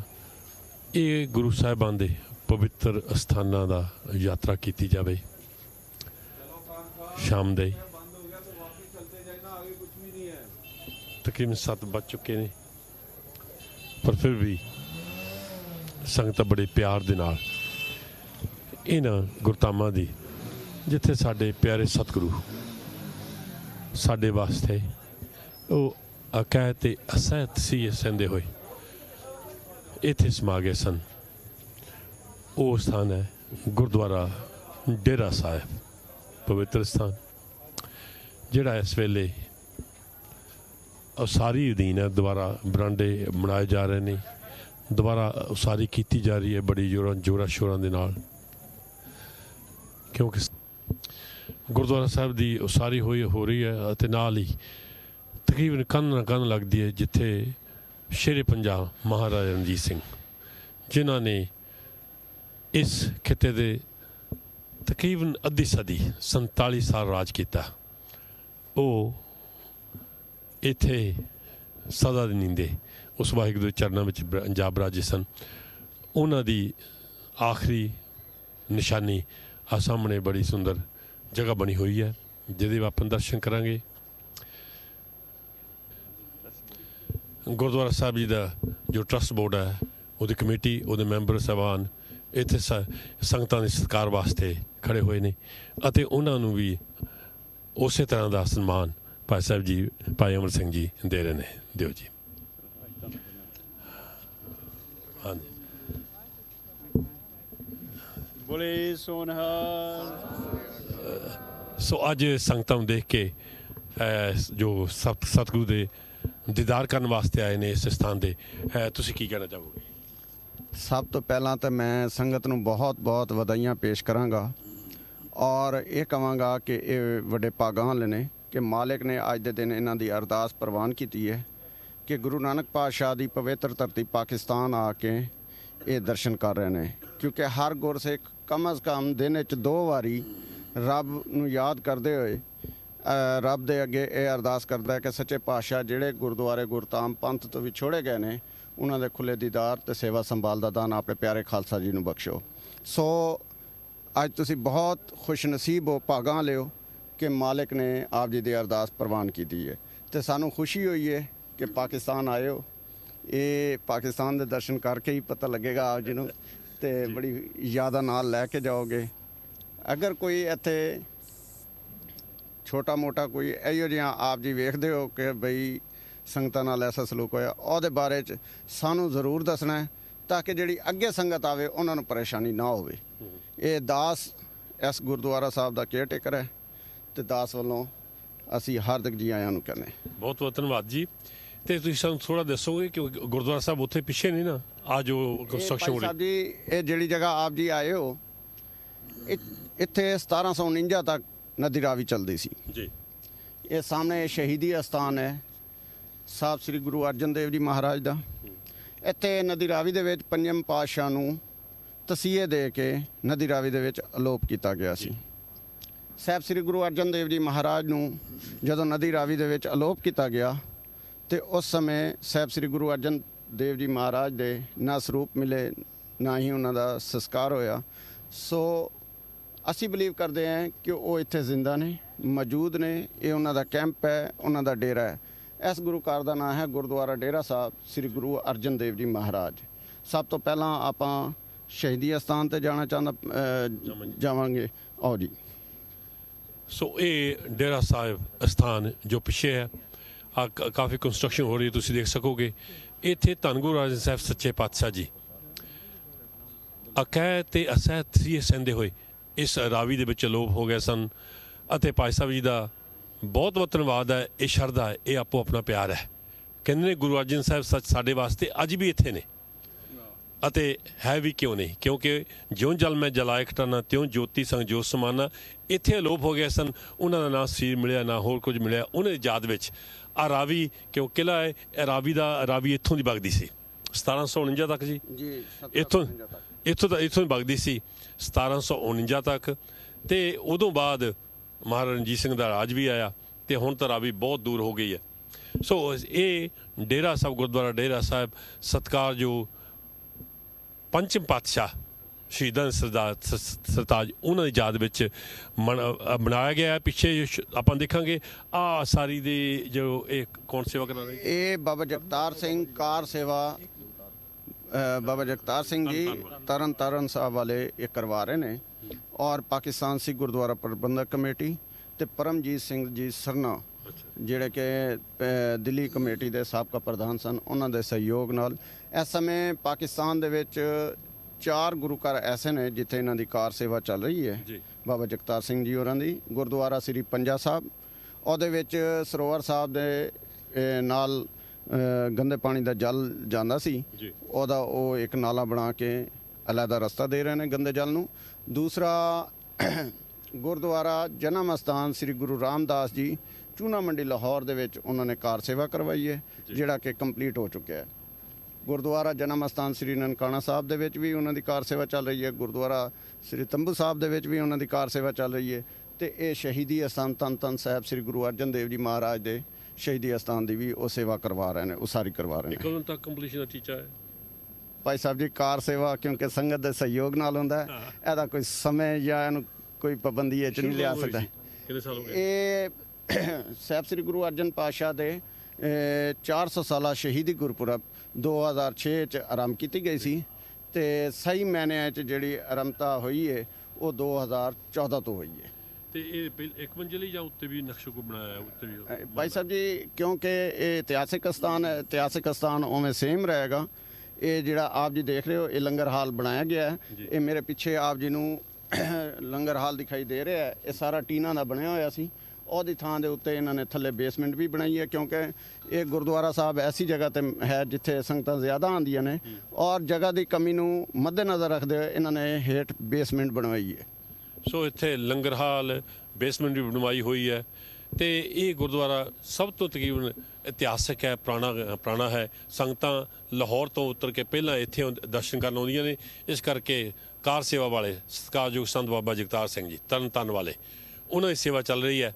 ਇਹ ਗੁਰੂ ਸਾਹਿਬਾਨ ਦੇ ਪਵਿੱਤਰ ਅਸਥਾਨਾਂ ਦਾ ਯਾਤਰਾ ਕੀਤੀ ਜਾਵੇ। ਸ਼ਾਮ ਦੇ ਤਕਰੀਬਨ 7 ਵੱਜ ਚੁੱਕੇ ਨੇ ਪਰ ਫਿਰ ਵੀ ਸੰਗਤਾਂ ਬੜੇ ਪਿਆਰ ਦੇ ਨਾਲ ਇਹਨਾਂ ਗੁਰਧਾਮਾਂ ਦੀ ਜਿੱਥੇ ਸਾਡੇ ਪਿਆਰੇ ਸਤਿਗੁਰੂ ਸਾਡੇ ਵਾਸਤੇ ਉਹ ਅਕੈਤ ਤੇ ਅਸਹਿਤ ਸੀ ਸਹਿੰਦੇ ਹੋਏ ਇੱਥੇ ਸਮਾ ਗਏ ਸਨ। ਉਹ ਸਥਾਨ ਹੈ ਗੁਰਦੁਆਰਾ ਡੇਰਾ ਸਾਹਿਬ ਪਵਿੱਤਰ ਸਥਾਨ ਜਿਹੜਾ ਇਸ ਵੇਲੇ ਉਸਾਰੀ ਅਧੀਨ ਹੈ। ਦੁਬਾਰਾ ਬਰਾਂਡੇ ਬਣਾਏ ਜਾ ਰਹੇ ਨੇ, ਦੁਬਾਰਾ ਉਸਾਰੀ ਕੀਤੀ ਜਾ ਰਹੀ ਹੈ ਬੜੀ ਜ਼ੋਰਾਂ ਸ਼ੋਰਾਂ ਦੇ ਨਾਲ ਕਿਉਂਕਿ ਗੁਰਦੁਆਰਾ ਸਾਹਿਬ ਦੀ ਉਸਾਰੀ ਹੋ ਰਹੀ ਹੈ ਅਤੇ ਨਾਲ ਹੀ ਤਕਰੀਬਨ ਕੰਨ ਨਾਲ ਕੰਨ ਲੱਗਦੀ ਹੈ ਜਿੱਥੇ ਸ਼ੇਰੇ ਪੰਜਾਬ ਮਹਾਰਾਜਾ ਰਣਜੀਤ ਸਿੰਘ ਜਿਨ੍ਹਾਂ ਨੇ ਇਸ ਖਿੱਤੇ ਦੇ ਤਕਰੀਬਨ ਅੱਧੀ ਸਦੀ 47 ਸਾਲ ਰਾਜ ਕੀਤਾ, ਉਹ ਇੱਥੇ ਸਦਾ ਦੀ ਨੀਂਦੇ ਉਸ ਵਾਹਿਗੁਰੂ ਦੇ ਚਰਨਾਂ ਵਿੱਚ ਜਾ ਬਰਾਜੇ ਸਨ। ਉਹਨਾਂ ਦੀ ਆਖਰੀ ਨਿਸ਼ਾਨੀ ਆ ਸਾਹਮਣੇ ਬੜੀ ਸੁੰਦਰ ਜਗ੍ਹਾ ਬਣੀ ਹੋਈ ਹੈ ਜਿਹਦੇ ਆਪਾਂ ਦਰਸ਼ਨ ਕਰਾਂਗੇ। ਗੁਰਦੁਆਰਾ ਸਾਹਿਬ ਜੀ ਦਾ ਜੋ ਟਰਸਟ ਬੋਰਡ ਹੈ ਉਹਦੀ ਕਮੇਟੀ ਉਹਦੇ ਮੈਂਬਰ ਸਾਹਿਬਾਨ ਇੱਥੇ ਸੰਗਤਾਂ ਦੇ ਸਤਿਕਾਰ ਵਾਸਤੇ ਖੜ੍ਹੇ ਹੋਏ ਨੇ ਅਤੇ ਉਹਨਾਂ ਨੂੰ ਵੀ ਉਸੇ ਤਰ੍ਹਾਂ ਦਾ ਸਨਮਾਨ ਭਾਈ ਸਾਹਿਬ ਜੀ ਭਾਈ ਅਮਰ ਸਿੰਘ ਜੀ ਦੇ ਰਹੇ ਨੇ। ਦਿਓ ਜੀ। ਹਾਂਜੀ ਬੋਲੇ ਸੋਨਹਾਲ। ਸੋ ਅੱਜ ਸੰਗਤਾਂ ਨੂੰ ਦੇਖ ਕੇ ਜੋ ਸਤਿਗੁਰੂ ਦੇ ਦੀਦਾਰ ਕਰਨ ਵਾਸਤੇ ਆਏ ਨੇ ਇਸ ਸਥਾਨ ਦੇ ਤੁਸੀਂ ਕੀ ਕਹਿਣਾ ਚਾਹੋਗੇ? ਸਭ ਤੋਂ ਪਹਿਲਾਂ ਤਾਂ ਮੈਂ ਸੰਗਤ ਨੂੰ ਬਹੁਤ ਵਧਾਈਆਂ ਪੇਸ਼ ਕਰਾਂਗਾ ਔਰ ਇਹ ਕਹਾਂਗਾ ਕਿ ਇਹ ਵੱਡੇ ਭਾਗਾਂ ਵਾਲੇ ਨੇ ਕਿ ਮਾਲਿਕ ਨੇ ਅੱਜ ਦੇ ਦਿਨ ਇਹਨਾਂ ਦੀ ਅਰਦਾਸ ਪ੍ਰਵਾਨ ਕੀਤੀ ਹੈ ਕਿ ਗੁਰੂ ਨਾਨਕ ਪਾਤਸ਼ਾਹ ਦੀ ਪਵਿੱਤਰ ਧਰਤੀ ਪਾਕਿਸਤਾਨ ਆ ਕੇ ਇਹ ਦਰਸ਼ਨ ਕਰ ਰਹੇ ਨੇ ਕਿਉਂਕਿ ਹਰ ਗੁਰਸਿੱਖ ਕਮ ਅਜ਼ ਕਮ ਦਿਨ ਵਿੱਚ 2 ਵਾਰੀ ਰੱਬ ਨੂੰ ਯਾਦ ਕਰਦੇ ਹੋਏ ਰੱਬ ਦੇ ਅੱਗੇ ਇਹ ਅਰਦਾਸ ਕਰਦਾ ਹੈ ਕਿ ਸੱਚੇ ਪਾਤਸ਼ਾਹ ਜਿਹੜੇ ਗੁਰਦੁਆਰੇ ਗੁਰਧਾਮ ਪੰਥ ਤੋਂ ਵਿਛੋੜੇ ਗਏ ਨੇ ਉਹਨਾਂ ਦੇ ਖੁੱਲੇ ਦੀਦਾਰ ਤੇ ਸੇਵਾ ਸੰਭਾਲ ਦਾ ਦਾਨ ਆਪਣੇ ਪਿਆਰੇ ਖਾਲਸਾ ਜੀ ਨੂੰ ਬਖਸ਼ੋ। ਸੋ ਅੱਜ ਤੁਸੀਂ ਬਹੁਤ ਖੁਸ਼ ਨਸੀਬ ਹੋ, ਭਾਗਾਂ ਵਾਲੇ ਹੋ ਕਿ ਮਾਲਿਕ ਨੇ ਆਪ ਜੀ ਦੀ ਅਰਦਾਸ ਪ੍ਰਵਾਨ ਕੀਤੀ ਹੈ ਤੇ ਸਾਨੂੰ ਖੁਸ਼ੀ ਹੋਈ ਹੈ ਕਿ ਪਾਕਿਸਤਾਨ ਆਏ ਹੋ। ਇਹ ਪਾਕਿਸਤਾਨ ਦੇ ਦਰਸ਼ਨ ਕਰਕੇ ਹੀ ਪਤਾ ਲੱਗੇਗਾ ਆਪ ਜੀ ਨੂੰ ਤੇ ਬੜੀ ਯਾਦਾਂ ਨਾਲ ਲੈ ਕੇ ਜਾਓਗੇ। ਅਗਰ ਕੋਈ ਇੱਥੇ ਛੋਟਾ ਮੋਟਾ ਕੋਈ ਇਹੋ ਜਿਹਾ ਆਪ ਜੀ ਵੇਖਦੇ ਹੋ ਕਿ ਬਈ ਸੰਗਤਾਂ ਨਾਲ ਐਸਾ ਸਲੂਕ ਹੋਇਆ ਉਹਦੇ ਬਾਰੇ 'ਚ ਸਾਨੂੰ ਜ਼ਰੂਰ ਦੱਸਣਾ ਹੈ ਤਾਂ ਕਿ ਜਿਹੜੀ ਅੱਗੇ ਸੰਗਤ ਆਵੇ ਉਹਨਾਂ ਨੂੰ ਪਰੇਸ਼ਾਨੀ ਨਾ ਹੋਵੇ। ਇਹ ਦਾਸ ਇਸ ਗੁਰਦੁਆਰਾ ਸਾਹਿਬ ਦਾ ਕੇਅਰਟੇਕਰ ਹੈ ਤੇ ਦਾਸ ਵੱਲੋਂ ਅਸੀਂ ਹਾਰਦਿਕ ਜੀ ਆਇਆਂ ਨੂੰ ਕਹਿੰਦੇ। ਬਹੁਤ ਬਹੁਤ ਧੰਨਵਾਦ ਜੀ। ਤੇ ਤੁਸੀਂ ਸਾਨੂੰ ਥੋੜਾ ਦੱਸੋਗੇ ਕਿ ਗੁਰਦੁਆਰਾ ਸਾਹਿਬ ਉੱਥੇ ਪਿੱਛੇ ਨਹੀਂ ਨਾ ਆ ਜੋ ਕੰਸਟਰਕਸ਼ਨ ਹੋ ਸਾਹਿਬ ਜੀ ਇਹ ਜਿਹੜੀ ਜਗ੍ਹਾ ਆਪ ਜੀ ਆਏ ਹੋ ਇੱਥੇ 1749 ਤੱਕ ਨਦੀ ਰਾਵੀ ਚੱਲਦੀ ਸੀ ਜੀ। ਇਹ ਸਾਹਮਣੇ ਸ਼ਹੀਦੀ ਅਸਥਾਨ ਹੈ ਸਾਹਿਬ ਸ੍ਰੀ ਗੁਰੂ ਅਰਜਨ ਦੇਵ ਜੀ ਮਹਾਰਾਜ ਦਾ। ਇੱਥੇ ਨਦੀ ਰਾਵੀ ਦੇ ਵਿੱਚ ਪੰਜਮ ਪਾਤਸ਼ਾਹ ਨੂੰ ਤਸੀਹੇ ਦੇ ਕੇ ਨਦੀ ਰਾਵੀ ਦੇ ਵਿੱਚ ਅਲੋਪ ਕੀਤਾ ਗਿਆ ਸੀ। ਸਾਹਿਬ ਸ੍ਰੀ ਗੁਰੂ ਅਰਜਨ ਦੇਵ ਜੀ ਮਹਾਰਾਜ ਨੂੰ ਜਦੋਂ ਨਦੀ ਰਾਵੀ ਦੇ ਵਿੱਚ ਅਲੋਪ ਕੀਤਾ ਗਿਆ ਤੇ ਉਸ ਸਮੇਂ ਸਾਹਿਬ ਸ੍ਰੀ ਗੁਰੂ ਅਰਜਨ ਦੇਵ ਜੀ ਮਹਾਰਾਜ ਦੇ ਨਾ ਸਰੂਪ ਮਿਲੇ ਨਾ ਹੀ ਉਹਨਾਂ ਦਾ ਸੰਸਕਾਰ ਹੋਇਆ। ਸੋ ਅਸੀਂ ਬਲੀਵ ਕਰਦੇ ਹਾਂ ਕਿ ਉਹ ਇੱਥੇ ਜ਼ਿੰਦਾ ਨੇ, ਮੌਜੂਦ ਨੇ। ਇਹ ਉਹਨਾਂ ਦਾ ਕੈਂਪ ਹੈ, ਉਹਨਾਂ ਦਾ ਡੇਰਾ ਹੈ। ਇਸ ਗੁਰੂ ਘਰ ਦਾ ਨਾਮ ਹੈ ਗੁਰਦੁਆਰਾ ਡੇਰਾ ਸਾਹਿਬ ਸ੍ਰੀ ਗੁਰੂ ਅਰਜਨ ਦੇਵ ਜੀ ਮਹਾਰਾਜ। ਸਭ ਤੋਂ ਪਹਿਲਾਂ ਆਪਾਂ ਸ਼ਹੀਦੀ ਅਸਥਾਨ ਤੇ ਜਾਣਾ ਜਾਵਾਂਗੇ। ਆਓ ਜੀ। ਸੋ ਇਹ ਡੇਰਾ ਸਾਹਿਬ ਅਸਥਾਨ ਜੋ ਪਿੱਛੇ ਹੈ ਕਾਫੀ ਕੰਸਟਰਕਸ਼ਨ ਹੋ ਰਹੀ ਹੈ, ਤੁਸੀਂ ਦੇਖ ਸਕੋਗੇ। ਇੱਥੇ ਧੰਨ ਗੁਰੂ ਅਰਜਨ ਸਾਹਿਬ ਸੱਚੇ ਪਾਤਸ਼ਾਹ ਜੀ ਅਕੈ ਤੇ ਅਸਹਿ ਤਸੀਹੇ ਸਹਿੰਦੇ ਹੋਏ ਇਸ ਰਾਵੀ ਦੇ ਵਿੱਚ ਅਲੋਪ ਹੋ ਗਏ ਸਨ। ਅਤੇ ਭਾਈ ਸਾਹਿਬ ਜੀ ਦਾ ਬਹੁਤ ਬਹੁਤ ਧੰਨਵਾਦ ਹੈ। ਇਹ ਸ਼ਰਧਾ ਹੈ, ਇਹ ਆਪੋ ਆਪਣਾ ਪਿਆਰ ਹੈ। ਕਹਿੰਦੇ ਨੇ ਗੁਰੂ ਅਰਜਨ ਸਾਹਿਬ ਸੱਚ ਸਾਡੇ ਵਾਸਤੇ ਅੱਜ ਵੀ ਇੱਥੇ ਨੇ ਅਤੇ ਹੈ ਵੀ ਕਿਉਂ ਨਹੀਂ, ਕਿਉਂਕਿ ਜਿਉਂ ਜਲ ਮੈਂ ਜਲਾਏ ਖਟਾਨਾ ਤਿਉਂ ਜੋਤੀ ਸੰਗ ਜੋਤ ਸਮਾਨਾ। ਇੱਥੇ ਅਲੋਪ ਹੋ ਗਏ ਸਨ। ਉਹਨਾਂ ਦਾ ਨਾ ਸਰੀਰ ਮਿਲਿਆ ਨਾ ਹੋਰ ਕੁਝ ਮਿਲਿਆ। ਉਹਨਾਂ ਦੀ ਯਾਦ ਵਿੱਚ ਆ ਰਾਵੀ ਕਿਉਂ ਕਿਲ੍ਹਾ ਹੈ, ਇਹ ਰਾਵੀ ਇੱਥੋਂ ਦੀ ਵਗਦੀ ਸੀ 1749 ਤੱਕ ਜੀ। ਇੱਥੋਂ ਦੀ ਵਗਦੀ ਸੀ 1749 ਤੱਕ। ਤੇ ਉਦੋਂ ਬਾਅਦ ਮਹਾਰਾਜਾ ਰਣਜੀਤ ਸਿੰਘ ਦਾ ਰਾਜ ਵੀ ਆਇਆ ਤੇ ਹੁਣ ਤਾਂ ਰਾਵੀ ਬਹੁਤ ਦੂਰ ਹੋ ਗਈ ਹੈ। ਸੋ ਇਹ ਡੇਰਾ ਸਾਹਿਬ ਗੁਰਦੁਆਰਾ ਡੇਰਾ ਸਾਹਿਬ ਸਤਿਕਾਰਯੋਗ ਪੰਚਮ ਪਾਤਸ਼ਾਹ ਸ਼ਹੀਦਾਂ ਸਰਤਾਜ ਉਹਨਾਂ ਦੀ ਯਾਦ ਵਿੱਚ ਬਣਾਇਆ ਗਿਆ ਹੈ। ਪਿੱਛੇ ਆਪਾਂ ਦੇਖਾਂਗੇ ਆ ਸਾਰੀ ਦੇ ਜੋ ਇਹ ਕੌਣ ਸੇਵਾ ਕਰਾ ਰਹੇ, ਇਹ ਬਾਬਾ ਜਗਤਾਰ ਸਿੰਘ ਕਾਰ ਸੇਵਾ ਬਾਬਾ ਜਗਤਾਰ ਸਿੰਘ ਜੀ ਤਰਨ ਤਾਰਨ ਸਾਹਿਬ ਵਾਲੇ ਇਹ ਕਰਵਾ ਰਹੇ ਨੇ। ਔਰ ਪਾਕਿਸਤਾਨ ਸਿੱਖ ਗੁਰਦੁਆਰਾ ਪ੍ਰਬੰਧਕ ਕਮੇਟੀ ਤੇ ਪਰਮਜੀਤ ਸਿੰਘ ਜੀ ਸਰਨਾ ਜਿਹੜੇ ਕਿ ਦਿੱਲੀ ਕਮੇਟੀ ਦੇ ਸਾਬਕਾ ਪ੍ਰਧਾਨ ਸਨ, ਉਹਨਾਂ ਦੇ ਸਹਿਯੋਗ ਨਾਲ ਇਸ ਸਮੇਂ ਪਾਕਿਸਤਾਨ ਦੇ ਵਿੱਚ 4 ਗੁਰੂ ਘਰ ਐਸੇ ਨੇ ਜਿੱਥੇ ਇਹਨਾਂ ਦੀ ਕਾਰ ਸੇਵਾ ਚੱਲ ਰਹੀ ਹੈ। ਬਾਬਾ ਜਗਤਾਰ ਸਿੰਘ ਜੀ ਹੋਰਾਂ ਦੀ ਗੁਰਦੁਆਰਾ ਸ੍ਰੀ ਪੰਜਾ ਸਾਹਿਬ, ਉਹਦੇ ਵਿੱਚ ਸਰੋਵਰ ਸਾਹਿਬ ਦੇ ਨਾਲ ਗੰਦੇ ਪਾਣੀ ਦਾ ਜਲ ਜਾਂਦਾ ਸੀ, ਉਹਦਾ ਉਹ ਇੱਕ ਨਾਲਾ ਬਣਾ ਕੇ ਅਲੱਗਾ ਰਸਤਾ ਦੇ ਰਹੇ ਨੇ ਗੰਦੇ ਜਲ ਨੂੰ। ਦੂਸਰਾ ਗੁਰਦੁਆਰਾ ਜਨਮ ਅਸਥਾਨ ਸ੍ਰੀ ਗੁਰੂ ਰਾਮਦਾਸ ਜੀ ਚੂਨਾ ਮੰਡੀ ਲਾਹੌਰ ਦੇ ਵਿੱਚ ਉਹਨਾਂ ਨੇ ਕਾਰ ਸੇਵਾ ਕਰਵਾਈ ਹੈ, ਜਿਹੜਾ ਕਿ ਕੰਪਲੀਟ ਹੋ ਚੁੱਕਿਆ ਹੈ। ਗੁਰਦੁਆਰਾ ਜਨਮ ਅਸਥਾਨ ਸ੍ਰੀ ਨਨਕਾਣਾ ਸਾਹਿਬ ਦੇ ਵਿੱਚ ਵੀ ਉਹਨਾਂ ਦੀ ਕਾਰ ਸੇਵਾ ਚੱਲ ਰਹੀ ਹੈ। ਗੁਰਦੁਆਰਾ ਸ੍ਰੀ ਤੰਬੂ ਸਾਹਿਬ ਦੇ ਵਿੱਚ ਵੀ ਉਹਨਾਂ ਦੀ ਕਾਰ ਸੇਵਾ ਚੱਲ ਰਹੀ ਹੈ। ਤੇ ਇਹ ਸ਼ਹੀਦੀ ਅਸਥਾਨ ਧੰਨ ਧੰਨ ਸਾਹਿਬ ਸ੍ਰੀ ਗੁਰੂ ਅਰਜਨ ਦੇਵ ਜੀ ਮਹਾਰਾਜ ਦੇ ਸ਼ਹੀਦੀ ਅਸਥਾਨ ਦੀ ਵੀ ਉਹ ਸੇਵਾ ਕਰਵਾ ਰਹੇ ਨੇ, ਉਸਾਰੀ ਕਰਵਾ ਰਹੇ ਨੇ। ਕਦੋਂ ਤੱਕ ਕੰਪਲੀਸ਼ਨ ਦਾ ਟੀਚਾ ਹੈ ਭਾਈ ਸਾਹਿਬ ਜੀ? ਕਾਰ ਸੇਵਾ ਕਿਉਂਕਿ ਸੰਗਤ ਦੇ ਸਹਿਯੋਗ ਨਾਲ ਹੁੰਦਾ, ਇਹਦਾ ਕੋਈ ਸਮੇਂ ਜਾਂ ਇਹਨੂੰ ਕੋਈ ਪਾਬੰਦੀ ਇਹ 'ਚ ਨਹੀਂ ਲਿਆ ਸਕਦਾ। ਕਿੰਨੇ ਸਾਲ ਹੋ ਗਏ? ਇਹ ਸਾਹਿਬ ਸ੍ਰੀ ਗੁਰੂ ਅਰਜਨ ਪਾਤਸ਼ਾਹ ਦੇ 400 ਸਾਲਾ ਸ਼ਹੀਦੀ ਗੁਰਪੁਰਬ 2006 'ਚ ਆਰੰਭ ਕੀਤੀ ਗਈ ਸੀ ਤੇ ਸਹੀ ਮਾਇਨਿਆਂ 'ਚ ਜਿਹੜੀ ਆਰੰਭਤਾ ਹੋਈ ਹੈ ਉਹ 2014 ਤੋਂ ਹੋਈ ਹੈ। ਤੇ ਇਹ ਇੱਕ ਮੰਜ਼ਿਲ ਜਾਂ ਉੱਤੇ ਵੀ ਨਕਸ਼ਾ ਕੋ ਬਣਾਇਆ ਉੱਤੇ ਵੀ? ਭਾਈ ਸਾਹਿਬ ਜੀ ਕਿਉਂਕਿ ਇਹ ਇਤਿਹਾਸਿਕ ਸਥਾਨ ਹੈ, ਇਤਿਹਾਸਿਕ ਸਥਾਨ ਉਵੇਂ ਸੇਮ ਰਹੇਗਾ। ਇਹ ਜਿਹੜਾ ਆਪ ਜੀ ਦੇਖ ਰਹੇ ਹੋ ਇਹ ਲੰਗਰ ਹਾਲ ਬਣਾਇਆ ਗਿਆ ਹੈ। ਇਹ ਮੇਰੇ ਪਿੱਛੇ ਆਪ ਜੀ ਨੂੰ ਲੰਗਰ ਹਾਲ ਦਿਖਾਈ ਦੇ ਰਿਹਾ ਹੈ। ਇਹ ਸਾਰਾ ਟੀਨਾਂ ਦਾ ਬਣਿਆ ਹੋਇਆ ਸੀ। ਉਹਦੀ ਥਾਂ ਦੇ ਉੱਤੇ ਇਹਨਾਂ ਨੇ ਥੱਲੇ ਬੇਸਮੈਂਟ ਵੀ ਬਣਾਈ ਹੈ, ਕਿਉਂਕਿ ਇਹ ਗੁਰਦੁਆਰਾ ਸਾਹਿਬ ਐਸੀ ਜਗ੍ਹਾ ਤੇ ਹੈ ਜਿੱਥੇ ਸੰਗਤਾਂ ਜ਼ਿਆਦਾ ਆਉਂਦੀਆਂ ਨੇ ਔਰ ਜਗ੍ਹਾ ਦੀ ਕਮੀ ਨੂੰ ਮੱਦੇਨਜ਼ਰ ਰੱਖਦੇ ਹੋਏ ਇਹਨਾਂ ਨੇ ਹੇਠ ਬੇਸਮੈਂਟ ਬਣਵਾਈ ਹੈ। ਸੋ ਇੱਥੇ ਲੰਗਰ ਹਾਲ ਬੇਸਮੈਂਟ ਵੀ ਬਣਵਾਈ ਹੋਈ ਹੈ। ਤੇ ਇਹ ਗੁਰਦੁਆਰਾ ਸਭ ਤੋਂ ਤਕਰੀਬਨ ਇਤਿਹਾਸਕ ਹੈ, ਪੁਰਾਣਾ ਹੈ। ਸੰਗਤਾਂ ਲਾਹੌਰ ਤੋਂ ਉਤਰ ਕੇ ਪਹਿਲਾਂ ਇੱਥੇ ਦਰਸ਼ਨ ਕਰਨ ਆਉਂਦੀਆਂ ਨੇ। ਇਸ ਕਰਕੇ ਕਾਰ ਸੇਵਾ ਵਾਲੇ ਸਤਿਕਾਰਯੋਗ ਸੰਤ ਬਾਬਾ ਜਗਤਾਰ ਸਿੰਘ ਜੀ ਤਰਨ ਤਾਰਨ ਵਾਲੇ, ਉਹਨਾਂ ਦੀ ਸੇਵਾ ਚੱਲ ਰਹੀ ਹੈ।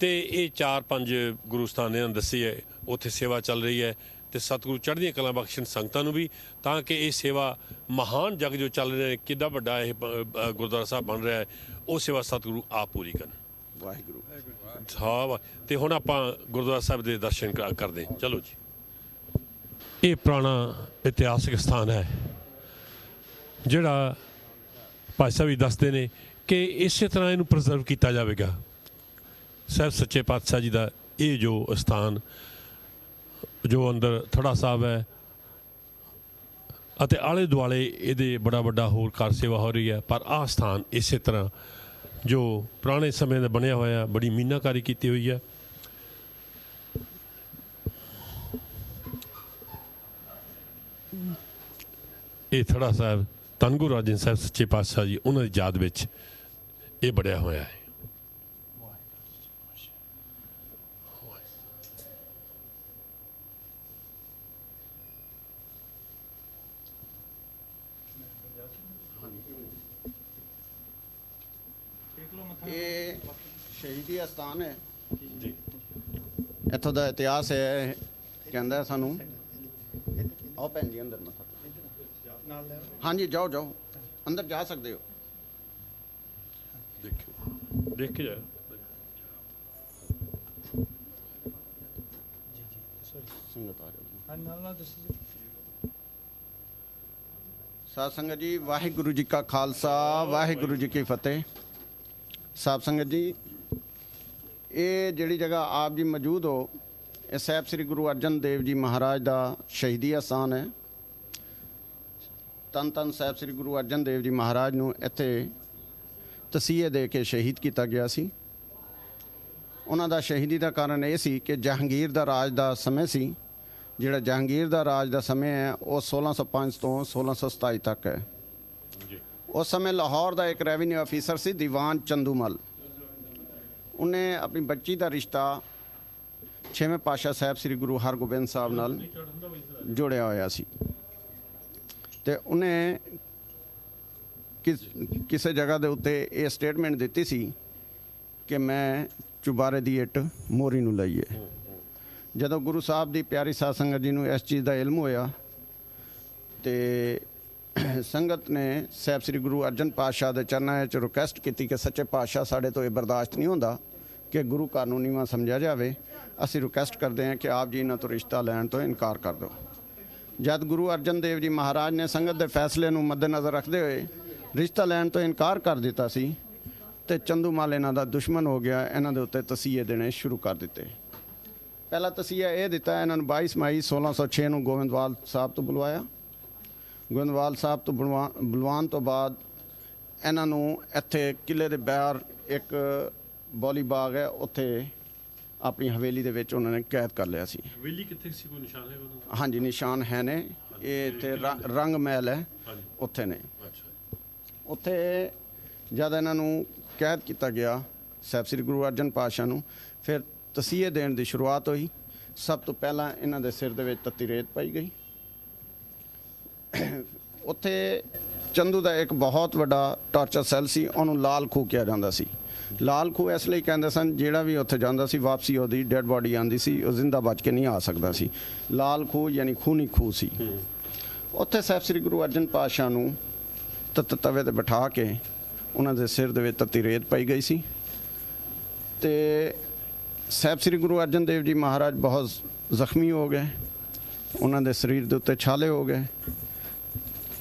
ਤੇ ਇਹ 4-5 ਗੁਰੂ ਸਥਾਨ ਇਹਨਾਂ ਨੇ ਦੱਸੀ ਹੈ, ਉੱਥੇ ਸੇਵਾ ਚੱਲ ਰਹੀ ਹੈ। ਤੇ ਸਤਿਗੁਰੂ ਚੜ੍ਹਦੀਆਂ ਕਲਾਂ ਬਖਸ਼ਣ ਸੰਗਤਾਂ ਨੂੰ ਵੀ, ਤਾਂ ਕਿ ਇਹ ਸੇਵਾ ਮਹਾਨ ਜਗ ਜੋ ਚੱਲ ਰਿਹਾ, ਕਿੱਡਾ ਵੱਡਾ ਇਹ ਗੁਰਦੁਆਰਾ ਸਾਹਿਬ ਬਣ ਰਿਹਾ ਹੈ, ਉਹ ਸੇਵਾ ਸਤਿਗੁਰੂ ਆਪ ਪੂਰੀ ਕਰਨ। ਵਾਹਿਗੁਰੂ। ਹਾਂ। ਤੇ ਹੁਣ ਆਪਾਂ ਗੁਰਦੁਆਰਾ ਸਾਹਿਬ ਦੇ ਦਰਸ਼ਨ ਕਰਦੇ ਹਾਂ। ਚਲੋ ਜੀ। ਇਹ ਪੁਰਾਣਾ ਇਤਿਹਾਸਕ ਸਥਾਨ ਹੈ ਜਿਹੜਾ ਭਾਈ ਸਾਹਿਬ ਵੀ ਦੱਸਦੇ ਨੇ ਕਿ ਇਸੇ ਤਰ੍ਹਾਂ ਇਹਨੂੰ ਪ੍ਰੀਜ਼ਰਵ ਕੀਤਾ ਜਾਵੇਗਾ। ਸਾਹਿਬ ਸੱਚੇ ਪਾਤਸ਼ਾਹ ਜੀ ਦਾ ਇਹ ਜੋ ਸਥਾਨ ਜੋ ਅੰਦਰ ਥੜਾ ਸਾਹਿਬ ਹੈ ਅਤੇ ਆਲੇ ਦੁਆਲੇ ਇਹਦੇ ਬੜਾ ਵੱਡਾ ਹੋਰ ਕਾਰ ਸੇਵਾ ਹੋ ਰਹੀ ਹੈ, ਪਰ ਆਹ ਸਥਾਨ ਇਸੇ ਤਰ੍ਹਾਂ ਜੋ ਪੁਰਾਣੇ ਸਮੇਂ ਦਾ ਬਣਿਆ ਹੋਇਆ, ਬੜੀ ਮੀਨਾਕਾਰੀ ਕੀਤੀ ਹੋਈ ਹੈ। ਇਹ ਥੜਾ ਸਾਹਿਬ ਧੰਨ ਗੁਰੂ ਅਰਜਨ ਸਾਹਿਬ ਸੱਚੇ ਪਾਤਸ਼ਾਹ ਜੀ ਉਹਨਾਂ ਦੀ ਯਾਦ ਵਿੱਚ ਇਹ ਬਣਿਆ ਹੋਇਆ ਹੈ। ਇਹ ਸ਼ਹੀਦੀ ਅਸਥਾਨ ਹੈ ਜੀ। ਇੱਥੋਂ ਦਾ ਇਤਿਹਾਸ ਹੈ, ਕਹਿੰਦਾ ਸਾਨੂੰ ਆਓ ਭੈਣ ਜੀ ਅੰਦਰ ਮੱਥਾ ਹਾਂਜੀ ਜਾਓ ਜਾਓ ਅੰਦਰ ਜਾ ਸਕਦੇ ਹੋ। ਦੇਖਿਓ ਦੇਖ ਕੇ ਜਾਓ। ਸੰਗਤ ਆ ਜਾਓ। ਸਾਧ ਸੰਗਤ ਜੀ, ਵਾਹਿਗੁਰੂ ਜੀ ਕਾ ਖਾਲਸਾ, ਵਾਹਿਗੁਰੂ ਜੀ ਕੀ ਫਤਿਹ। ਸਾਧ ਸੰਗਤ ਜੀ, ਇਹ ਜਿਹੜੀ ਜਗ੍ਹਾ ਆਪ ਜੀ ਮੌਜੂਦ ਹੋ, ਇਹ ਸਾਹਿਬ ਸ੍ਰੀ ਗੁਰੂ ਅਰਜਨ ਦੇਵ ਜੀ ਮਹਾਰਾਜ ਦਾ ਸ਼ਹੀਦੀ ਅਸਥਾਨ ਹੈ। ਧੰਨ ਧੰਨ ਸਾਹਿਬ ਸ੍ਰੀ ਗੁਰੂ ਅਰਜਨ ਦੇਵ ਜੀ ਮਹਾਰਾਜ ਨੂੰ ਇੱਥੇ ਤਸੀਹੇ ਦੇ ਕੇ ਸ਼ਹੀਦ ਕੀਤਾ ਗਿਆ ਸੀ। ਉਹਨਾਂ ਦਾ ਸ਼ਹੀਦੀ ਦਾ ਕਾਰਨ ਇਹ ਸੀ ਕਿ ਜਹਾਂਗੀਰ ਦਾ ਰਾਜ ਦਾ ਸਮੇਂ ਸੀ। ਜਿਹੜਾ ਜਹਾਂਗੀਰ ਦਾ ਰਾਜ ਦਾ ਸਮੇਂ ਹੈ ਉਹ 1605 ਤੋਂ 1627 ਤੱਕ ਹੈ। ਉਸ ਸਮੇਂ ਲਾਹੌਰ ਦਾ ਇੱਕ ਰੈਵਨਿਊ ਅਫੀਸਰ ਸੀ ਦੀਵਾਨ ਚੰਦੂਮਲ। ਉਹਨੇ ਆਪਣੀ ਬੱਚੀ ਦਾ ਰਿਸ਼ਤਾ 6ਵੇਂ ਪਾਤਸ਼ਾਹ ਸਾਹਿਬ ਸ੍ਰੀ ਗੁਰੂ ਹਰਗੋਬਿੰਦ ਸਾਹਿਬ ਨਾਲ ਜੋੜਿਆ ਹੋਇਆ ਸੀ ਤੇ ਉਹਨੇ ਕਿਸੇ ਜਗ੍ਹਾ ਦੇ ਉੱਤੇ ਇਹ ਸਟੇਟਮੈਂਟ ਦਿੱਤੀ ਸੀ ਕਿ ਮੈਂ ਚੁਬਾਰੇ ਦੀ ਇੱਟ ਮੋਰੀ ਨੂੰ ਲਈ ਹੈ। ਜਦੋਂ ਗੁਰੂ ਸਾਹਿਬ ਦੀ ਪਿਆਰੀ ਸਾਧ ਸੰਗਤ ਜੀ ਨੂੰ ਇਸ ਚੀਜ਼ ਦਾ ਇਲਮ ਹੋਇਆ ਤੇ ਸੰਗਤ ਨੇ ਸਾਹਿਬ ਸ੍ਰੀ ਗੁਰੂ ਅਰਜਨ ਪਾਤਸ਼ਾਹ ਦੇ ਚਰਨਾਂ 'ਚ ਰਿਕੁਐਸਟ ਕੀਤੀ ਕਿ ਸੱਚੇ ਪਾਤਸ਼ਾਹ, ਸਾਡੇ ਤੋਂ ਇਹ ਬਰਦਾਸ਼ਤ ਨਹੀਂ ਹੁੰਦਾ ਕਿ ਗੁਰੂ ਘਰ ਨੂੰ ਨੀਵਾਂ ਸਮਝਿਆ ਜਾਵੇ। ਅਸੀਂ ਰਿਕੁਐਸਟ ਕਰਦੇ ਹਾਂ ਕਿ ਆਪ ਜੀ ਇਹਨਾਂ ਤੋਂ ਰਿਸ਼ਤਾ ਲੈਣ ਤੋਂ ਇਨਕਾਰ ਕਰ ਦਿਓ। ਜਦ ਗੁਰੂ ਅਰਜਨ ਦੇਵ ਜੀ ਮਹਾਰਾਜ ਨੇ ਸੰਗਤ ਦੇ ਫੈਸਲੇ ਨੂੰ ਮੱਦੇਨਜ਼ਰ ਰੱਖਦੇ ਹੋਏ ਰਿਸ਼ਤਾ ਲੈਣ ਤੋਂ ਇਨਕਾਰ ਕਰ ਦਿੱਤਾ ਸੀ ਤੇ ਚੰਦੂਮਾਲ ਇਹਨਾਂ ਦਾ ਦੁਸ਼ਮਣ ਹੋ ਗਿਆ। ਇਹਨਾਂ ਦੇ ਉੱਤੇ ਤਸੀਹੇ ਦੇਣੇ ਸ਼ੁਰੂ ਕਰ ਦਿੱਤੇ। ਪਹਿਲਾ ਤਸੀਹਾ ਇਹ ਦਿੱਤਾ, ਇਹਨਾਂ ਨੂੰ 22 ਮਈ 1606 ਨੂੰ ਗੋਇੰਦਵਾਲ ਸਾਹਿਬ ਤੋਂ ਬੁਲਵਾਇਆ। ਗੋਇੰਦਵਾਲ ਸਾਹਿਬ ਤੋਂ ਬੁਲਵਾਉਣ ਤੋਂ ਬਾਅਦ ਇਹਨਾਂ ਨੂੰ ਇੱਥੇ ਕਿਲੇ ਦੇ ਬਾਹਰ ਇੱਕ ਬੌਲੀ ਬਾਗ ਹੈ, ਉੱਥੇ ਆਪਣੀ ਹਵੇਲੀ ਦੇ ਵਿੱਚ ਉਹਨਾਂ ਨੇ ਕੈਦ ਕਰ ਲਿਆ ਸੀ। ਹਵੇਲੀ ਕਿੱਥੇ ਸੀ, ਕੋਈ ਨਿਸ਼ਾਨ ਹੈ ਉਹਦਾ? ਹਾਂਜੀ, ਨਿਸ਼ਾਨ ਹੈ ਨੇ। ਇਹ ਇੱਥੇ ਰੰਗ ਮਹਿਲ ਹੈ, ਉੱਥੇ ਨੇ। ਉੱਥੇ ਜਦ ਇਹਨਾਂ ਨੂੰ ਕੈਦ ਕੀਤਾ ਗਿਆ ਸਾਹਿਬ ਸ੍ਰੀ ਗੁਰੂ ਅਰਜਨ ਪਾਤਸ਼ਾਹ ਨੂੰ, ਫਿਰ ਤਸੀਹੇ ਦੇਣ ਦੀ ਸ਼ੁਰੂਆਤ ਹੋਈ। ਸਭ ਤੋਂ ਪਹਿਲਾਂ ਇਹਨਾਂ ਦੇ ਸਿਰ ਦੇ ਵਿੱਚ ਤੱਤੀ ਰੇਤ ਪਾਈ ਗਈ। ਉੱਥੇ ਚੰਦੂ ਦਾ ਇੱਕ ਬਹੁਤ ਵੱਡਾ ਟਾਰਚਰ ਸੈੱਲ ਸੀ, ਉਹਨੂੰ ਲਾਲ ਖੂਹ ਕਿਹਾ ਜਾਂਦਾ ਸੀ। ਲਾਲ ਖੂਹ ਇਸ ਲਈ ਕਹਿੰਦੇ ਸਨ, ਜਿਹੜਾ ਵੀ ਉੱਥੇ ਜਾਂਦਾ ਸੀ ਵਾਪਸੀ ਉਹਦੀ ਡੈੱਡ ਬਾਡੀ ਆਉਂਦੀ ਸੀ, ਉਹ ਜ਼ਿੰਦਾ ਬਚ ਕੇ ਨਹੀਂ ਆ ਸਕਦਾ ਸੀ। ਲਾਲ ਖੂਹ ਯਾਨੀ ਖੂਨੀ ਖੂਹ ਸੀ। ਉੱਥੇ ਸਾਹਿਬ ਸ੍ਰੀ ਗੁਰੂ ਅਰਜਨ ਪਾਤਸ਼ਾਹ ਨੂੰ ਤਵੇ ਤੇ ਬਿਠਾ ਕੇ ਉਹਨਾਂ ਦੇ ਸਿਰ ਦੇ ਵਿੱਚ ਤੱਤੀ ਰੇਤ ਪਾਈ ਗਈ ਸੀ ਤੇ ਸਾਹਿਬ ਸ੍ਰੀ ਗੁਰੂ ਅਰਜਨ ਦੇਵ ਜੀ ਮਹਾਰਾਜ ਬਹੁਤ ਜ਼ਖਮੀ ਹੋ ਗਏ। ਉਹਨਾਂ ਦੇ ਸਰੀਰ ਦੇ ਉੱਤੇ ਛਾਲੇ ਹੋ ਗਏ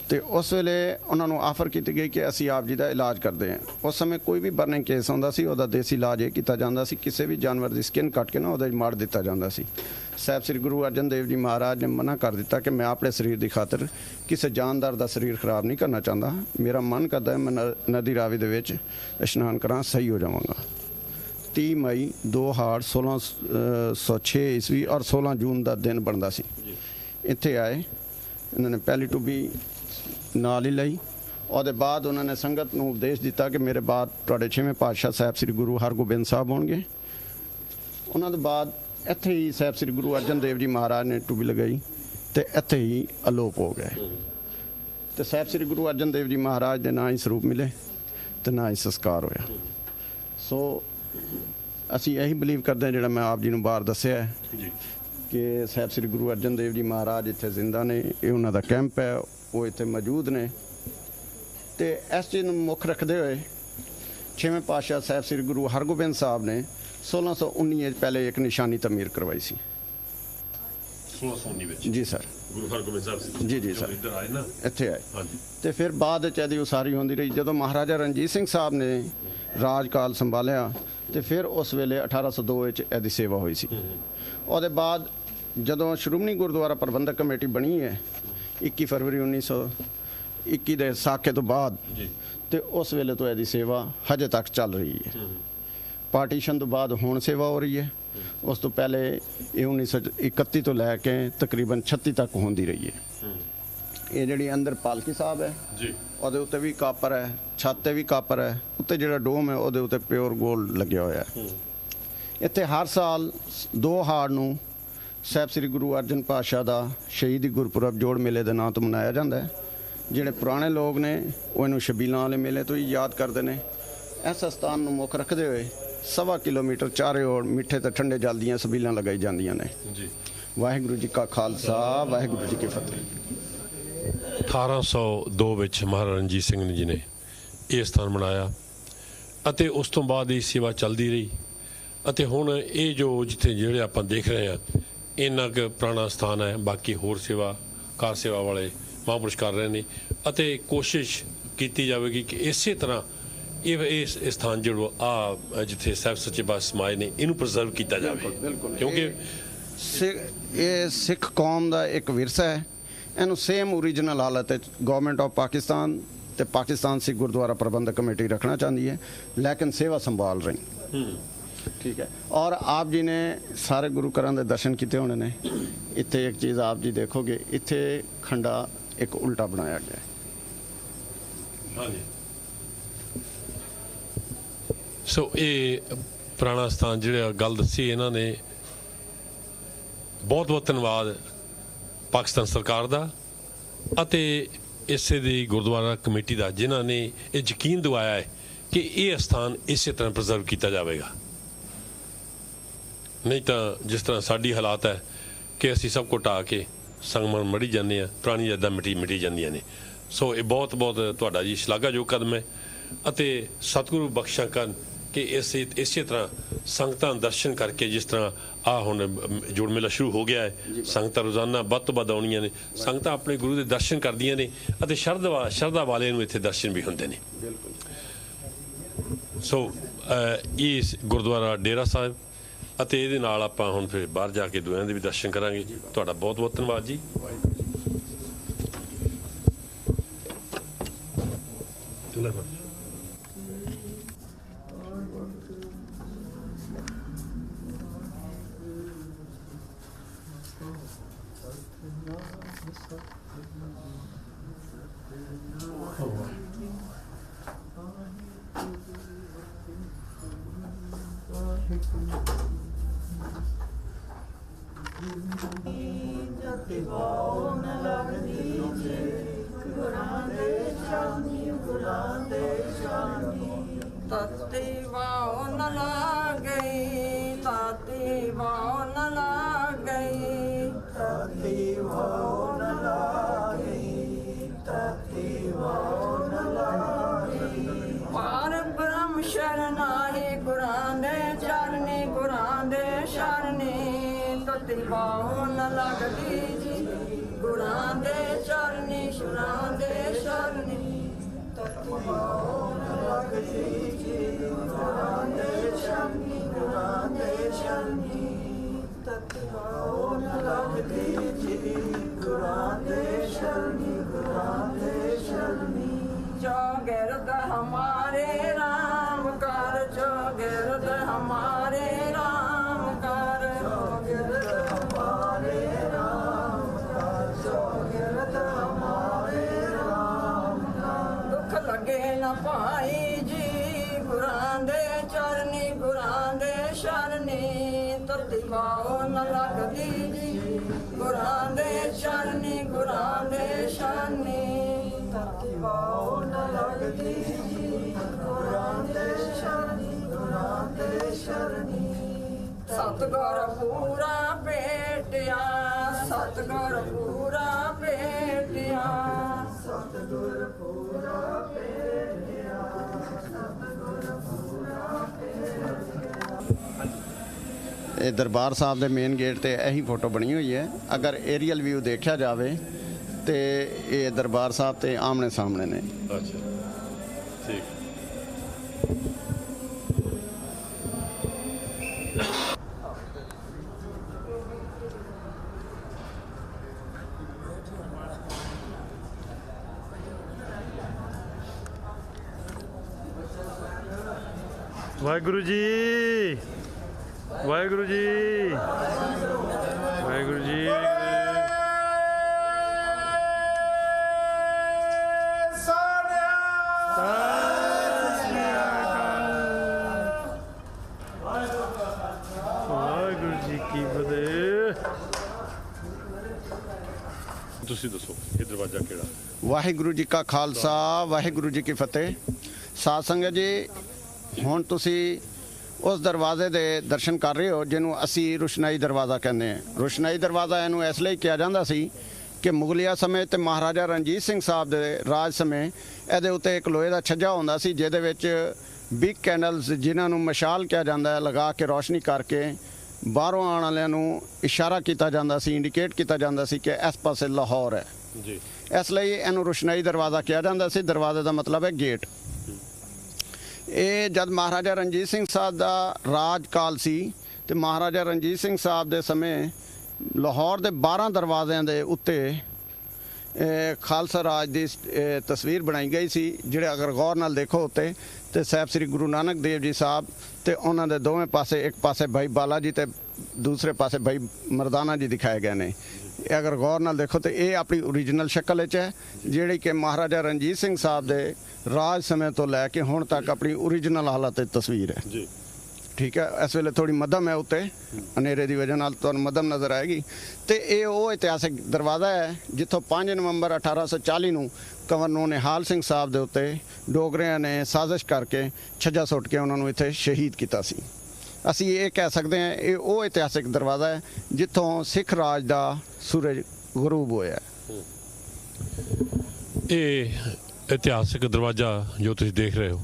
ਤੇ ਉਸ ਵੇਲੇ ਉਹਨਾਂ ਨੂੰ ਆਫਰ ਕੀਤੀ ਗਈ ਕਿ ਅਸੀਂ ਆਪ ਜੀ ਦਾ ਇਲਾਜ ਕਰਦੇ ਹਾਂ। ਉਸ ਸਮੇਂ ਕੋਈ ਵੀ ਬਰਨਿੰਗ ਕੇਸ ਹੁੰਦਾ ਸੀ, ਉਹਦਾ ਦੇਸੀ ਇਲਾਜ ਇਹ ਕੀਤਾ ਜਾਂਦਾ ਸੀ, ਕਿਸੇ ਵੀ ਜਾਨਵਰ ਦੀ ਸਕਿਨ ਕੱਟ ਕੇ ਨਾ ਉਹਦਾ ਮਾਰ ਦਿੱਤਾ ਜਾਂਦਾ ਸੀ। ਸਾਹਿਬ ਸ੍ਰੀ ਗੁਰੂ ਅਰਜਨ ਦੇਵ ਜੀ ਮਹਾਰਾਜ ਨੇ ਮਨਾ ਕਰ ਦਿੱਤਾ ਕਿ ਮੈਂ ਆਪਣੇ ਸਰੀਰ ਦੀ ਖਾਤਰ ਕਿਸੇ ਜਾਨਦਾਰ ਦਾ ਸਰੀਰ ਖਰਾਬ ਨਹੀਂ ਕਰਨਾ ਚਾਹੁੰਦਾ। ਮੇਰਾ ਮਨ ਕਰਦਾ ਹੈ ਮੈਂ ਨਦੀ ਰਾਵੀ ਦੇ ਵਿੱਚ ਇਸ਼ਨਾਨ ਕਰਾਂ, ਸਹੀ ਹੋ ਜਾਵਾਂਗਾ। 30 ਮਈ 2 ਹਾੜ 1606 ਈਸਵੀ ਔਰ 16 ਜੂਨ ਦਾ ਦਿਨ ਬਣਦਾ ਸੀ। ਇੱਥੇ ਆਏ, ਇਹਨਾਂ ਨੇ ਪਹਿਲੀ ਟੂਬੀ ਨਾਲ ਹੀ ਲਈ। ਉਹਦੇ ਬਾਅਦ ਉਹਨਾਂ ਨੇ ਸੰਗਤ ਨੂੰ ਉਪਦੇਸ਼ ਦਿੱਤਾ ਕਿ ਮੇਰੇ ਬਾਅਦ ਤੁਹਾਡੇ 6ਵੇਂ ਪਾਤਸ਼ਾਹ ਸਾਹਿਬ ਸ੍ਰੀ ਗੁਰੂ ਹਰਗੋਬਿੰਦ ਸਾਹਿਬ ਹੋਣਗੇ। ਉਹਨਾਂ ਤੋਂ ਬਾਅਦ ਇੱਥੇ ਹੀ ਸਾਹਿਬ ਸ੍ਰੀ ਗੁਰੂ ਅਰਜਨ ਦੇਵ ਜੀ ਮਹਾਰਾਜ ਨੇ ਟੂਬੀ ਲਗਾਈ ਤੇ ਇੱਥੇ ਹੀ ਅਲੋਪ ਹੋ ਗਏ ਤੇ ਸਾਹਿਬ ਸ੍ਰੀ ਗੁਰੂ ਅਰਜਨ ਦੇਵ ਜੀ ਮਹਾਰਾਜ ਦੇ ਨਾ ਹੀ ਸਰੂਪ ਮਿਲੇ ਤੇ ਨਾ ਹੀ ਸੰਸਕਾਰ ਹੋਇਆ। ਸੋ ਅਸੀਂ ਇਹੀ ਬਲੀਵ ਕਰਦੇ ਹਾਂ, ਜਿਹੜਾ ਮੈਂ ਆਪ ਜੀ ਨੂੰ ਬਾਹਰ ਦੱਸਿਆ ਕਿ ਸਾਹਿਬ ਸ੍ਰੀ ਗੁਰੂ ਅਰਜਨ ਦੇਵ ਜੀ ਮਹਾਰਾਜ ਇੱਥੇ ਜ਼ਿੰਦਾ ਨੇ। ਇਹ ਉਹਨਾਂ ਦਾ ਕੈਂਪ ਹੈ, ਉਹ ਇੱਥੇ ਮੌਜੂਦ ਨੇ ਤੇ ਇਸ ਚੀਜ਼ ਨੂੰ ਮੁੱਖ ਰੱਖਦੇ ਹੋਏ 6ਵੇਂ ਪਾਤਸ਼ਾਹ ਸਾਹਿਬ ਸ੍ਰੀ ਗੁਰੂ ਹਰਗੋਬਿੰਦ ਸਾਹਿਬ ਨੇ 1619 ਵਿੱਚ ਪਹਿਲੇ ਇੱਕ ਨਿਸ਼ਾਨੀ ਤਮੀਰ ਕਰਵਾਈ ਸੀ। 1619 ਵਿੱਚ? ਜੀ ਸਰ, ਗੁਰੂ ਹਰਗੋਬਿੰਦ ਸਾਹਿਬ ਜੀ ਸਰ ਇੱਧਰ ਆਏ ਨਾ, ਇੱਥੇ ਆਏ ਤੇ ਫਿਰ ਬਾਅਦ ਵਿੱਚ ਇਹਦੀ ਉਸਾਰੀ ਹੁੰਦੀ ਰਹੀ। ਜਦੋਂ ਮਹਾਰਾਜਾ ਰਣਜੀਤ ਸਿੰਘ ਸਾਹਿਬ ਨੇ ਰਾਜਕਾਲ ਸੰਭਾਲਿਆ ਤੇ ਫਿਰ ਉਸ ਵੇਲੇ 1802 ਵਿੱਚ ਇਹਦੀ ਸੇਵਾ ਹੋਈ ਸੀ। ਉਹਦੇ ਬਾਅਦ ਜਦੋਂ ਸ਼੍ਰੋਮਣੀ ਗੁਰਦੁਆਰਾ ਪ੍ਰਬੰਧਕ ਕਮੇਟੀ ਬਣੀ ਹੈ 21 ਫਰਵਰੀ 21 ਦੇ ਸਾਕੇ ਤੋਂ ਬਾਅਦ ਤੇ ਉਸ ਵੇਲੇ ਤੋਂ ਇਹਦੀ ਸੇਵਾ ਹਜੇ ਤੱਕ ਚੱਲ ਰਹੀ ਹੈ। ਪਾਰਟੀਸ਼ਨ ਤੋਂ ਬਾਅਦ ਹੁਣ ਸੇਵਾ ਹੋ ਰਹੀ ਹੈ। ਉਸ ਤੋਂ ਪਹਿਲੇ ਇਹ 1931 ਤੋਂ ਲੈ ਕੇ ਤਕਰੀਬਨ 36 ਤੱਕ ਹੁੰਦੀ ਰਹੀ ਹੈ। ਇਹ ਜਿਹੜੀ ਅੰਦਰ ਪਾਲਕੀ ਸਾਹਿਬ ਹੈ ਜੀ, ਉਹਦੇ ਉੱਤੇ ਵੀ ਕਾਪਰ ਹੈ, ਛੱਤ ਤੇ ਵੀ ਕਾਪਰ ਹੈ, ਉੱਤੇ ਜਿਹੜਾ ਡੋਮ ਹੈ ਉਹਦੇ ਉੱਤੇ ਪਿਓਰ 골ਡ ਲੱਗਿਆ ਹੋਇਆ ਹੈ। ਇੱਥੇ ਹਰ ਸਾਲ 2 ਹਾੜ ਨੂੰ ਸਾਹਿਬ ਸ੍ਰੀ ਗੁਰੂ ਅਰਜਨ ਪਾਤਸ਼ਾਹ ਦਾ ਸ਼ਹੀਦੀ ਗੁਰਪੁਰਬ ਜੋੜ ਮੇਲੇ ਦੇ ਨਾਂ ਤੋਂ ਮਨਾਇਆ ਜਾਂਦਾ ਹੈ। ਜਿਹੜੇ ਪੁਰਾਣੇ ਲੋਕ ਨੇ ਉਹ ਇਹਨੂੰ ਛਬੀਲਾਂ ਵਾਲੇ ਮੇਲੇ ਤੋਂ ਹੀ ਯਾਦ ਕਰਦੇ ਨੇ। ਇਸ ਸਥਾਨ ਨੂੰ ਮੁੱਖ ਰੱਖਦੇ ਹੋਏ 1.25 ਕਿਲੋਮੀਟਰ ਚਾਰੇ ਓਰ ਮਿੱਠੇ ਤੇ ਠੰਡੇ ਜਲ ਦੀਆਂ ਛਬੀਲਾਂ ਲਗਾਈ ਜਾਂਦੀਆਂ ਨੇ ਜੀ। ਵਾਹਿਗੁਰੂ ਜੀ ਕਾ ਖਾਲਸਾ, ਵਾਹਿਗੁਰੂ ਜੀ ਕੀ ਫਤਿਹ। 1802 ਵਿੱਚ ਮਹਾਰਾਜਾ ਰਣਜੀਤ ਸਿੰਘ ਜੀ ਨੇ ਇਹ ਸਥਾਨ ਬਣਾਇਆ ਅਤੇ ਉਸ ਤੋਂ ਬਾਅਦ ਇਹ ਸੇਵਾ ਚੱਲਦੀ ਰਹੀ ਅਤੇ ਹੁਣ ਇਹ ਜੋ ਜਿੱਥੇ ਜਿਹੜੇ ਆਪਾਂ ਦੇਖ ਰਹੇ ਹਾਂ ਇੰਨਾ ਕੁ ਪੁਰਾਣਾ ਸਥਾਨ ਹੈ। ਬਾਕੀ ਹੋਰ ਸੇਵਾ ਕਾਰ ਸੇਵਾ ਵਾਲੇ ਮਹਾਂਪੁਰਸ਼ ਕਰ ਰਹੇ ਨੇ ਅਤੇ ਕੋਸ਼ਿਸ਼ ਕੀਤੀ ਜਾਵੇਗੀ ਕਿ ਇਸੇ ਤਰ੍ਹਾਂ ਇਹ ਸਥਾਨ ਜਿਹੜਾ ਆ ਜਿੱਥੇ ਸਾਹਿਬ ਸੱਚੇ ਪਾਤਸ਼ਾਹ ਸਮਾਏ ਨੇ ਇਹਨੂੰ ਪ੍ਰੀਜ਼ਰਵ ਕੀਤਾ ਜਾਵੇ, ਕਿਉਂਕਿ ਇਹ ਸਿੱਖ ਕੌਮ ਦਾ ਇੱਕ ਵਿਰਸਾ ਹੈ। ਇਹਨੂੰ ਸੇਮ ਓਰੀਜਨਲ ਹਾਲਤ ਵਿੱਚ ਗਵਰਨਮੈਂਟ ਆਫ ਪਾਕਿਸਤਾਨ ਤੇ ਪਾਕਿਸਤਾਨ ਸਿੱਖ ਗੁਰਦੁਆਰਾ ਪ੍ਰਬੰਧਕ ਕਮੇਟੀ ਰੱਖਣਾ ਚਾਹੁੰਦੀ ਹੈ, ਲੇਕਿਨ ਸੇਵਾ ਸੰਭਾਲ ਰਹੀ। ਠੀਕ ਹੈ। ਔਰ ਆਪ ਜੀ ਨੇ ਸਾਰੇ ਗੁਰੂ ਘਰਾਂ ਦੇ ਦਰਸ਼ਨ ਕੀਤੇ ਹੋਣੇ ਨੇ। ਇੱਥੇ ਇੱਕ ਚੀਜ਼ ਆਪ ਜੀ ਦੇਖੋਗੇ, ਇੱਥੇ ਖੰਡਾ ਇੱਕ ਉਲਟਾ ਬਣਾਇਆ ਗਿਆ ਹੈ। ਹਾਂਜੀ। ਸੋ ਇਹ ਪੁਰਾਣਾ ਸਥਾਨ ਜਿਹੜਾ ਗੱਲ ਦੱਸੀ ਇਹਨਾਂ ਨੇ, ਬਹੁਤ ਬਹੁਤ ਧੰਨਵਾਦ ਪਾਕਿਸਤਾਨ ਸਰਕਾਰ ਦਾ ਅਤੇ ਇਸੇ ਦੀ ਗੁਰਦੁਆਰਾ ਕਮੇਟੀ ਦਾ, ਜਿਨ੍ਹਾਂ ਨੇ ਇਹ ਯਕੀਨ ਦਿਵਾਇਆ ਹੈ ਕਿ ਇਹ ਸਥਾਨ ਇਸੇ ਤਰ੍ਹਾਂ ਪ੍ਰੀਜ਼ਰਵ ਕੀਤਾ ਜਾਵੇਗਾ। ਨਹੀਂ ਤਾਂ ਜਿਸ ਤਰ੍ਹਾਂ ਸਾਡੀ ਹਾਲਾਤ ਹੈ ਕਿ ਅਸੀਂ ਸਭ ਕੁਝ ਢਾਹ ਕੇ ਸੰਗਮਰਮਰ ਮੜੀ ਜਾਂਦੇ ਹਾਂ, ਪੁਰਾਣੀ ਯਾਦਾਂ ਮਿਟੀ ਜਾਂਦੀਆਂ ਨੇ। ਸੋ ਇਹ ਬਹੁਤ ਬਹੁਤ ਤੁਹਾਡਾ ਜੀ ਸ਼ਲਾਘਾਯੋਗ ਕਦਮ ਹੈ ਅਤੇ ਸਤਿਗੁਰੂ ਬਖਸ਼ਾ ਕਰਨ ਕਿ ਇਸੇ ਤਰ੍ਹਾਂ ਸੰਗਤਾਂ ਦਰਸ਼ਨ ਕਰਕੇ, ਜਿਸ ਤਰ੍ਹਾਂ ਆ ਹੁਣ ਜੋੜ ਮੇਲਾ ਸ਼ੁਰੂ ਹੋ ਗਿਆ ਹੈ, ਸੰਗਤਾਂ ਰੋਜ਼ਾਨਾ ਵੱਧ ਤੋਂ ਵੱਧ ਆਉਣੀਆਂ ਨੇ। ਸੰਗਤਾਂ ਆਪਣੇ ਗੁਰੂ ਦੇ ਦਰਸ਼ਨ ਕਰਦੀਆਂ ਨੇ ਅਤੇ ਸ਼ਰਧਾ ਵਾਲਿਆਂ ਨੂੰ ਇੱਥੇ ਦਰਸ਼ਨ ਵੀ ਹੁੰਦੇ ਨੇ। ਸੋ ਇਹ ਗੁਰਦੁਆਰਾ ਡੇਰਾ ਸਾਹਿਬ ਅਤੇ ਇਹਦੇ ਨਾਲ ਆਪਾਂ ਹੁਣ ਫਿਰ ਬਾਹਰ ਜਾ ਕੇ ਦੁਆਿਆਂ ਦੇ ਵੀ ਦਰਸ਼ਨ ਕਰਾਂਗੇ। ਤੁਹਾਡਾ ਬਹੁਤ ਬਹੁਤ ਧੰਨਵਾਦ ਜੀ। चौगिरद हमारे राम कर, चौगिरद हमारे राम कर, चौगिरद हमारे राम कर, चौगिरद हमारे राम कर। दुख लगे न पाई जी गुरां दे चरनी, गुरां दे शरनी, तुरती पाओ न लगदी जी गुरां दे चरनी, गुरां दे शरनी, तुरती पाओ न लगदी जी गुरां दे शरनी, गुरां दे शरनी। सतगुर पूरा भेटिया, सतगुर पूरा भेटिया, सतगुर पूरा भेटिया, सतगुर पूरा भेटिया। ਇਹ ਦਰਬਾਰ ਸਾਹਿਬ ਦੇ ਮੇਨ ਗੇਟ ਤੇ ਇਹੀ ਫੋਟੋ ਬਣੀ ਹੋਈ ਹੈ। ਅਗਰ ਏਰੀਅਲ ਵਿਊ ਦੇਖਿਆ ਜਾਵੇ ਤੇ ਇਹ ਦਰਬਾਰ ਸਾਹਿਬ ਤੇ ਆਮਣੇ ਸਾਹਮਣੇ ਨੇ। ਅੱਛਾ, ਠੀਕ। ਵਾਹਿਗੁਰੂ ਜੀ ਵਾਹਿਗੁਰੂ ਜੀ ਵਾਹਿਗੁਰੂ ਜੀ ਵਾਹਿਗੁਰੂ ਜੀ ਕੀ ਫਤਿਹ। ਤੁਸੀਂ ਦੱਸੋ ਇਹ ਦਰਵਾਜ਼ਾ ਕਿਹੜਾ? ਵਾਹਿਗੁਰੂ ਜੀ ਕਾ ਖਾਲਸਾ ਵਾਹਿਗੁਰੂ ਜੀ ਕੀ ਫਤਿਹ। ਸਾਧ ਸੰਗਤ ਜੀ, ਹੁਣ ਤੁਸੀਂ ਉਸ ਦਰਵਾਜ਼ੇ ਦੇ ਦਰਸ਼ਨ ਕਰ ਰਹੇ ਹੋ ਜਿਹਨੂੰ ਅਸੀਂ ਰੁਸ਼ਨਾਈ ਦਰਵਾਜ਼ਾ ਕਹਿੰਦੇ ਹਾਂ। ਰੁਸ਼ਨਾਈ ਦਰਵਾਜ਼ਾ ਇਹਨੂੰ ਇਸ ਲਈ ਕਿਹਾ ਜਾਂਦਾ ਸੀ ਕਿ ਮੁਗਲਿਆ ਸਮੇਂ ਤੇ ਮਹਾਰਾਜਾ ਰਣਜੀਤ ਸਿੰਘ ਸਾਹਿਬ ਦੇ ਰਾਜ ਸਮੇਂ ਇਹਦੇ ਉੱਤੇ ਇੱਕ ਲੋਹੇ ਦਾ ਛੱਜਾ ਹੁੰਦਾ ਸੀ ਜਿਹਦੇ ਵਿੱਚ ਬਿਗ ਕੈਂਡਲਸ, ਜਿਨ੍ਹਾਂ ਨੂੰ ਮਸ਼ਾਲ ਕਿਹਾ ਜਾਂਦਾ ਹੈ, ਲਗਾ ਕੇ ਰੋਸ਼ਨੀ ਕਰਕੇ ਬਾਹਰੋਂ ਆਉਣ ਵਾਲਿਆਂ ਨੂੰ ਇਸ਼ਾਰਾ ਕੀਤਾ ਜਾਂਦਾ ਸੀ, ਇੰਡੀਕੇਟ ਕੀਤਾ ਜਾਂਦਾ ਸੀ ਕਿ ਇਸ ਪਾਸੇ ਲਾਹੌਰ ਹੈ ਜੀ। ਇਸ ਲਈ ਇਹਨੂੰ ਰੁਸ਼ਨਾਈ ਦਰਵਾਜ਼ਾ ਕਿਹਾ ਜਾਂਦਾ ਸੀ। ਦਰਵਾਜ਼ੇ ਦਾ ਮਤਲਬ ਹੈ ਗੇਟ। ਇਹ ਜਦ ਮਹਾਰਾਜਾ ਰਣਜੀਤ ਸਿੰਘ ਸਾਹਿਬ ਦਾ ਰਾਜ ਕਾਲ ਸੀ ਤੇ ਮਹਾਰਾਜਾ ਰਣਜੀਤ ਸਿੰਘ ਸਾਹਿਬ ਦੇ ਸਮੇਂ ਲਾਹੌਰ ਦੇ 12 ਦਰਵਾਜ਼ਿਆਂ ਦੇ ਉੱਤੇ ਖਾਲਸਾ ਰਾਜ ਦੀ ਤਸਵੀਰ ਬਣਾਈ ਗਈ ਸੀ, ਜਿਹੜੇ ਅਗਰ ਗੌਰ ਨਾਲ ਦੇਖੋ ਉੱਤੇ ਤੇ ਸਾਹਿਬ ਸ੍ਰੀ ਗੁਰੂ ਨਾਨਕ ਦੇਵ ਜੀ ਸਾਹਿਬ ਤੇ ਉਹਨਾਂ ਦੇ ਦੋਵੇਂ ਪਾਸੇ, ਇੱਕ ਪਾਸੇ ਭਾਈ ਬਾਲਾ ਜੀ ਤੇ ਦੂਸਰੇ ਪਾਸੇ ਭਾਈ ਮਰਦਾਨਾ ਜੀ ਦਿਖਾਏ ਗਏ ਨੇ। ਅਗਰ ਗੌਰ ਨਾਲ ਦੇਖੋ ਤੇ ਇਹ ਆਪਣੀ ਓਰੀਜਨਲ ਸ਼ਕਲ ਵਿੱਚ ਹੈ, ਜਿਹੜੀ ਕਿ ਮਹਾਰਾਜਾ ਰਣਜੀਤ ਸਿੰਘ ਸਾਹਿਬ ਦੇ ਰਾਜ ਸਮੇਂ ਤੋਂ ਲੈ ਕੇ ਹੁਣ ਤੱਕ ਆਪਣੀ ਓਰੀਜਨਲ ਹਾਲਤ ਵਿੱਚ ਤਸਵੀਰ ਹੈ ਜੀ। ਠੀਕ ਹੈ। ਇਸ ਵੇਲੇ ਥੋੜੀ ਮੱਧਮ ਹੈ ਉੱਤੇ, ਹਨੇਰੇ ਦੀ ਵਜ੍ਹਾ ਨਾਲ ਤੁਹਾਨੂੰ ਮੱਧਮ ਨਜ਼ਰ ਆਏਗੀ। ਤੇ ਇਹ ਉਹ ਇਤਿਹਾਸਿਕ ਦਰਵਾਜ਼ਾ ਹੈ ਜਿੱਥੋਂ 5 ਨਵੰਬਰ 1840 ਨੂੰ ਗਵਰਨਰ ਨਿਹਾਲ ਸਿੰਘ ਸਾਹਿਬ ਦੇ ਉੱਤੇ ਡੋਗਰਿਆਂ ਨੇ ਸਾਜ਼ਿਸ਼ ਕਰਕੇ ਛੱਜਾ ਸੁੱਟ ਕੇ ਉਹਨਾਂ ਨੂੰ ਇੱਥੇ ਸ਼ਹੀਦ ਕੀਤਾ ਸੀ। ਅਸੀਂ ਇਹ ਕਹਿ ਸਕਦੇ ਹਾਂ ਇਹ ਉਹ ਇਤਿਹਾਸਿਕ ਦਰਵਾਜ਼ਾ ਹੈ ਜਿੱਥੋਂ ਸਿੱਖ ਰਾਜ ਦਾ ਸੂਰਜ ਗਰੂਬ ਹੋਇਆ। ਇਹ ਇਤਿਹਾਸਿਕ ਦਰਵਾਜ਼ਾ ਜੋ ਤੁਸੀਂ ਦੇਖ ਰਹੇ ਹੋ,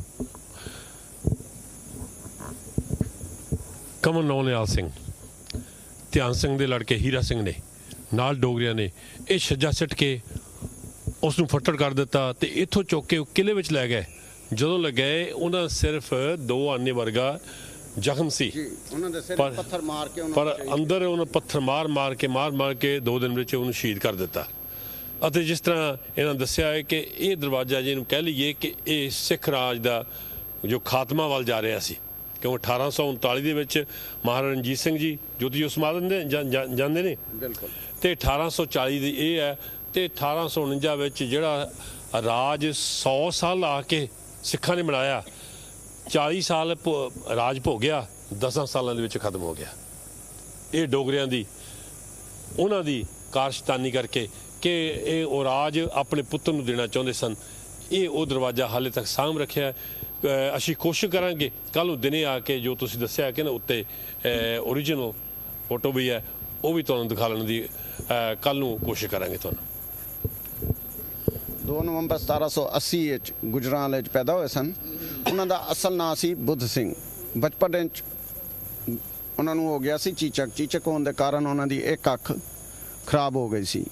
ਕਮਲ ਨਿਹਾਲ ਸਿੰਘ, ਧਿਆਨ ਸਿੰਘ ਦੇ ਲੜਕੇ ਹੀਰਾ ਸਿੰਘ ਨੇ ਨਾਲ ਡੋਗਰਿਆਂ ਨੇ ਇਹ ਛੱਜਾ ਸਿੱਟ ਕੇ ਉਸ ਨੂੰ ਫੱਟੜ ਕਰ ਦਿੱਤਾ ਤੇ ਇੱਥੋਂ ਚੁੱਕ ਕੇ ਉਹ ਕਿਲੇ ਵਿੱਚ ਲੈ ਗਏ। ਜਦੋਂ ਲਗਾਏ ਉਹਨਾਂ ਸਿਰਫ 2 ਆਨੇ ਵਰਗਾ ਜ਼ਖਮ ਸੀ, ਉਹਨਾਂ ਦੇ ਸਿਰ ਪੱਥਰ ਮਾਰ ਕੇ ਪਰ ਅੰਦਰ ਉਹਨਾਂ ਪੱਥਰ ਮਾਰ ਕੇ 2 ਦਿਨ ਵਿੱਚ ਉਹਨੂੰ ਸ਼ਹੀਦ ਕਰ ਦਿੱਤਾ। ਅਤੇ ਜਿਸ ਤਰ੍ਹਾਂ ਇਹਨਾਂ ਦੱਸਿਆ ਹੈ ਕਿ ਇਹ ਦਰਵਾਜ਼ਾ ਜਿਹਨੂੰ ਕਹਿ ਲਈਏ ਕਿ ਇਹ ਸਿੱਖ ਰਾਜ ਦਾ ਜੋ ਖਾਤਮਾ ਵੱਲ ਜਾ ਰਿਹਾ ਸੀ, ਕਿਉਂਕਿ 1839 ਦੇ ਵਿੱਚ ਮਹਾਰਾਜਾ ਰਣਜੀਤ ਸਿੰਘ ਜੀ ਜੋਤੀ ਜੋਤ ਸਮਾ ਦਿੰਦੇ ਜਾਂਦੇ ਨੇ ਬਿਲਕੁਲ, ਤੇ 1840 ਦੀ ਇਹ ਹੈ ਤੇ 1849 ਵਿੱਚ ਜਿਹੜਾ ਰਾਜ 100 ਸਾਲ ਆ ਕੇ ਸਿੱਖਾਂ ਨੇ ਬਣਾਇਆ, 40 ਸਾਲ ਰਾਜ ਭੋਗਿਆ, 10 ਸਾਲਾਂ ਦੇ ਵਿੱਚ ਖਤਮ ਹੋ ਗਿਆ। ਇਹ ਡੋਗਰਿਆਂ ਦੀ ਉਹਨਾਂ ਦੀ ਕਾਰਸ਼ਤਾਨੀ ਕਰਕੇ ਕਿ ਇਹ ਉਹ ਰਾਜ ਆਪਣੇ ਪੁੱਤਰ ਨੂੰ ਦੇਣਾ ਚਾਹੁੰਦੇ ਸਨ। ਇਹ ਉਹ ਦਰਵਾਜ਼ਾ ਹਾਲੇ ਤੱਕ ਸਾਂਭ ਰੱਖਿਆ। ਅਸੀਂ ਕੋਸ਼ਿਸ਼ ਕਰਾਂਗੇ ਕੱਲ੍ਹ ਨੂੰ ਦਿਨੇ ਆ ਕੇ ਜੋ ਤੁਸੀਂ ਦੱਸਿਆ ਕਿ ਨਾ ਉੱਤੇ ਓਰੀਜਨਲ ਫੋਟੋ ਵੀ ਹੈ ਉਹ ਵੀ ਤੁਹਾਨੂੰ ਦਿਖਾਉਣ ਦੀ ਕੱਲ੍ਹ ਨੂੰ ਕੋਸ਼ਿਸ਼ ਕਰਾਂਗੇ ਤੁਹਾਨੂੰ। 2 ਨਵੰਬਰ 1780 ਵਿੱਚ ਗੁਜਰਾਂਵਾਲੇ ਵਿੱਚ ਪੈਦਾ ਹੋਏ ਸਨ। ਉਹਨਾਂ ਦਾ ਅਸਲ ਨਾਂ ਸੀ ਬੁੱਧ ਸਿੰਘ। ਬਚਪਨ ਵਿੱਚ ਉਹਨਾਂ ਨੂੰ ਹੋ ਗਿਆ ਸੀ ਚੀਚਕ ਹੋਣ ਦੇ ਕਾਰਨ ਉਹਨਾਂ ਦੀ ਇੱਕ ਅੱਖ ਖਰਾਬ ਹੋ ਗਈ ਸੀ।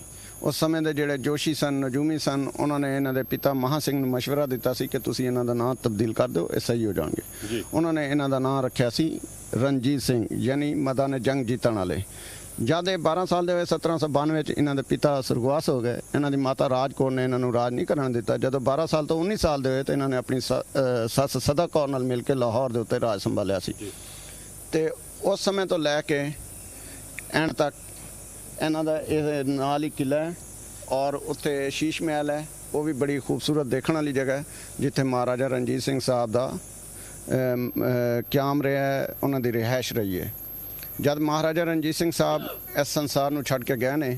ਉਸ ਸਮੇਂ ਦੇ ਜਿਹੜੇ ਜੋਸ਼ੀ ਸਨ, ਨਜੂਮੀ ਸਨ, ਉਹਨਾਂ ਨੇ ਇਹਨਾਂ ਦੇ ਪਿਤਾ ਮਹਾ ਸਿੰਘ ਨੂੰ ਮਸ਼ਵਰਾ ਦਿੱਤਾ ਸੀ ਕਿ ਤੁਸੀਂ ਇਹਨਾਂ ਦਾ ਨਾਂ ਤਬਦੀਲ ਕਰ ਦਿਓ, ਇਹ ਸਹੀ ਹੋ ਜਾਣਗੇ। ਉਹਨਾਂ ਨੇ ਇਹਨਾਂ ਦਾ ਨਾਂ ਰੱਖਿਆ ਸੀ ਰਣਜੀਤ ਸਿੰਘ, ਯਾਨੀ ਮੈਦਾਨ ਜੰਗ ਜਿੱਤਣ ਵਾਲੇ। ਜਦ ਇਹ 12 ਸਾਲ ਦੇ ਹੋਏ 1792 ਵਿੱਚ ਇਹਨਾਂ ਦੇ ਪਿਤਾ ਸੁਰਗਵਾਸ ਹੋ ਗਏ। ਇਹਨਾਂ ਦੀ ਮਾਤਾ ਰਾਜ ਕੌਰ ਨੇ ਇਹਨਾਂ ਨੂੰ ਰਾਜ ਨਹੀਂ ਕਰਨ ਦਿੱਤਾ। ਜਦੋਂ 12 ਸਾਲ ਤੋਂ 19 ਸਾਲ ਦੇ ਹੋਏ ਤਾਂ ਇਹਨਾਂ ਨੇ ਆਪਣੀ ਸੱਸ ਸਦਾ ਕੌਰ ਨਾਲ ਮਿਲ ਕੇ ਲਾਹੌਰ ਦੇ ਉੱਤੇ ਰਾਜ ਸੰਭਾਲਿਆ ਸੀ। ਤੇ ਉਸ ਸਮੇਂ ਤੋਂ ਲੈ ਕੇ ਐਂਡ ਤੱਕ ਇਹਨਾਂ ਦਾ ਇਹ ਨਾਲ ਹੀ ਕਿਲਾ ਹੈ ਔਰ ਉੱਥੇ ਸ਼ੀਸ਼ ਮਹਿਲ ਹੈ, ਉਹ ਵੀ ਬੜੀ ਖੂਬਸੂਰਤ ਦੇਖਣ ਵਾਲੀ ਜਗ੍ਹਾ ਹੈ ਜਿੱਥੇ ਮਹਾਰਾਜਾ ਰਣਜੀਤ ਸਿੰਘ ਸਾਹਿਬ ਦਾ ਕਿਆਮ ਰਿਹਾ ਹੈ, ਉਹਨਾਂ ਦੀ ਰਿਹਾਇਸ਼ ਰਹੀ ਹੈ। ਜਦ ਮਹਾਰਾਜਾ ਰਣਜੀਤ ਸਿੰਘ ਸਾਹਿਬ ਇਸ ਸੰਸਾਰ ਨੂੰ ਛੱਡ ਕੇ ਗਏ ਨੇ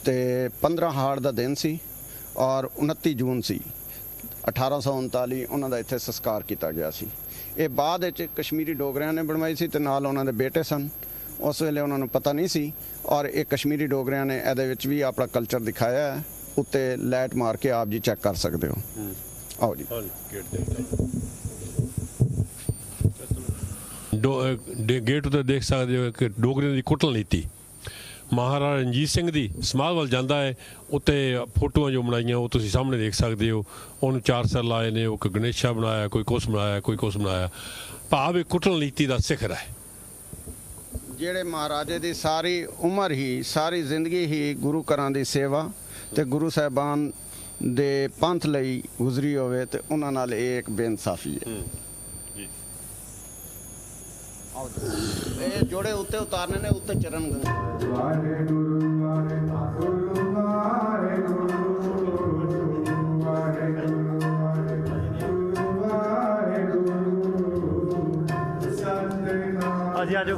ਤੇ 15 ਹਾੜ ਦਾ ਦਿਨ ਸੀ ਔਰ 29 ਜੂਨ ਸੀ 1839 ਉਹਨਾਂ ਦਾ ਇੱਥੇ ਸੰਸਕਾਰ ਕੀਤਾ ਗਿਆ ਸੀ। ਇਹ ਬਾਅਦ ਵਿੱਚ ਕਸ਼ਮੀਰੀ ਡੋਗਰਿਆਂ ਨੇ ਬਣਵਾਈ ਸੀ ਤੇ ਨਾਲ ਉਹਨਾਂ ਦੇ ਬੇਟੇ ਸਨ। ਉਸ ਵੇਲੇ ਉਹਨਾਂ ਨੂੰ ਪਤਾ ਨਹੀਂ ਸੀ ਔਰ ਇਹ ਕਸ਼ਮੀਰੀ ਡੋਗਰਿਆਂ ਨੇ ਇਹਦੇ ਵਿੱਚ ਵੀ ਆਪਣਾ ਕਲਚਰ ਦਿਖਾਇਆ ਹੈ। ਉੱਤੇ ਲਾਈਟ ਮਾਰ ਕੇ ਆਪ ਜੀ ਚੈੱਕ ਕਰ ਸਕਦੇ ਹੋ। ਆਓ ਜੀ ਗੇਟ ਉੱਤੇ ਦੇਖ ਸਕਦੇ ਹੋ ਕਿ ਡੋਗਰਿਆਂ ਦੀ ਕੁੱਟਲ ਨੀਤੀ ਮਹਾਰਾਜਾ ਰਣਜੀਤ ਸਿੰਘ ਦੀ ਸਮਾਧ ਵੱਲ ਜਾਂਦਾ ਹੈ। ਉੱਤੇ ਫੋਟੋਆਂ ਜੋ ਬਣਾਈਆਂ ਉਹ ਤੁਸੀਂ ਸਾਹਮਣੇ ਦੇਖ ਸਕਦੇ ਹੋ। ਉਹਨੂੰ 4 ਸਿਰ ਲਾਏ ਨੇ, ਉਹ ਕੋਈ ਗਣੇਸ਼ਾ ਬਣਾਇਆ, ਕੋਈ ਕੁਛ ਬਣਾਇਆ, ਕੋਈ ਕੁਛ ਬਣਾਇਆ। ਭਾਵ ਇਹ ਕੁੱਟਲ ਨੀਤੀ ਦਾ ਸਿਖਰ ਹੈ। ਜਿਹੜੇ ਮਹਾਰਾਜੇ ਦੀ ਸਾਰੀ ਉਮਰ ਹੀ, ਸਾਰੀ ਜ਼ਿੰਦਗੀ ਹੀ ਗੁਰੂ ਘਰਾਂ ਦੀ ਸੇਵਾ ਤੇ ਗੁਰੂ ਸਾਹਿਬਾਨ ਦੇ ਪੰਥ ਲਈ ਗੁਜ਼ਰੀ ਹੋਵੇ ਤੇ ਉਹਨਾਂ ਨਾਲ ਇਹ ਇੱਕ ਬੇਇਨਸਾਫੀ ਹੈ। ਇਹ ਜੋੜੇ ਉੱਤੇ ਉਤਾਰਨੇ ਨੇ, ਉੱਤੇ ਚਰਨ ਹਾਂਜੀ ਆ ਜਾਓ।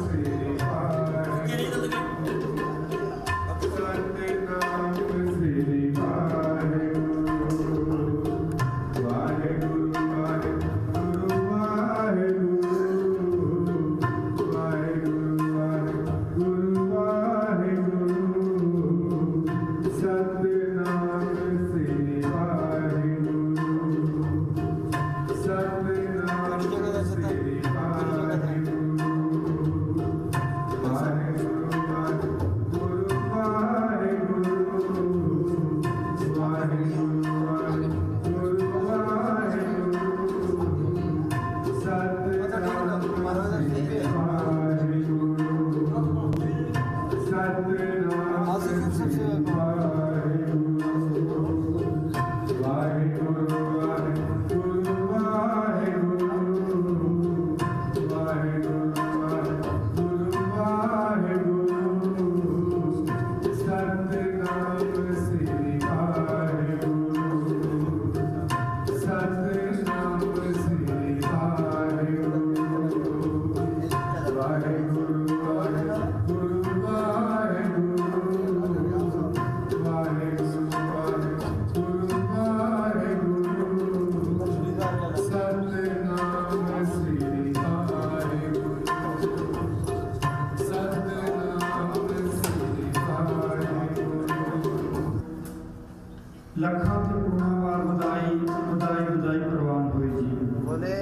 ਲੱਖਾਂ ਤੇ ਕਰੋੜਾਂ ਵਾਰ ਵਧਾਈ ਵਧਾਈ ਵਧਾਈ ਪ੍ਰਵਾਨ ਹੋਈ ਜੀ। ਬੋਲੇ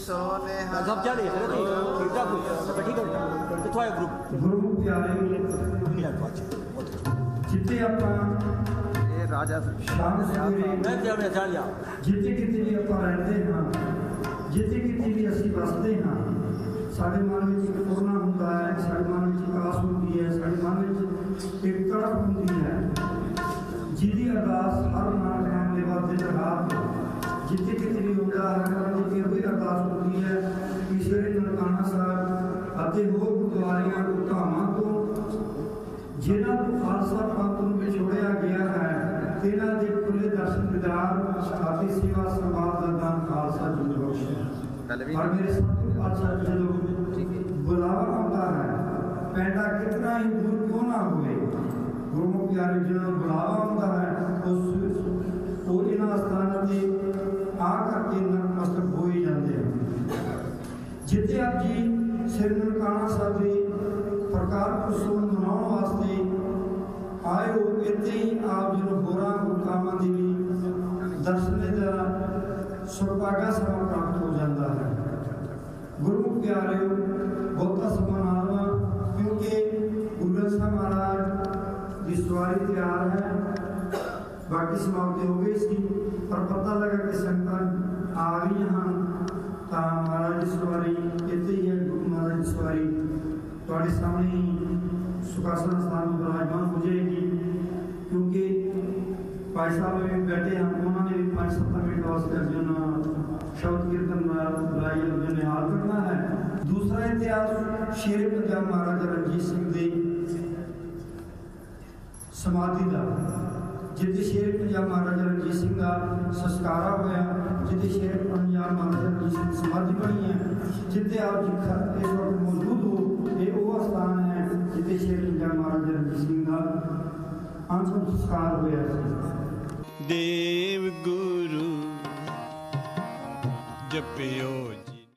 ਸੋਨੇ ਸਭ ਚੱਲ ਰਿਹਾ ਠੀਕ ਠਾਕ ਹੋਈ ਠੀਕ ਹੈ ਕਿੱਥੋਂ ਆਇਆ ਗਰੁੱਪ ਗੁਰੂ ਪਿਆਰੇ ਜਿੱਥੇ ਆਪਾਂ ਇਹ ਰਾਜਾ ਸ਼ਾਮ ਸਵੇਰੇ ਮੈਂ ਜਾਣਿਆ ਚਾਲਿਆ ਜਿੱਥੇ ਕਿਤੇ ਵੀ ਆਪਾਂ ਰਹਿੰਦੇ ਹਾਂ, ਜਿੱਥੇ ਕਿਤੇ ਵੀ ਅਸੀਂ ਵਸਦੇ ਹਾਂ, ਸਾਡੇ ਮਨ ਵਿੱਚ ਇੱਕ ਕਰੁਣਾ ਹੁੰਦਾ ਹੈ, ਸਾਡੇ ਮਨ ਵਿੱਚ ਇੱਕ ਆਸ ਹੁੰਦੀ ਹੈ, ਸਾਡੇ ਮਨ ਵਿੱਚ ਇੱਕ ਤੜਪ ਹੁੰਦੀ ਹੈ ਜਿਹਦੀ ਅਰਦਾਸ ਹਰ ਨਾਮ ਨਾਮ ਦੇ ਵਾਸਤੇ ਦਰਗਾਹ ਜਿੱਥੇ ਕਿਤੇ ਵੀ ਹੁੰਦਾ ਹੈ ਕਰਨ ਦੀ ਕੋਈ ਅਰਦਾਸ ਹੁੰਦੀ ਹੈ ਕਿ ਸ੍ਰੀ ਨਨਕਾਣਾ ਸਾਹਿਬ ਅਤੇ ਹੋਰ ਗੁਰਦੁਆਰਿਆਂ ਤੋਂ ਧਾਮਾਂ ਤੋਂ ਜਿਨ੍ਹਾਂ ਨੂੰ ਖਾਲਸਾ ਪੰਥ ਨੂੰ ਵਿਛੋੜਿਆ ਗਿਆ ਹੈ ਇਹਨਾਂ ਦੇ ਖੁੱਲੇ ਦਰਸ਼ਨ ਦਿਦਾਰ ਅਤੇ ਸੇਵਾ ਸੰਭਾਲ ਦਾ ਦਾਨ ਖਾਲਸਾ ਜੀ ਨੂੰ ਬਖਸ਼ੇ। ਪਰ ਮੇਰੇ ਸਤਿਗੁਰੂ ਪਾਤਸ਼ਾਹ ਜਦੋਂ ਬੁਲਾਵਾ ਆਉਂਦਾ ਹੈ ਪੈਂਡਾ ਕਿਤਨਾ ਹੀ ਦੂਰ ਕਿਉਂ ਨਾ ਹੋਵੇ, ਗੁਰੂ ਪਿਆਰੇ ਜਿਹਨਾਂ ਨੂੰ ਬੁਲਾਵਾ ਆਉਂਦਾ ਹੈ ਉਹ ਇਹਨਾਂ ਸਥਾਨਾਂ ਤੇ ਆ ਕਰਕੇ ਨਤਮਸਤਕ ਹੋ ਹੀ ਜਾਂਦੇ ਹਨ। ਜਿੱਥੇ ਆਪ ਜੀ ਸ੍ਰੀ ਨਨਕਾਣਾ ਸਾਹਿਬ ਦੇ ਪ੍ਰਕਾਸ਼ ਉਤਸਵ ਮਨਾਉਣ ਵਾਸਤੇ ਆਏ ਹੋ, ਇੱਥੇ ਹੀ ਆਪ ਜੀ ਨੂੰ ਹੋਰਾਂ ਮੁਕਾਮਾਂ ਦੇ ਵੀ ਦਰਸ਼ਨ ਦਾ ਸੁਭਾਗਾ ਸਮਾਂ ਪ੍ਰਾਪਤ ਹੋ ਜਾਂਦਾ ਹੈ। ਗੁਰੂ ਪਿਆਰਿਓ ਬਹੁਤਾ ਸਮਾਂ ਨਾ ਲਵਾਂ ਕਿਉਂਕਿ ਗੁਰੂ ਗ੍ਰੰਥ ਸਾਹਿਬ ਮਹਾਰਾਜ ਦੀ ਸਵਾਰੀ ਤਿਆਰ ਹੈ, ਬਾਕੀ ਸਮਾਪਤੀ ਹੋ ਗਈ ਸੀ ਪਰ ਪਤਾ ਲੱਗਾ ਕਿ ਸੰਗਤਾਂ ਆ ਗਈਆਂ ਹਨ ਤਾਂ ਮਹਾਰਾਜ ਦੀ ਸਵਾਰੀ ਇੱਥੇ ਹੀ ਹੈ। ਗੁਰੂ ਮਹਾਰਾਜ ਦੀ ਸਵਾਰੀ ਤੁਹਾਡੇ ਸਾਹਮਣੇ ਹੀ ਸੁਖਾਸਨ ਸਥਾਨ ਵਿਰਾਜਮਾਨ ਹੋ ਜਾਏਗੀ ਕਿਉਂਕਿ ਭਾਈ ਸਾਹਿਬ ਵੀ ਬੈਠੇ ਹਨ, ਉਹਨਾਂ ਨੇ ਵੀ 5-7 ਮਿੰਟ ਵਾਸਤੇ ਅਰਜਨ ਸ਼ਬਦ ਕੀਰਤਨ ਰਾਈ ਅਰਜਨ ਨਿਹਾਲ ਕਰਨਾ ਹੈ। ਦੂਸਰਾ ਇਤਿਹਾਸ ਸ਼ੇਰ ਪੰਜਾਬ ਮਹਾਰਾਜਾ ਰਣਜੀਤ ਸਿੰਘ ਦੇ ਸਮਾਧੀ ਦਾ, ਜਿੱਥੇ ਸ਼ੇਰ ਪੰਜਾਬ ਮਹਾਰਾਜਾ ਰਣਜੀਤ ਸਿੰਘ ਦਾ ਸੰਸਕਾਰ ਹੋਇਆ, ਜਿੱਥੇ ਸ਼ੇਰ ਪੰਜਾਬ ਮਹਾਰਾਜਾ ਰਣਜੀਤ ਸਿੰਘ ਸਮਾਧੀ ਬਣੀ ਹੈ, ਜਿੱਥੇ ਆਪ ਜੀ ਇਸ ਵਕਤ ਮੌਜੂਦ ਹੋ, ਇਹ ਉਹ ਸਥਾਨ ਹੈ ਜਿੱਥੇ ਸ਼ੇਰ ਪੰਜਾਬ ਮਹਾਰਾਜਾ ਰਣਜੀਤ ਸਿੰਘ ਦਾ ਅੰਤਿਮ ਸੰਸਕਾਰ ਹੋਇਆ ਸੀ। ਦੇਵ ਗੁਰੂ ਜਪਿਓ